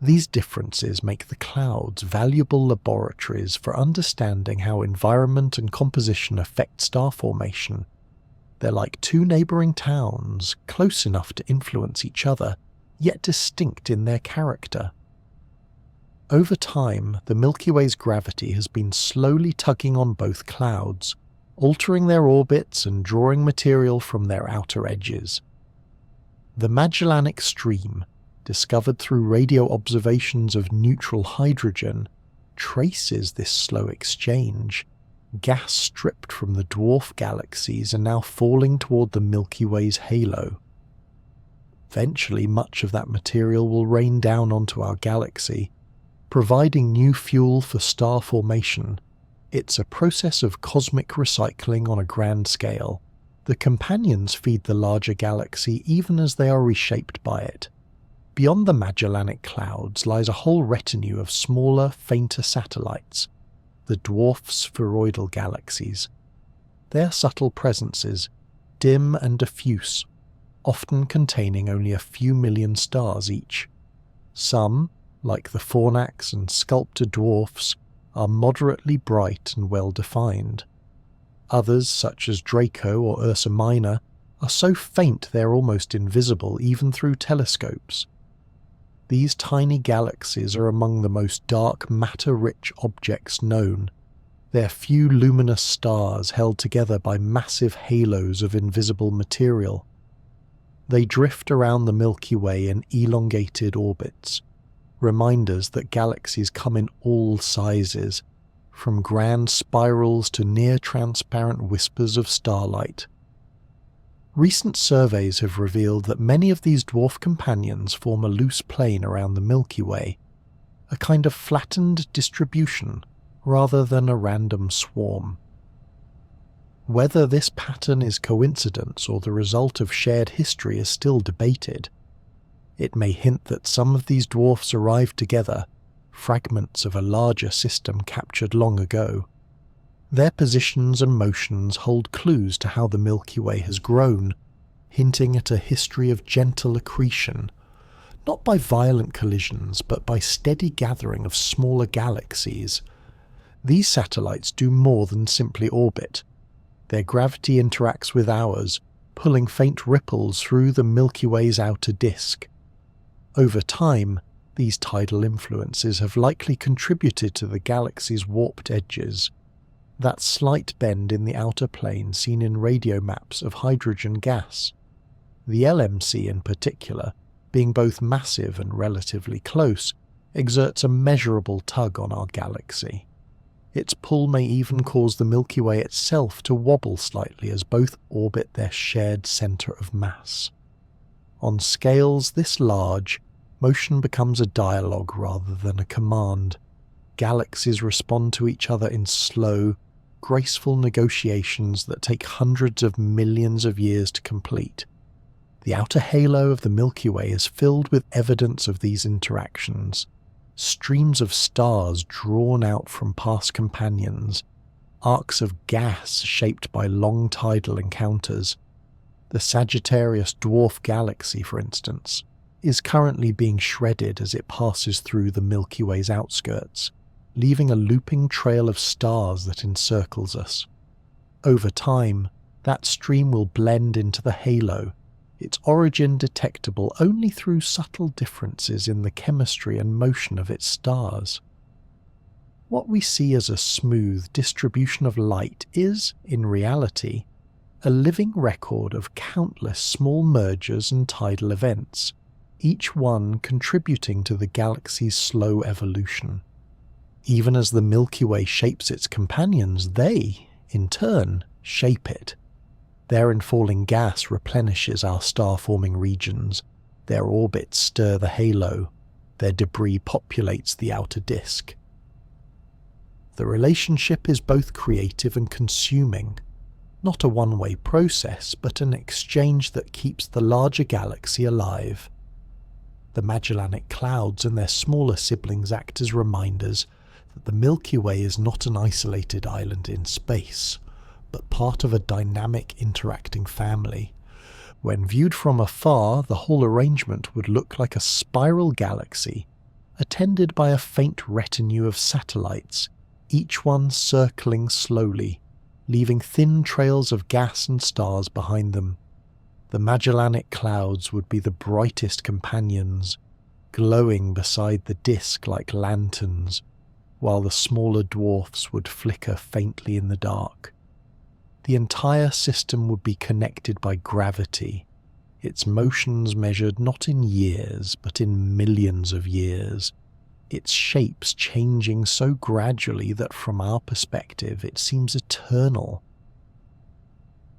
These differences make the clouds valuable laboratories for understanding how environment and composition affect star formation. They're like two neighbouring towns, close enough to influence each other, yet distinct in their character. Over time, the Milky Way's gravity has been slowly tugging on both clouds, altering their orbits and drawing material from their outer edges. The Magellanic Stream, discovered through radio observations of neutral hydrogen, traces this slow exchange. Gas stripped from the dwarf galaxies are now falling toward the Milky Way's halo. Eventually, much of that material will rain down onto our galaxy, providing new fuel for star formation. It's a process of cosmic recycling on a grand scale. The companions feed the larger galaxy even as they are reshaped by it. Beyond the Magellanic Clouds lies a whole retinue of smaller, fainter satellites, the dwarf spheroidal galaxies. They are subtle presences, dim and diffuse, often containing only a few million stars each. Some, like the Fornax and Sculptor dwarfs, are moderately bright and well-defined. Others, such as Draco or Ursa Minor, are so faint they are almost invisible even through telescopes. These tiny galaxies are among the most dark matter-rich objects known. They are few luminous stars held together by massive halos of invisible material. They drift around the Milky Way in elongated orbits, reminders that galaxies come in all sizes, from grand spirals to near-transparent whispers of starlight. Recent surveys have revealed that many of these dwarf companions form a loose plane around the Milky Way, a kind of flattened distribution rather than a random swarm. Whether this pattern is coincidence or the result of shared history is still debated. It may hint that some of these dwarfs arrived together, fragments of a larger system captured long ago. Their positions and motions hold clues to how the Milky Way has grown, hinting at a history of gentle accretion, not by violent collisions but by steady gathering of smaller galaxies. These satellites do more than simply orbit. Their gravity interacts with ours, pulling faint ripples through the Milky Way's outer disk. Over time, these tidal influences have likely contributed to the galaxy's warped edges. That slight bend in the outer plane seen in radio maps of hydrogen gas. The LMC in particular, being both massive and relatively close, exerts a measurable tug on our galaxy. Its pull may even cause the Milky Way itself to wobble slightly as both orbit their shared centre of mass. On scales this large, motion becomes a dialogue rather than a command. Galaxies respond to each other in slow, graceful negotiations that take hundreds of millions of years to complete. The outer halo of the Milky Way is filled with evidence of these interactions. Streams of stars drawn out from past companions, arcs of gas shaped by long tidal encounters. The Sagittarius dwarf galaxy, for instance, is currently being shredded as it passes through the Milky Way's outskirts, leaving a looping trail of stars that encircles us. Over time, that stream will blend into the halo, its origin detectable only through subtle differences in the chemistry and motion of its stars. What we see as a smooth distribution of light is, in reality, a living record of countless small mergers and tidal events, each one contributing to the galaxy's slow evolution. Even as the Milky Way shapes its companions, they, in turn, shape it. Their infalling gas replenishes our star-forming regions, their orbits stir the halo, their debris populates the outer disk. The relationship is both creative and consuming, not a one-way process, but an exchange that keeps the larger galaxy alive. The Magellanic Clouds and their smaller siblings act as reminders that the Milky Way is not an isolated island in space, but part of a dynamic interacting family. When viewed from afar, the whole arrangement would look like a spiral galaxy, attended by a faint retinue of satellites, each one circling slowly, leaving thin trails of gas and stars behind them. The Magellanic Clouds would be the brightest companions, glowing beside the disk like lanterns, while the smaller dwarfs would flicker faintly in the dark. The entire system would be connected by gravity, its motions measured not in years but in millions of years, its shapes changing so gradually that from our perspective it seems eternal.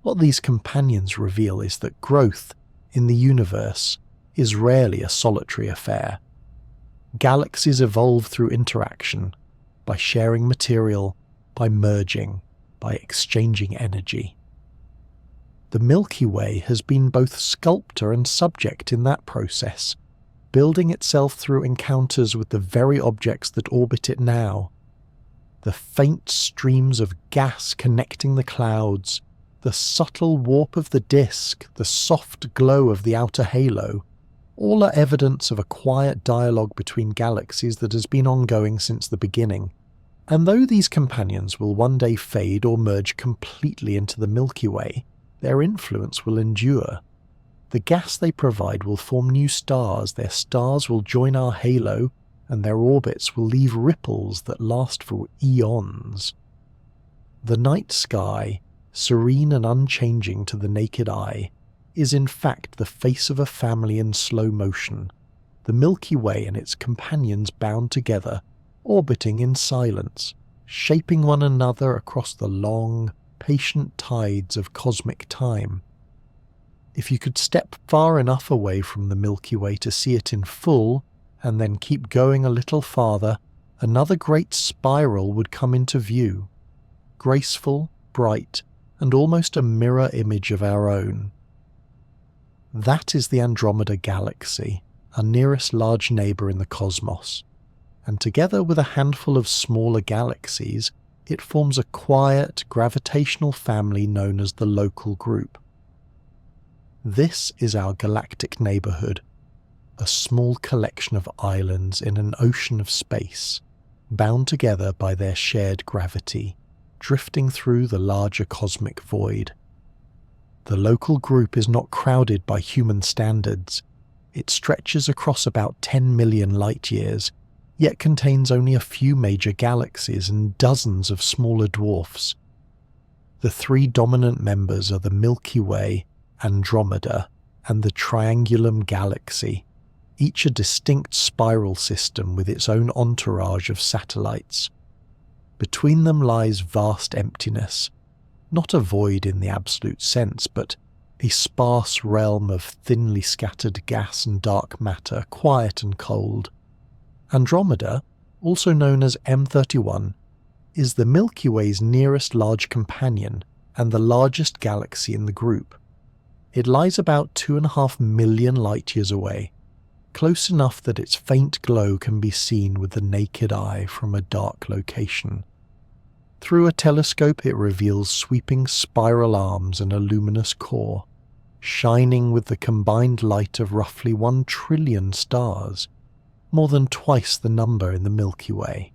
What these companions reveal is that growth in the universe is rarely a solitary affair. Galaxies evolve through interaction, by sharing material, by merging, by exchanging energy. The Milky Way has been both sculptor and subject in that process, building itself through encounters with the very objects that orbit it now. The faint streams of gas connecting the clouds, the subtle warp of the disk, the soft glow of the outer halo, all are evidence of a quiet dialogue between galaxies that has been ongoing since the beginning. And though these companions will one day fade or merge completely into the Milky Way, their influence will endure. The gas they provide will form new stars, their stars will join our halo, and their orbits will leave ripples that last for eons. The night sky, serene and unchanging to the naked eye, is in fact the face of a family in slow motion, the Milky Way and its companions bound together, orbiting in silence, shaping one another across the long, patient tides of cosmic time. If you could step far enough away from the Milky Way to see it in full, and then keep going a little farther, another great spiral would come into view, graceful, bright, and almost a mirror image of our own. That is the Andromeda Galaxy, our nearest large neighbour in the cosmos, and together with a handful of smaller galaxies, it forms a quiet, gravitational family known as the Local Group. This is our galactic neighbourhood, a small collection of islands in an ocean of space, bound together by their shared gravity, drifting through the larger cosmic void. The Local Group is not crowded by human standards. It stretches across about 10 million light-years, yet contains only a few major galaxies and dozens of smaller dwarfs. The three dominant members are the Milky Way, Andromeda, and the Triangulum Galaxy, each a distinct spiral system with its own entourage of satellites. Between them lies vast emptiness, not a void in the absolute sense, but a sparse realm of thinly scattered gas and dark matter, quiet and cold. Andromeda, also known as M31, is the Milky Way's nearest large companion and the largest galaxy in the group. It lies about 2.5 million light-years away, close enough that its faint glow can be seen with the naked eye from a dark location. Through a telescope it reveals sweeping spiral arms and a luminous core, shining with the combined light of roughly 1 trillion stars, more than twice the number in the Milky Way.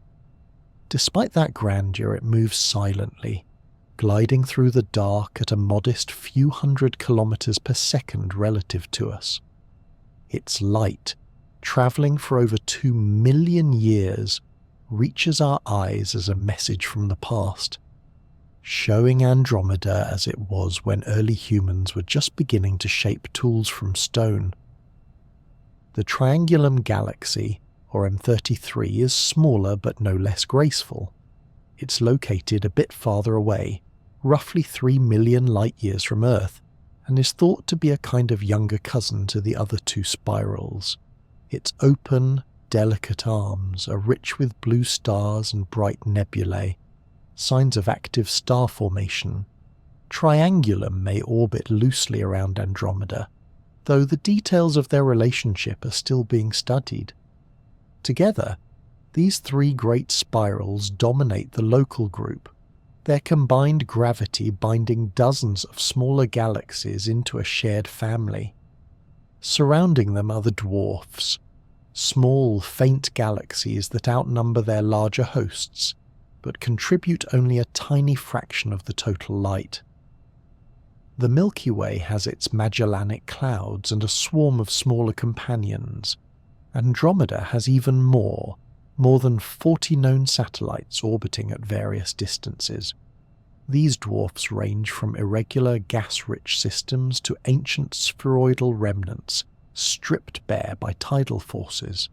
Despite that grandeur, it moves silently, gliding through the dark at a modest few hundred kilometers per second relative to us. Its light, travelling for over 2 million years, reaches our eyes as a message from the past, showing Andromeda as it was when early humans were just beginning to shape tools from stone. The Triangulum Galaxy, or M33, is smaller but no less graceful. It's located a bit farther away, roughly 3 million light-years from Earth, and is thought to be a kind of younger cousin to the other two spirals. Its open, delicate arms are rich with blue stars and bright nebulae, signs of active star formation. Triangulum may orbit loosely around Andromeda, though the details of their relationship are still being studied. Together, these three great spirals dominate the Local Group, their combined gravity binding dozens of smaller galaxies into a shared family. Surrounding them are the dwarfs, small, faint galaxies that outnumber their larger hosts, but contribute only a tiny fraction of the total light. The Milky Way has its Magellanic Clouds and a swarm of smaller companions. Andromeda has even more than 40 known satellites orbiting at various distances. These dwarfs range from irregular gas-rich systems to ancient spheroidal remnants stripped bare by tidal forces.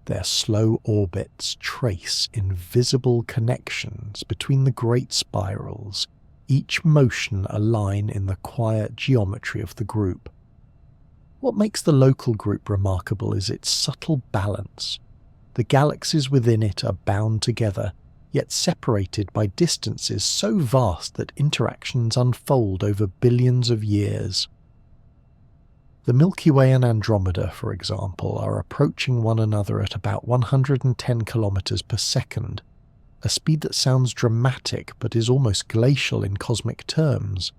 Their slow orbits trace invisible connections between the great spirals, each motion a line in the quiet geometry of the group. What makes the local group remarkable is its subtle balance. The galaxies within it are bound together, yet separated by distances so vast that interactions unfold over billions of years. The Milky Way and Andromeda, for example, are approaching one another at about 110 kilometers per second, a speed that sounds dramatic but is almost glacial in cosmic terms.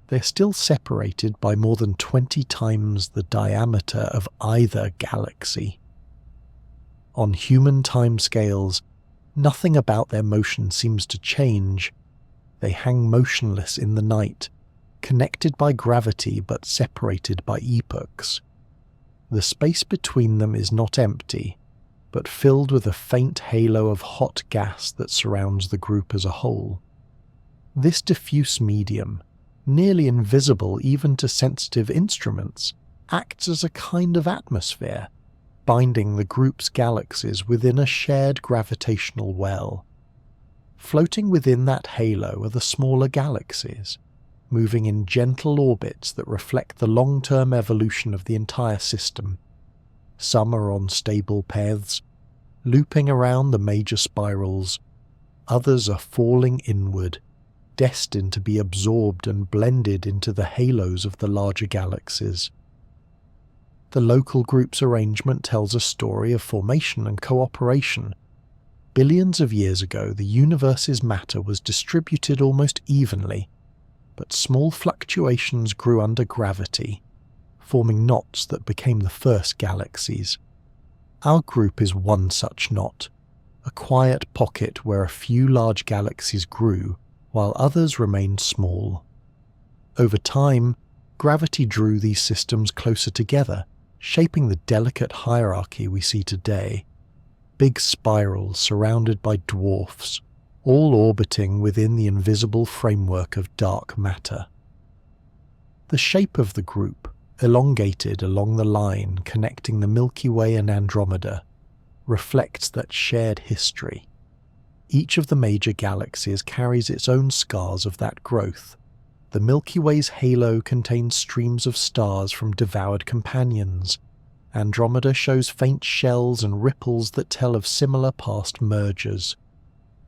They're still separated by more than 20 times the diameter of either galaxy. On human timescales, nothing about their motion seems to change. They hang motionless in the night, connected by gravity but separated by epochs. The space between them is not empty, but filled with a faint halo of hot gas that surrounds the group as a whole. This diffuse medium, nearly invisible even to sensitive instruments, acts as a kind of atmosphere, binding the group's galaxies within a shared gravitational well. Floating within that halo are the smaller galaxies, moving in gentle orbits that reflect the long-term evolution of the entire system. Some are on stable paths, looping around the major spirals. Others are falling inward, destined to be absorbed and blended into the halos of the larger galaxies. The local group's arrangement tells a story of formation and cooperation. Billions of years ago, the universe's matter was distributed almost evenly, but small fluctuations grew under gravity, forming knots that became the first galaxies. Our group is one such knot, a quiet pocket where a few large galaxies grew, while others remained small. Over time, gravity drew these systems closer together, shaping the delicate hierarchy we see today. Big spirals surrounded by dwarfs, all orbiting within the invisible framework of dark matter. The shape of the group, elongated along the line connecting the Milky Way and Andromeda, reflects that shared history. Each of the major galaxies carries its own scars of that growth. The Milky Way's halo contains streams of stars from devoured companions. Andromeda shows faint shells and ripples that tell of similar past mergers.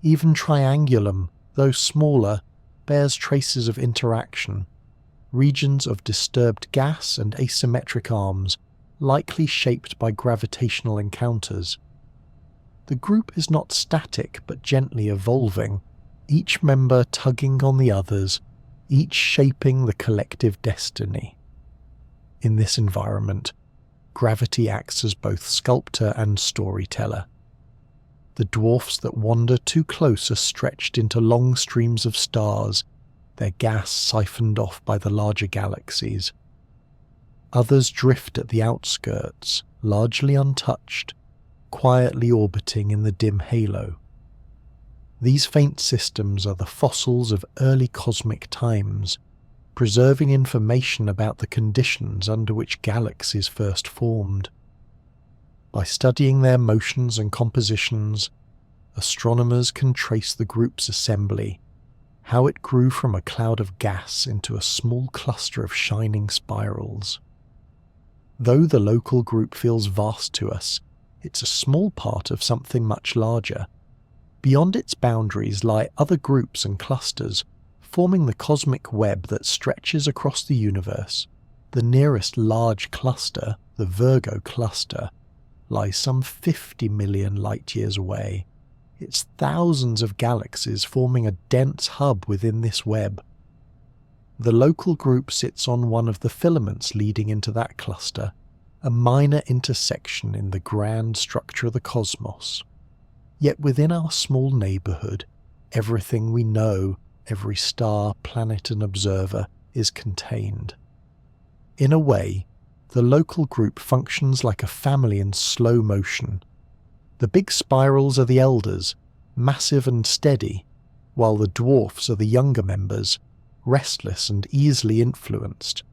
Even Triangulum, though smaller, bears traces of interaction, regions of disturbed gas and asymmetric arms, likely shaped by gravitational encounters. The group is not static but gently evolving, each member tugging on the others, each shaping the collective destiny. In this environment, gravity acts as both sculptor and storyteller. The dwarfs that wander too close are stretched into long streams of stars, their gas siphoned off by the larger galaxies. Others drift at the outskirts, largely untouched, quietly orbiting in the dim halo. These faint systems are the fossils of early cosmic times, preserving information about the conditions under which galaxies first formed. By studying their motions and compositions, astronomers can trace the group's assembly, how it grew from a cloud of gas into a small cluster of shining spirals. Though the local group feels vast to us, it's a small part of something much larger. Beyond its boundaries lie other groups and clusters, forming the cosmic web that stretches across the universe. The nearest large cluster, the Virgo cluster, lies some 50 million light-years away. It's thousands of galaxies forming a dense hub within this web. The local group sits on one of the filaments leading into that cluster, a minor intersection in the grand structure of the cosmos. Yet within our small neighbourhood, everything we know, every star, planet and observer is contained. In a way, the local group functions like a family in slow motion. The big spirals are the elders, massive and steady, while the dwarfs are the younger members, restless and easily influenced.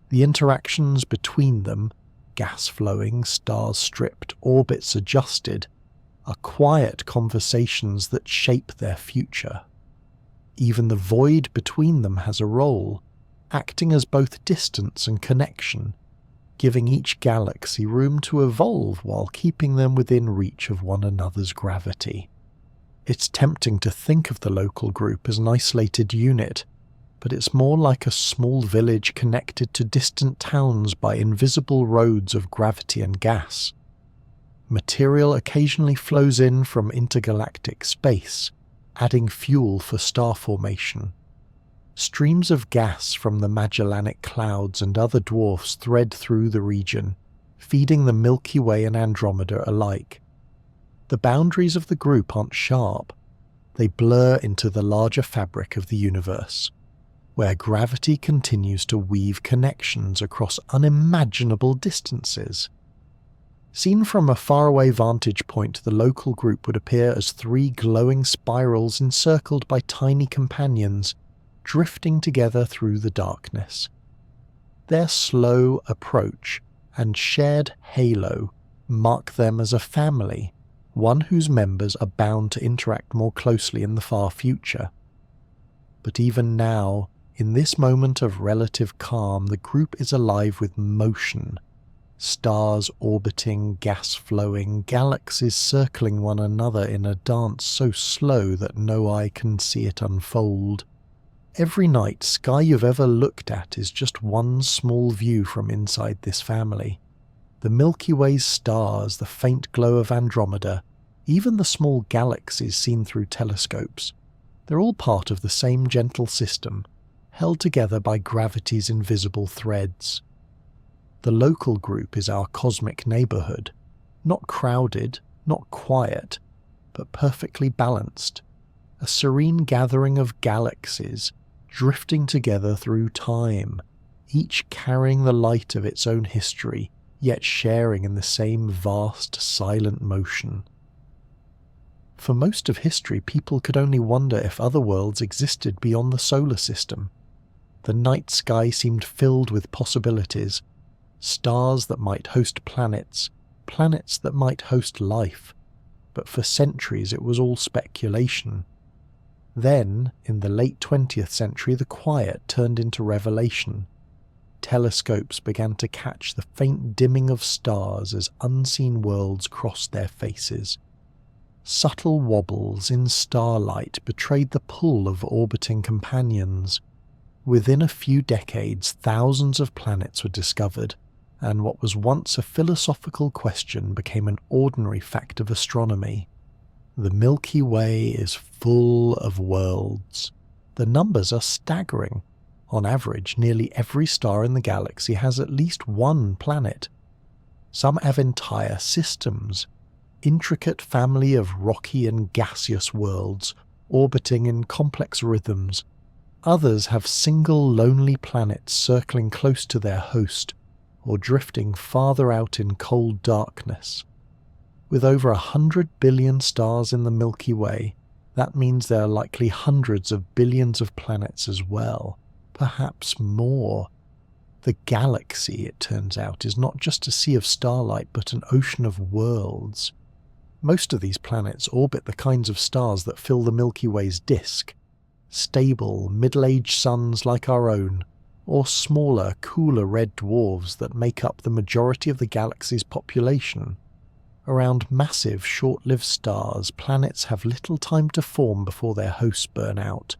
The interactions between them, gas flowing, stars stripped, orbits adjusted, are quiet conversations that shape their future. Even the void between them has a role, acting as both distance and connection, giving each galaxy room to evolve while keeping them within reach of one another's gravity. It's tempting to think of the local group as an isolated unit, but it's more like a small village connected to distant towns by invisible roads of gravity and gas. Material occasionally flows in from intergalactic space, adding fuel for star formation. Streams of gas from the Magellanic Clouds and other dwarfs thread through the region, feeding the Milky Way and Andromeda alike. The boundaries of the group aren't sharp. They blur into the larger fabric of the universe, where gravity continues to weave connections across unimaginable distances. Seen from a faraway vantage point, the local group would appear as three glowing spirals encircled by tiny companions, drifting together through the darkness. Their slow approach and shared halo mark them as a family, one whose members are bound to interact more closely in the far future. But even now, in this moment of relative calm, the group is alive with motion. Stars orbiting, gas flowing, galaxies circling one another in a dance so slow that no eye can see it unfold. Every night sky you've ever looked at is just one small view from inside this family. The Milky Way's stars, the faint glow of Andromeda, even the small galaxies seen through telescopes, they're all part of the same gentle system, held together by gravity's invisible threads. The local group is our cosmic neighborhood, not crowded, not quiet, but perfectly balanced, a serene gathering of galaxies drifting together through time, each carrying the light of its own history, yet sharing in the same vast, silent motion. For most of history, people could only wonder if other worlds existed beyond the solar system. The night sky seemed filled with possibilities, stars that might host planets, planets that might host life, but for centuries it was all speculation. Then, in the late 20th century, the quiet turned into revelation. Telescopes began to catch the faint dimming of stars as unseen worlds crossed their faces. Subtle wobbles in starlight betrayed the pull of orbiting companions. Within a few decades, thousands of planets were discovered, and what was once a philosophical question became an ordinary fact of astronomy. The Milky Way is full of worlds. The numbers are staggering. On average, nearly every star in the galaxy has at least one planet. Some have entire systems, intricate family of rocky and gaseous worlds orbiting in complex rhythms. Others have single lonely planets circling close to their host, or drifting farther out in cold darkness. With over 100 billion stars in the Milky Way, that means there are likely hundreds of billions of planets as well, perhaps more. The galaxy, it turns out, is not just a sea of starlight but an ocean of worlds. Most of these planets orbit the kinds of stars that fill the Milky Way's disk. Stable, middle-aged suns like our own, or smaller, cooler red dwarfs that make up the majority of the galaxy's population. Around massive, short-lived stars, planets have little time to form before their hosts burn out.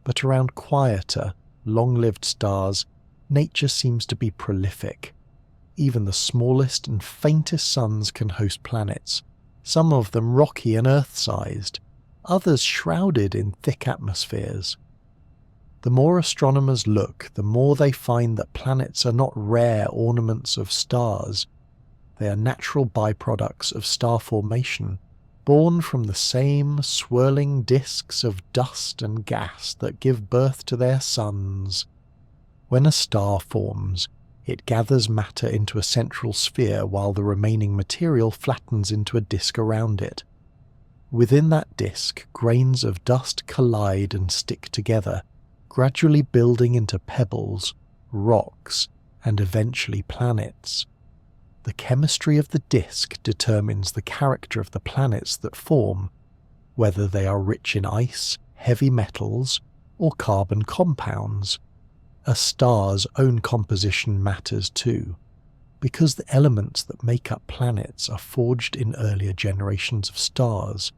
But around quieter, long-lived stars, nature seems to be prolific. Even the smallest and faintest suns can host planets, some of them rocky and Earth-sized, others shrouded in thick atmospheres. The more astronomers look, the more they find that planets are not rare ornaments of stars. They are natural byproducts of star formation, born from the same swirling disks of dust and gas that give birth to their suns. When a star forms, it gathers matter into a central sphere while the remaining material flattens into a disk around it. Within that disk, grains of dust collide and stick together, gradually building into pebbles, rocks, and eventually planets. The chemistry of the disk determines the character of the planets that form, whether they are rich in ice, heavy metals, or carbon compounds. A star's own composition matters too, because the elements that make up planets are forged in earlier generations of stars.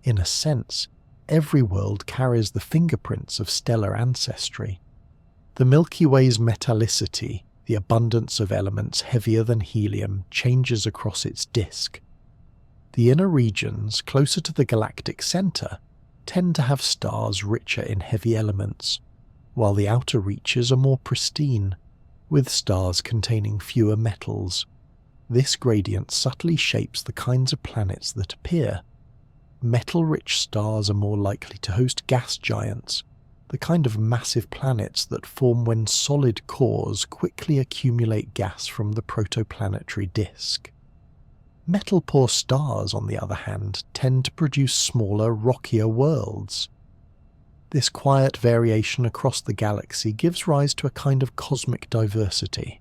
In a sense, every world carries the fingerprints of stellar ancestry. The Milky Way's metallicity, the abundance of elements heavier than helium, changes across its disk. The inner regions, closer to the galactic center, tend to have stars richer in heavy elements, while the outer reaches are more pristine, with stars containing fewer metals. This gradient subtly shapes the kinds of planets that appear. Metal-rich stars are more likely to host gas giants, the kind of massive planets that form when solid cores quickly accumulate gas from the protoplanetary disk. Metal-poor stars, on the other hand, tend to produce smaller, rockier worlds. This quiet variation across the galaxy gives rise to a kind of cosmic diversity.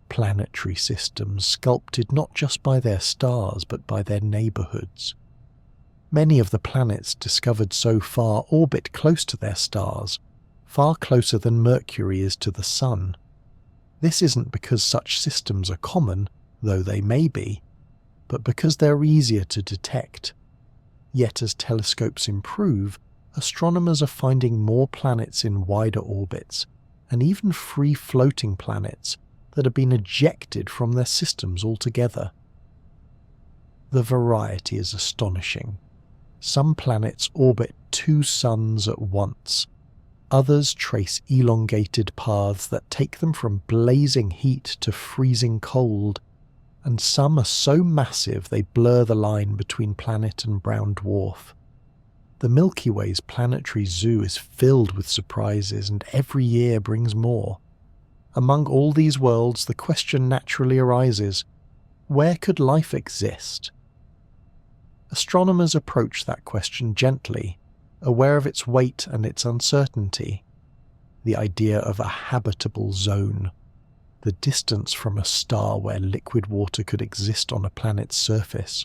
Planetary systems sculpted not just by their stars but by their neighborhoods. Many of the planets discovered so far orbit close to their stars, far closer than Mercury is to the Sun. This isn't because such systems are common, though they may be, but because they're easier to detect. Yet as telescopes improve, astronomers are finding more planets in wider orbits, and even free-floating planets that have been ejected from their systems altogether. The variety is astonishing. Some planets orbit 2 suns at once. Others trace elongated paths that take them from blazing heat to freezing cold, and some are so massive they blur the line between planet and brown dwarf. The Milky Way's planetary zoo is filled with surprises, and every year brings more. Among all these worlds, the question naturally arises, where could life exist? Astronomers approach that question gently, aware of its weight and its uncertainty. The idea of a habitable zone, the distance from a star where liquid water could exist on a planet's surface,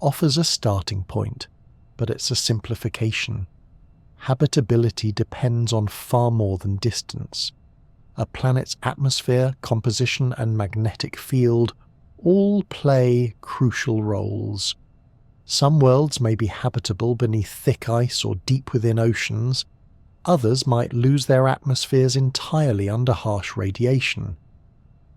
offers a starting point, but it's a simplification. Habitability depends on far more than distance. A planet's atmosphere, composition, and magnetic field all play crucial roles. Some worlds may be habitable beneath thick ice or deep within oceans. Others might lose their atmospheres entirely under harsh radiation.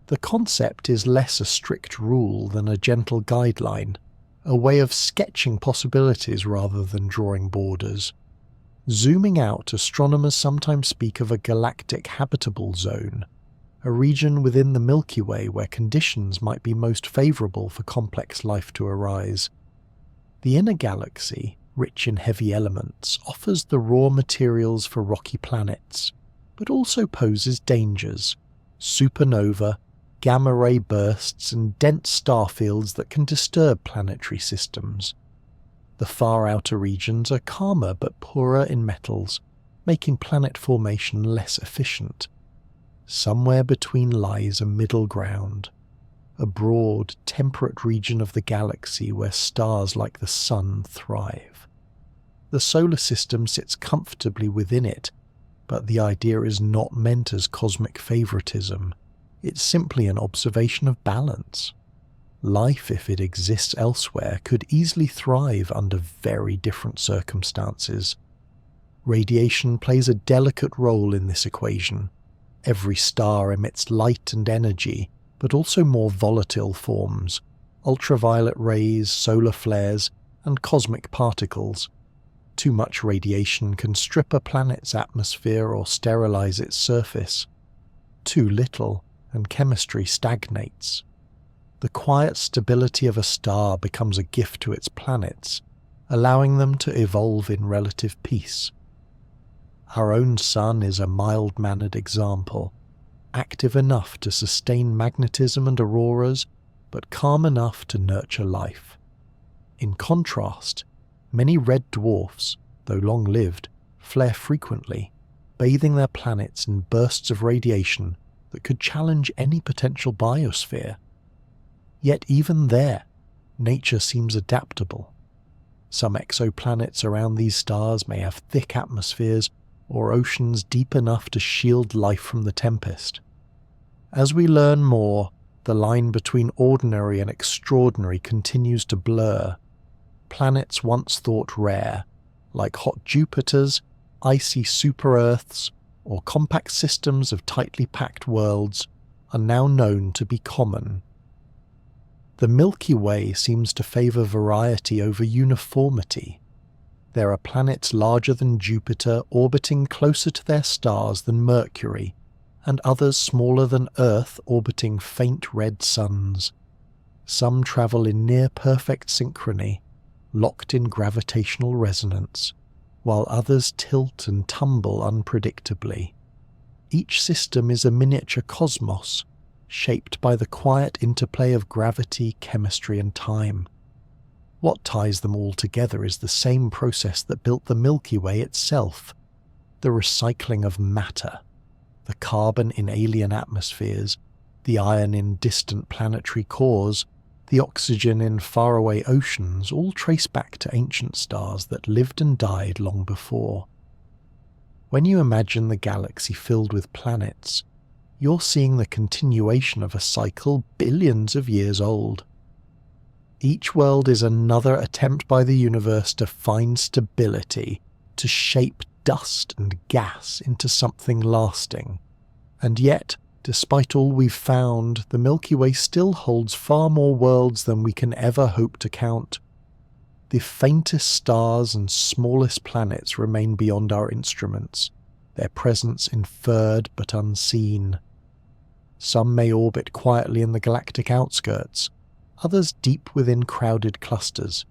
The concept is less a strict rule than a gentle guideline, a way of sketching possibilities rather than drawing borders. Zooming out, astronomers sometimes speak of a galactic habitable zone, a region within the Milky Way where conditions might be most favourable for complex life to arise. The inner galaxy, rich in heavy elements, offers the raw materials for rocky planets, but also poses dangers: supernova, gamma-ray bursts, and dense star fields that can disturb planetary systems. The far outer regions are calmer but poorer in metals, making planet formation less efficient. Somewhere between lies a middle ground, a broad, temperate region of the galaxy where stars like the Sun thrive. The solar system sits comfortably within it, but the idea is not meant as cosmic favoritism. It's simply an observation of balance. Life, if it exists elsewhere, could easily thrive under very different circumstances. Radiation plays a delicate role in this equation. Every star emits light and energy, but also more volatile forms: ultraviolet rays, solar flares, and cosmic particles. Too much radiation can strip a planet's atmosphere or sterilize its surface. Too little, and chemistry stagnates. The quiet stability of a star becomes a gift to its planets, allowing them to evolve in relative peace. Our own sun is a mild-mannered example, active enough to sustain magnetism and auroras, but calm enough to nurture life. In contrast, many red dwarfs, though long-lived, flare frequently, bathing their planets in bursts of radiation that could challenge any potential biosphere. Yet even there, nature seems adaptable. Some exoplanets around these stars may have thick atmospheres or oceans deep enough to shield life from the tempest. As we learn more, the line between ordinary and extraordinary continues to blur. Planets once thought rare, like hot Jupiters, icy super-Earths, or compact systems of tightly packed worlds, are now known to be common. The Milky Way seems to favour variety over uniformity. There are planets larger than Jupiter orbiting closer to their stars than Mercury, and others smaller than Earth orbiting faint red suns. Some travel in near-perfect synchrony, locked in gravitational resonance, while others tilt and tumble unpredictably. Each system is a miniature cosmos, shaped by the quiet interplay of gravity, chemistry, and time. What ties them all together is the same process that built the Milky Way itself, the recycling of matter. The carbon in alien atmospheres, the iron in distant planetary cores, the oxygen in faraway oceans all trace back to ancient stars that lived and died long before. When you imagine the galaxy filled with planets, you're seeing the continuation of a cycle billions of years old. Each world is another attempt by the universe to find stability, to shape dust and gas into something lasting. And yet, despite all we've found, the Milky Way still holds far more worlds than we can ever hope to count. The faintest stars and smallest planets remain beyond our instruments, their presence inferred but unseen. Some may orbit quietly in the galactic outskirts, others deep within crowded clusters.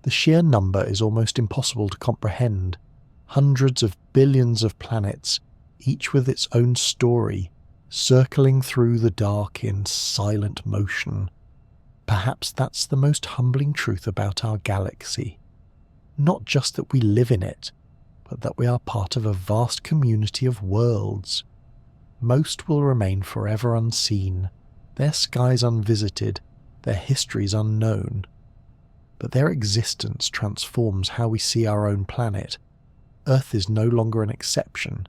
The sheer number is almost impossible to comprehend. Hundreds of billions of planets, each with its own story, circling through the dark in silent motion. Perhaps that's the most humbling truth about our galaxy. Not just that we live in it, but that we are part of a vast community of worlds. Most will remain forever unseen, their skies unvisited, their histories unknown. But their existence transforms how we see our own planet. Earth is no longer an exception.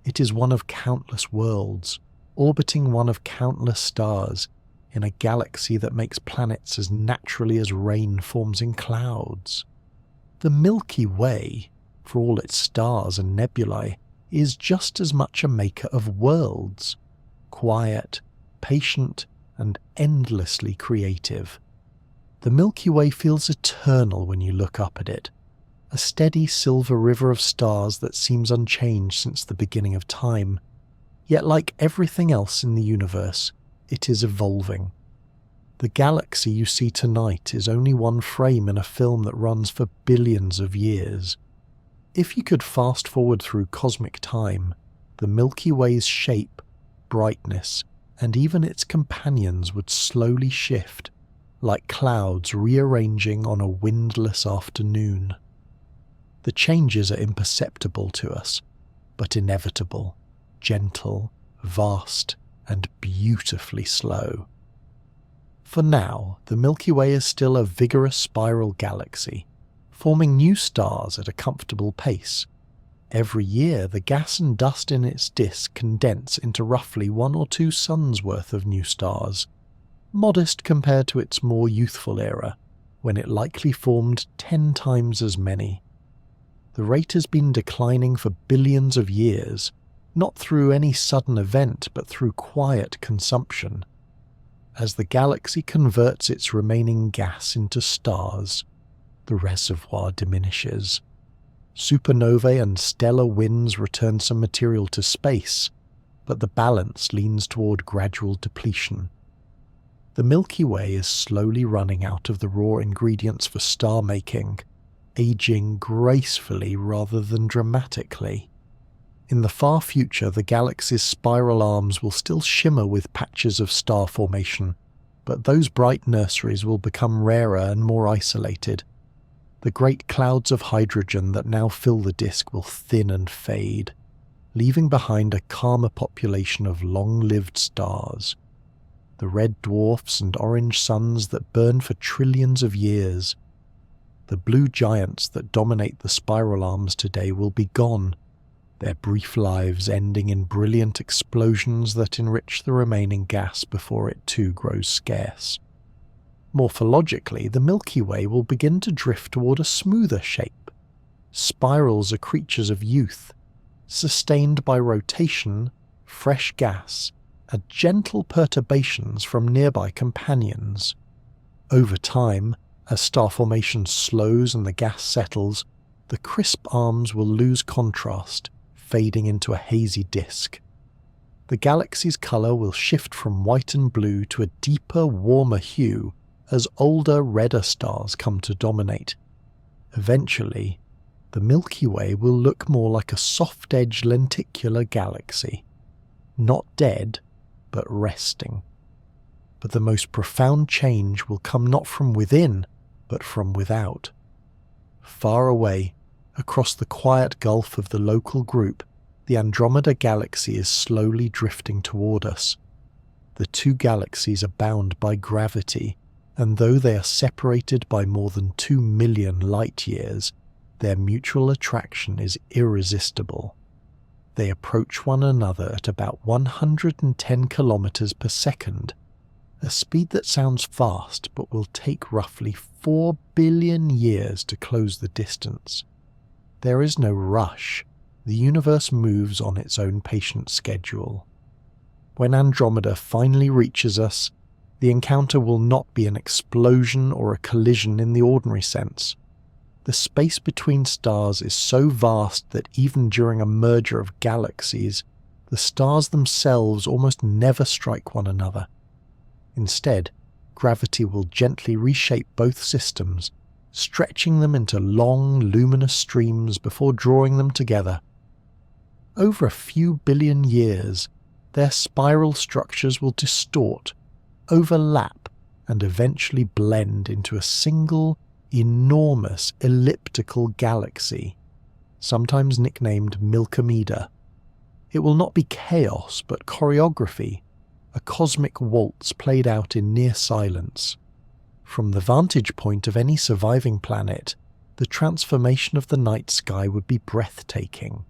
It is one of countless worlds, orbiting one of countless stars, in a galaxy that makes planets as naturally as rain forms in clouds. The Milky Way, for all its stars and nebulae, is just as much a maker of worlds, quiet, patient, and endlessly creative. The Milky Way feels eternal when you look up at it, a steady silver river of stars that seems unchanged since the beginning of time. Yet like everything else in the universe, it is evolving. The galaxy you see tonight is only one frame in a film that runs for billions of years. If you could fast forward through cosmic time, the Milky Way's shape, brightness, and even its companions would slowly shift, like clouds rearranging on a windless afternoon. The changes are imperceptible to us, but inevitable, gentle, vast, and beautifully slow. For now, the Milky Way is still a vigorous spiral galaxy, forming new stars at a comfortable pace. Every year, the gas and dust in its disk condense into roughly 1 or 2 suns worth of new stars, modest compared to its more youthful era, when it likely formed 10 times as many. The rate has been declining for billions of years, not through any sudden event but through quiet consumption. As the galaxy converts its remaining gas into stars, the reservoir diminishes. Supernovae and stellar winds return some material to space, but the balance leans toward gradual depletion. The Milky Way is slowly running out of the raw ingredients for star making, aging gracefully rather than dramatically. In the far future, the galaxy's spiral arms will still shimmer with patches of star formation, but those bright nurseries will become rarer and more isolated. The great clouds of hydrogen that now fill the disk will thin and fade, leaving behind a calmer population of long-lived stars. The red dwarfs and orange suns that burn for trillions of years. The blue giants that dominate the spiral arms today will be gone, their brief lives ending in brilliant explosions that enrich the remaining gas before it too grows scarce. Morphologically, the Milky Way will begin to drift toward a smoother shape. Spirals are creatures of youth, sustained by rotation, fresh gas, and gentle perturbations from nearby companions. Over time, as star formation slows and the gas settles, the crisp arms will lose contrast, fading into a hazy disk. The galaxy's colour will shift from white and blue to a deeper, warmer hue as older, redder stars come to dominate. Eventually, the Milky Way will look more like a soft-edged lenticular galaxy. Not dead, but resting. But the most profound change will come not from within, but from without. Far away, across the quiet gulf of the local group, the Andromeda Galaxy is slowly drifting toward us. The two galaxies are bound by gravity, and though they are separated by more than 2 million light-years, their mutual attraction is irresistible. They approach one another at about 110 kilometers per second, a speed that sounds fast but will take roughly 4 billion years to close the distance. There is no rush. The universe moves on its own patient schedule. When Andromeda finally reaches us, the encounter will not be an explosion or a collision in the ordinary sense. The space between stars is so vast that even during a merger of galaxies, the stars themselves almost never strike one another. Instead, gravity will gently reshape both systems, stretching them into long, luminous streams before drawing them together. Over a few billion years, their spiral structures will distort, overlap, and eventually blend into a single, enormous elliptical galaxy, sometimes nicknamed Milkomeda. It will not be chaos, but choreography, a cosmic waltz played out in near silence. From the vantage point of any surviving planet, the transformation of the night sky would be breathtaking,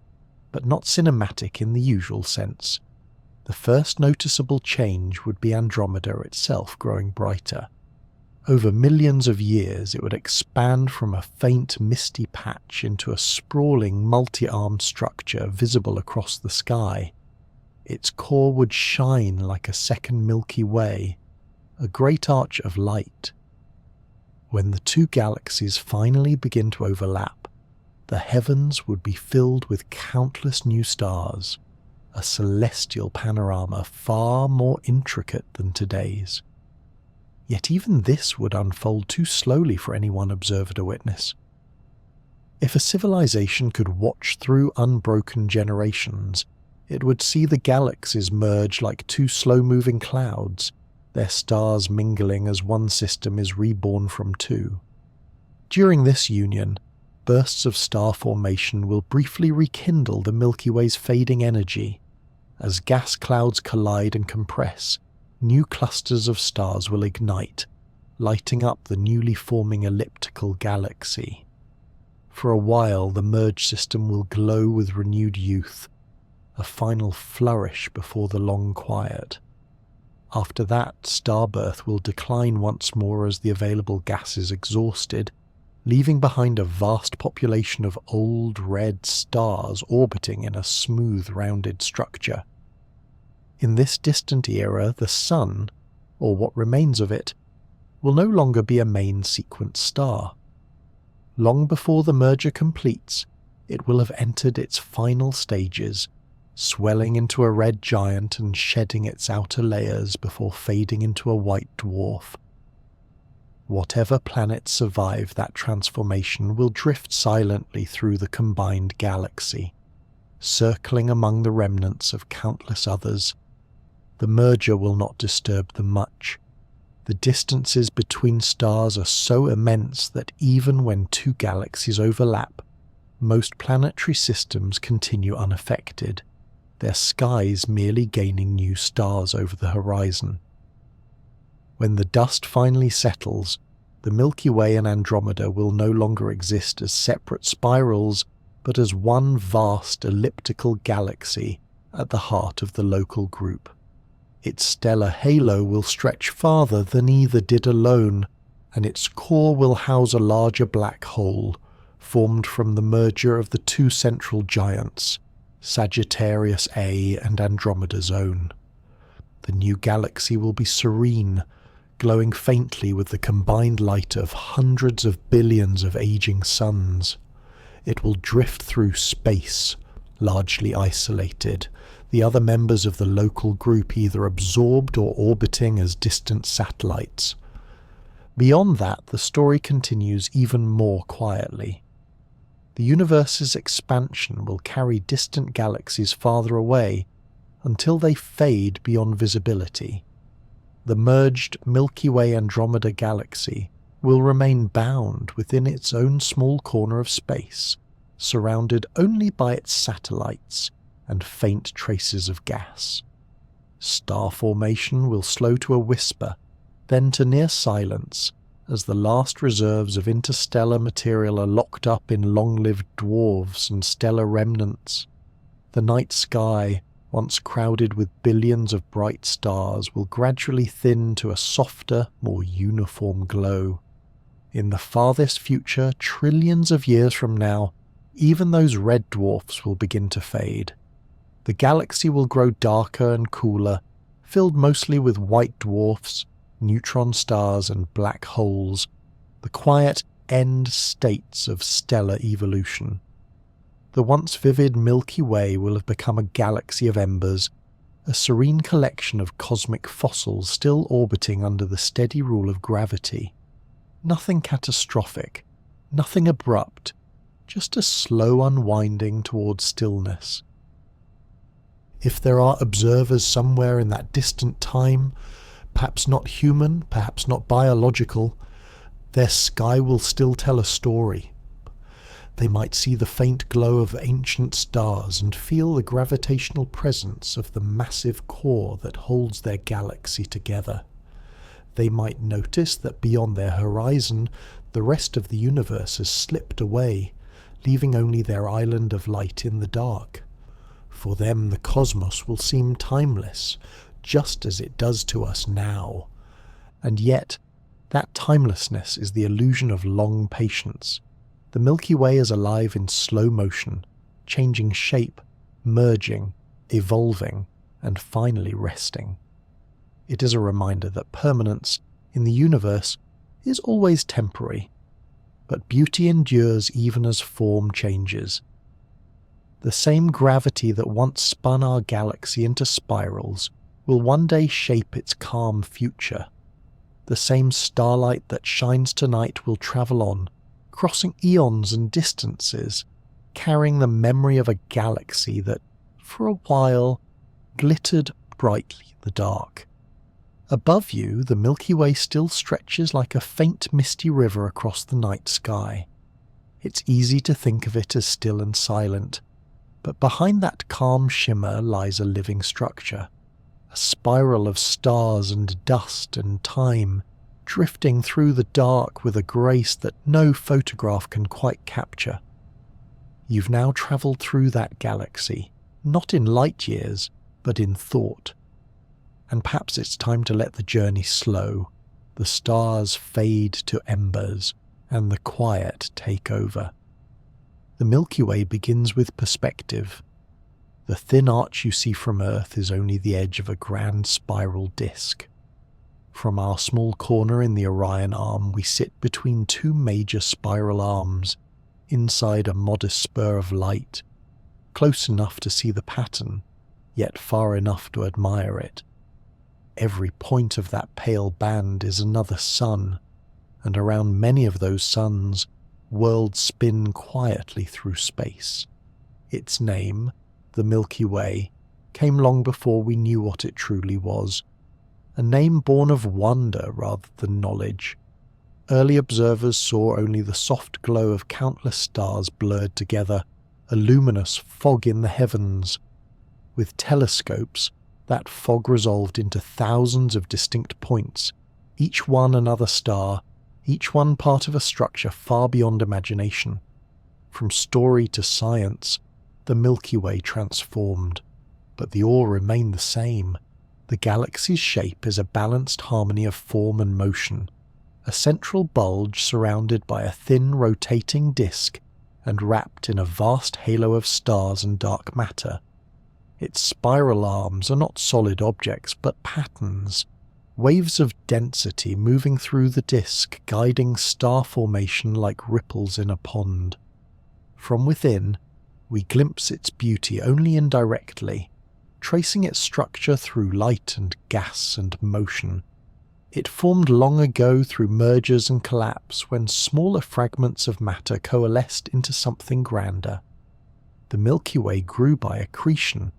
but not cinematic in the usual sense. The first noticeable change would be Andromeda itself growing brighter. Over millions of years, it would expand from a faint misty patch into a sprawling multi-armed structure visible across the sky. Its core would shine like a second Milky Way, a great arch of light. When the two galaxies finally begin to overlap, the heavens would be filled with countless new stars, a celestial panorama far more intricate than today's. Yet even this would unfold too slowly for any one observer to witness. If a civilization could watch through unbroken generations, it would see the galaxies merge like two slow-moving clouds, their stars mingling as one system is reborn from two. During this union, bursts of star formation will briefly rekindle the Milky Way's fading energy. As gas clouds collide and compress, new clusters of stars will ignite, lighting up the newly forming elliptical galaxy. For a while, the merged system will glow with renewed youth, a final flourish before the long quiet. After that, starbirth will decline once more as the available gas is exhausted, leaving behind a vast population of old red stars orbiting in a smooth, rounded structure. In this distant era, the Sun, or what remains of it, will no longer be a main sequence star. Long before the merger completes, it will have entered its final stages, swelling into a red giant and shedding its outer layers before fading into a white dwarf. Whatever planets survive that transformation will drift silently through the combined galaxy, circling among the remnants of countless others. The merger will not disturb them much. The distances between stars are so immense that even when two galaxies overlap, most planetary systems continue unaffected, their skies merely gaining new stars over the horizon. When the dust finally settles, the Milky Way and Andromeda will no longer exist as separate spirals, but as one vast elliptical galaxy at the heart of the local group. Its stellar halo will stretch farther than either did alone, and its core will house a larger black hole, formed from the merger of the two central giants, Sagittarius A and Andromeda's own. The new galaxy will be serene, glowing faintly with the combined light of hundreds of billions of aging suns. It will drift through space, largely isolated, the other members of the local group either absorbed or orbiting as distant satellites. Beyond that, the story continues even more quietly. The universe's expansion will carry distant galaxies farther away until they fade beyond visibility. The merged Milky Way Andromeda galaxy will remain bound within its own small corner of space, surrounded only by its satellites and faint traces of gas. Star formation will slow to a whisper, then to near silence, as the last reserves of interstellar material are locked up in long-lived dwarfs and stellar remnants. The night sky, once crowded with billions of bright stars, will gradually thin to a softer, more uniform glow. In the farthest future, trillions of years from now, even those red dwarfs will begin to fade. The galaxy will grow darker and cooler, filled mostly with white dwarfs, neutron stars and black holes, the quiet end states of stellar evolution. The once vivid Milky Way will have become a galaxy of embers, a serene collection of cosmic fossils still orbiting under the steady rule of gravity. Nothing catastrophic, nothing abrupt, just a slow unwinding towards stillness. If there are observers somewhere in that distant time, perhaps not human, perhaps not biological, their sky will still tell a story. They might see the faint glow of ancient stars and feel the gravitational presence of the massive core that holds their galaxy together. They might notice that beyond their horizon, the rest of the universe has slipped away, leaving only their island of light in the dark. For them, the cosmos will seem timeless, just as it does to us now. And yet, that timelessness is the illusion of long patience. The Milky Way is alive in slow motion, changing shape, merging, evolving, and finally resting. It is a reminder that permanence in the universe is always temporary, but beauty endures even as form changes. The same gravity that once spun our galaxy into spirals will one day shape its calm future. The same starlight that shines tonight will travel on, crossing eons and distances, carrying the memory of a galaxy that, for a while, glittered brightly in the dark. Above you, the Milky Way still stretches like a faint misty river across the night sky. It's easy to think of it as still and silent, but behind that calm shimmer lies a living structure, a spiral of stars and dust and time, drifting through the dark with a grace that no photograph can quite capture. You've now travelled through that galaxy, not in light years, but in thought. And perhaps it's time to let the journey slow, the stars fade to embers, and the quiet take over. The Milky Way begins with perspective. The thin arch you see from Earth is only the edge of a grand spiral disk. From our small corner in the Orion Arm, we sit between two major spiral arms, inside a modest spur of light, close enough to see the pattern, yet far enough to admire it. Every point of that pale band is another sun, and around many of those suns, worlds spin quietly through space. Its name, the Milky Way, came long before we knew what it truly was, a name born of wonder rather than knowledge. Early observers saw only the soft glow of countless stars blurred together, a luminous fog in the heavens. With telescopes, that fog resolved into thousands of distinct points, each one another star, each one part of a structure far beyond imagination. From story to science, the Milky Way transformed, but the awe remained the same. The galaxy's shape is a balanced harmony of form and motion, a central bulge surrounded by a thin rotating disk and wrapped in a vast halo of stars and dark matter. Its spiral arms are not solid objects, but patterns, waves of density moving through the disk, guiding star formation like ripples in a pond. From within, we glimpse its beauty only indirectly, tracing its structure through light and gas and motion. It formed long ago through mergers and collapse when smaller fragments of matter coalesced into something grander. The Milky Way grew by accretion,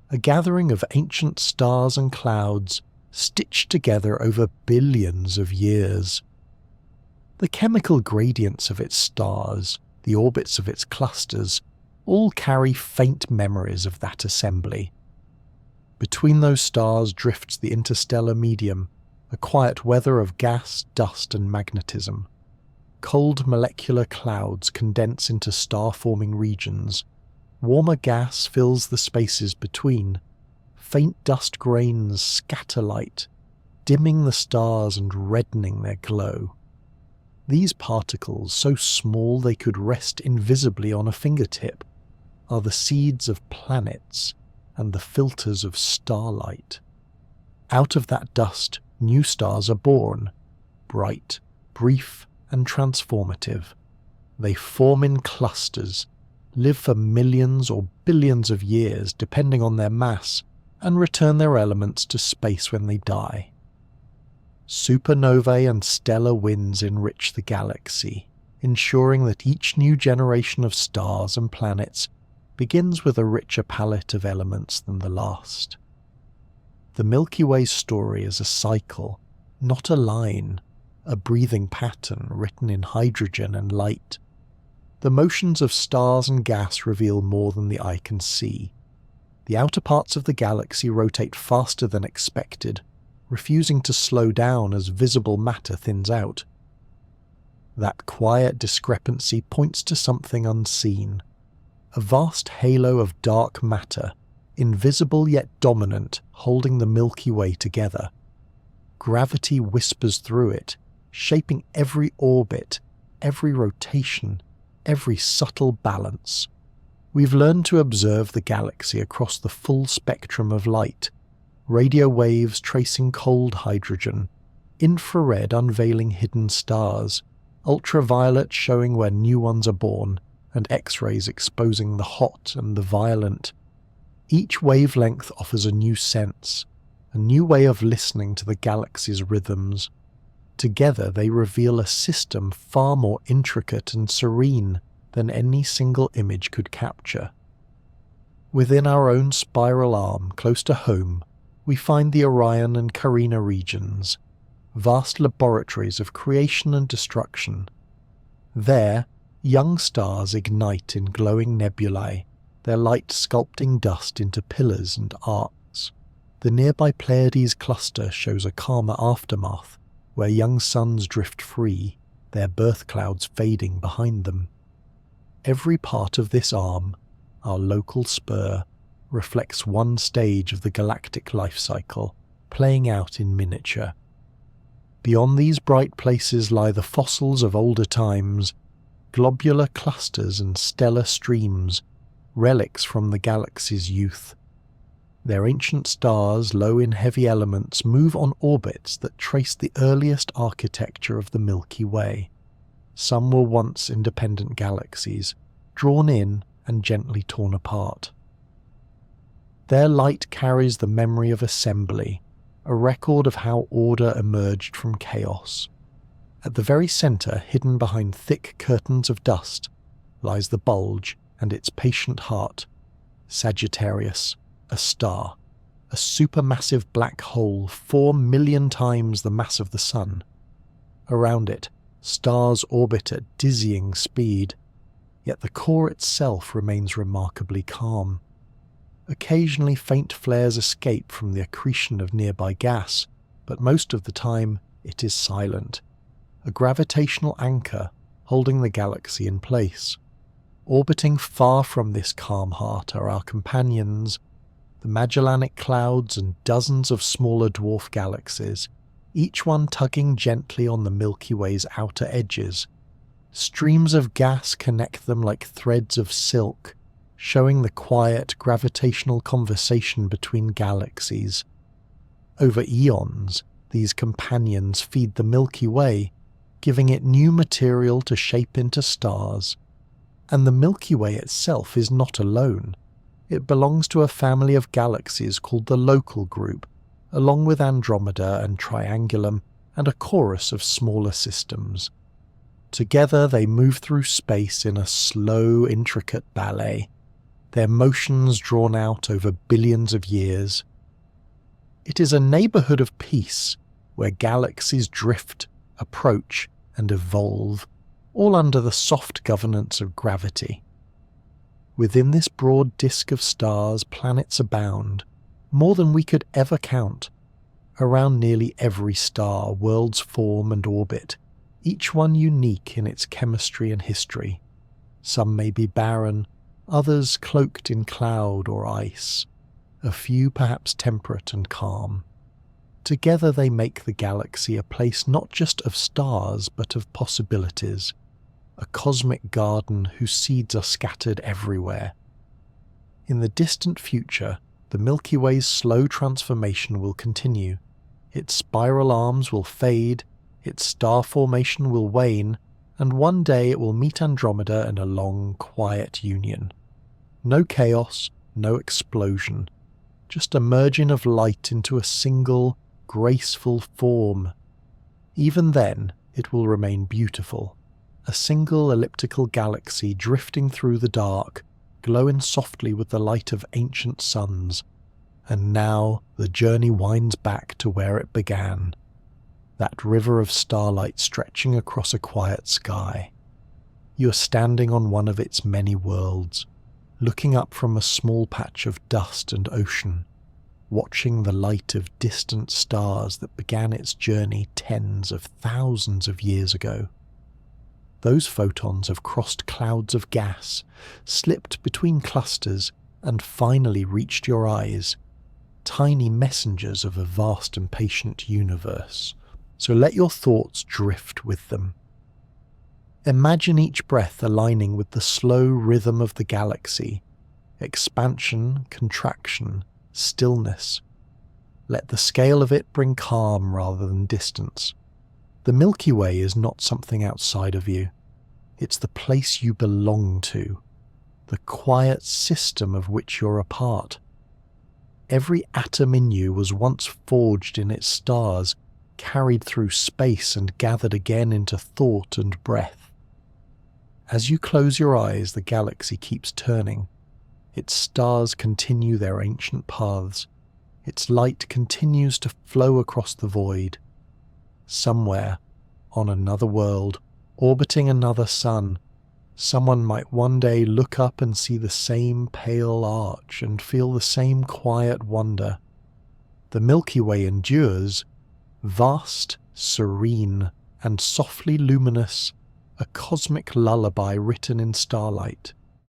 a gathering of ancient stars and clouds stitched together over billions of years. The chemical gradients of its stars, the orbits of its clusters, all carry faint memories of that assembly. Between those stars drifts the interstellar medium, a quiet weather of gas, dust and magnetism. Cold molecular clouds condense into star-forming regions. Warmer gas fills the spaces between. Faint dust grains scatter light, dimming the stars and reddening their glow. These particles, so small they could rest invisibly on a fingertip, are the seeds of planets and the filters of starlight. Out of that dust, new stars are born, bright, brief, and transformative. They form in clusters, live for millions or billions of years depending on their mass, and return their elements to space when they die. Supernovae and stellar winds enrich the galaxy, ensuring that each new generation of stars and planets begins with a richer palette of elements than the last. The Milky Way's story is a cycle, not a line, a breathing pattern written in hydrogen and light. The motions of stars and gas reveal more than the eye can see. The outer parts of the galaxy rotate faster than expected, refusing to slow down as visible matter thins out. That quiet discrepancy points to something unseen, a vast halo of dark matter, invisible yet dominant, holding the Milky Way together. Gravity whispers through it, shaping every orbit, every rotation, every subtle balance. We've learned to observe the galaxy across the full spectrum of light, radio waves tracing cold hydrogen, infrared unveiling hidden stars, ultraviolet showing where new ones are born, and X-rays exposing the hot and the violent. Each wavelength offers a new sense, a new way of listening to the galaxy's rhythms. Together they reveal a system far more intricate and serene than any single image could capture. Within our own spiral arm, close to home, we find the Orion and Carina regions, vast laboratories of creation and destruction. There, young stars ignite in glowing nebulae, their light sculpting dust into pillars and arcs. The nearby Pleiades cluster shows a calmer aftermath, where young suns drift free, their birth clouds fading behind them. Every part of this arm, our local spur, reflects one stage of the galactic life cycle, playing out in miniature. Beyond these bright places lie the fossils of older times, globular clusters and stellar streams, relics from the galaxy's youth. Their ancient stars, low in heavy elements, move on orbits that trace the earliest architecture of the Milky Way. Some were once independent galaxies, drawn in and gently torn apart. Their light carries the memory of assembly, a record of how order emerged from chaos. At the very centre, hidden behind thick curtains of dust, lies the bulge and its patient heart, Sagittarius, a star, a supermassive black hole 4 million times the mass of the Sun. Around it, stars orbit at dizzying speed, yet the core itself remains remarkably calm. Occasionally faint flares escape from the accretion of nearby gas, but most of the time it is silent, a gravitational anchor holding the galaxy in place. Orbiting far from this calm heart are our companions, the Magellanic Clouds and dozens of smaller dwarf galaxies, each one tugging gently on the Milky Way's outer edges. Streams of gas connect them like threads of silk, showing the quiet gravitational conversation between galaxies. Over eons, these companions feed the Milky Way, giving it new material to shape into stars. And the Milky Way itself is not alone. It belongs to a family of galaxies called the Local Group, along with Andromeda and Triangulum and a chorus of smaller systems. Together they move through space in a slow, intricate ballet, their motions drawn out over billions of years. It is a neighbourhood of peace, where galaxies drift, approach, and evolve, all under the soft governance of gravity. Within this broad disk of stars, planets abound, more than we could ever count. Around nearly every star, worlds form and orbit, each one unique in its chemistry and history. Some may be barren, others cloaked in cloud or ice, a few perhaps temperate and calm. Together they make the galaxy a place not just of stars but of possibilities, a cosmic garden whose seeds are scattered everywhere. In the distant future, the Milky Way's slow transformation will continue. Its spiral arms will fade, its star formation will wane, and one day it will meet Andromeda in a long, quiet union. No chaos, no explosion, just a merging of light into a single, graceful form. Even then, it will remain beautiful. A single elliptical galaxy drifting through the dark, glowing softly with the light of ancient suns. And now the journey winds back to where it began, that river of starlight stretching across a quiet sky. You are standing on one of its many worlds, looking up from a small patch of dust and ocean, watching the light of distant stars that began its journey tens of thousands of years ago. Those photons have crossed clouds of gas, slipped between clusters, and finally reached your eyes, tiny messengers of a vast and patient universe. So let your thoughts drift with them. Imagine each breath aligning with the slow rhythm of the galaxy, expansion, contraction, stillness. Let the scale of it bring calm rather than distance. The Milky Way is not something outside of you. It's the place you belong to, the quiet system of which you're a part. Every atom in you was once forged in its stars, carried through space and gathered again into thought and breath. As you close your eyes, the galaxy keeps turning. Its stars continue their ancient paths. Its light continues to flow across the void. Somewhere, on another world, orbiting another sun, someone might one day look up and see the same pale arch and feel the same quiet wonder. The Milky Way endures, vast, serene, and softly luminous, a cosmic lullaby written in starlight.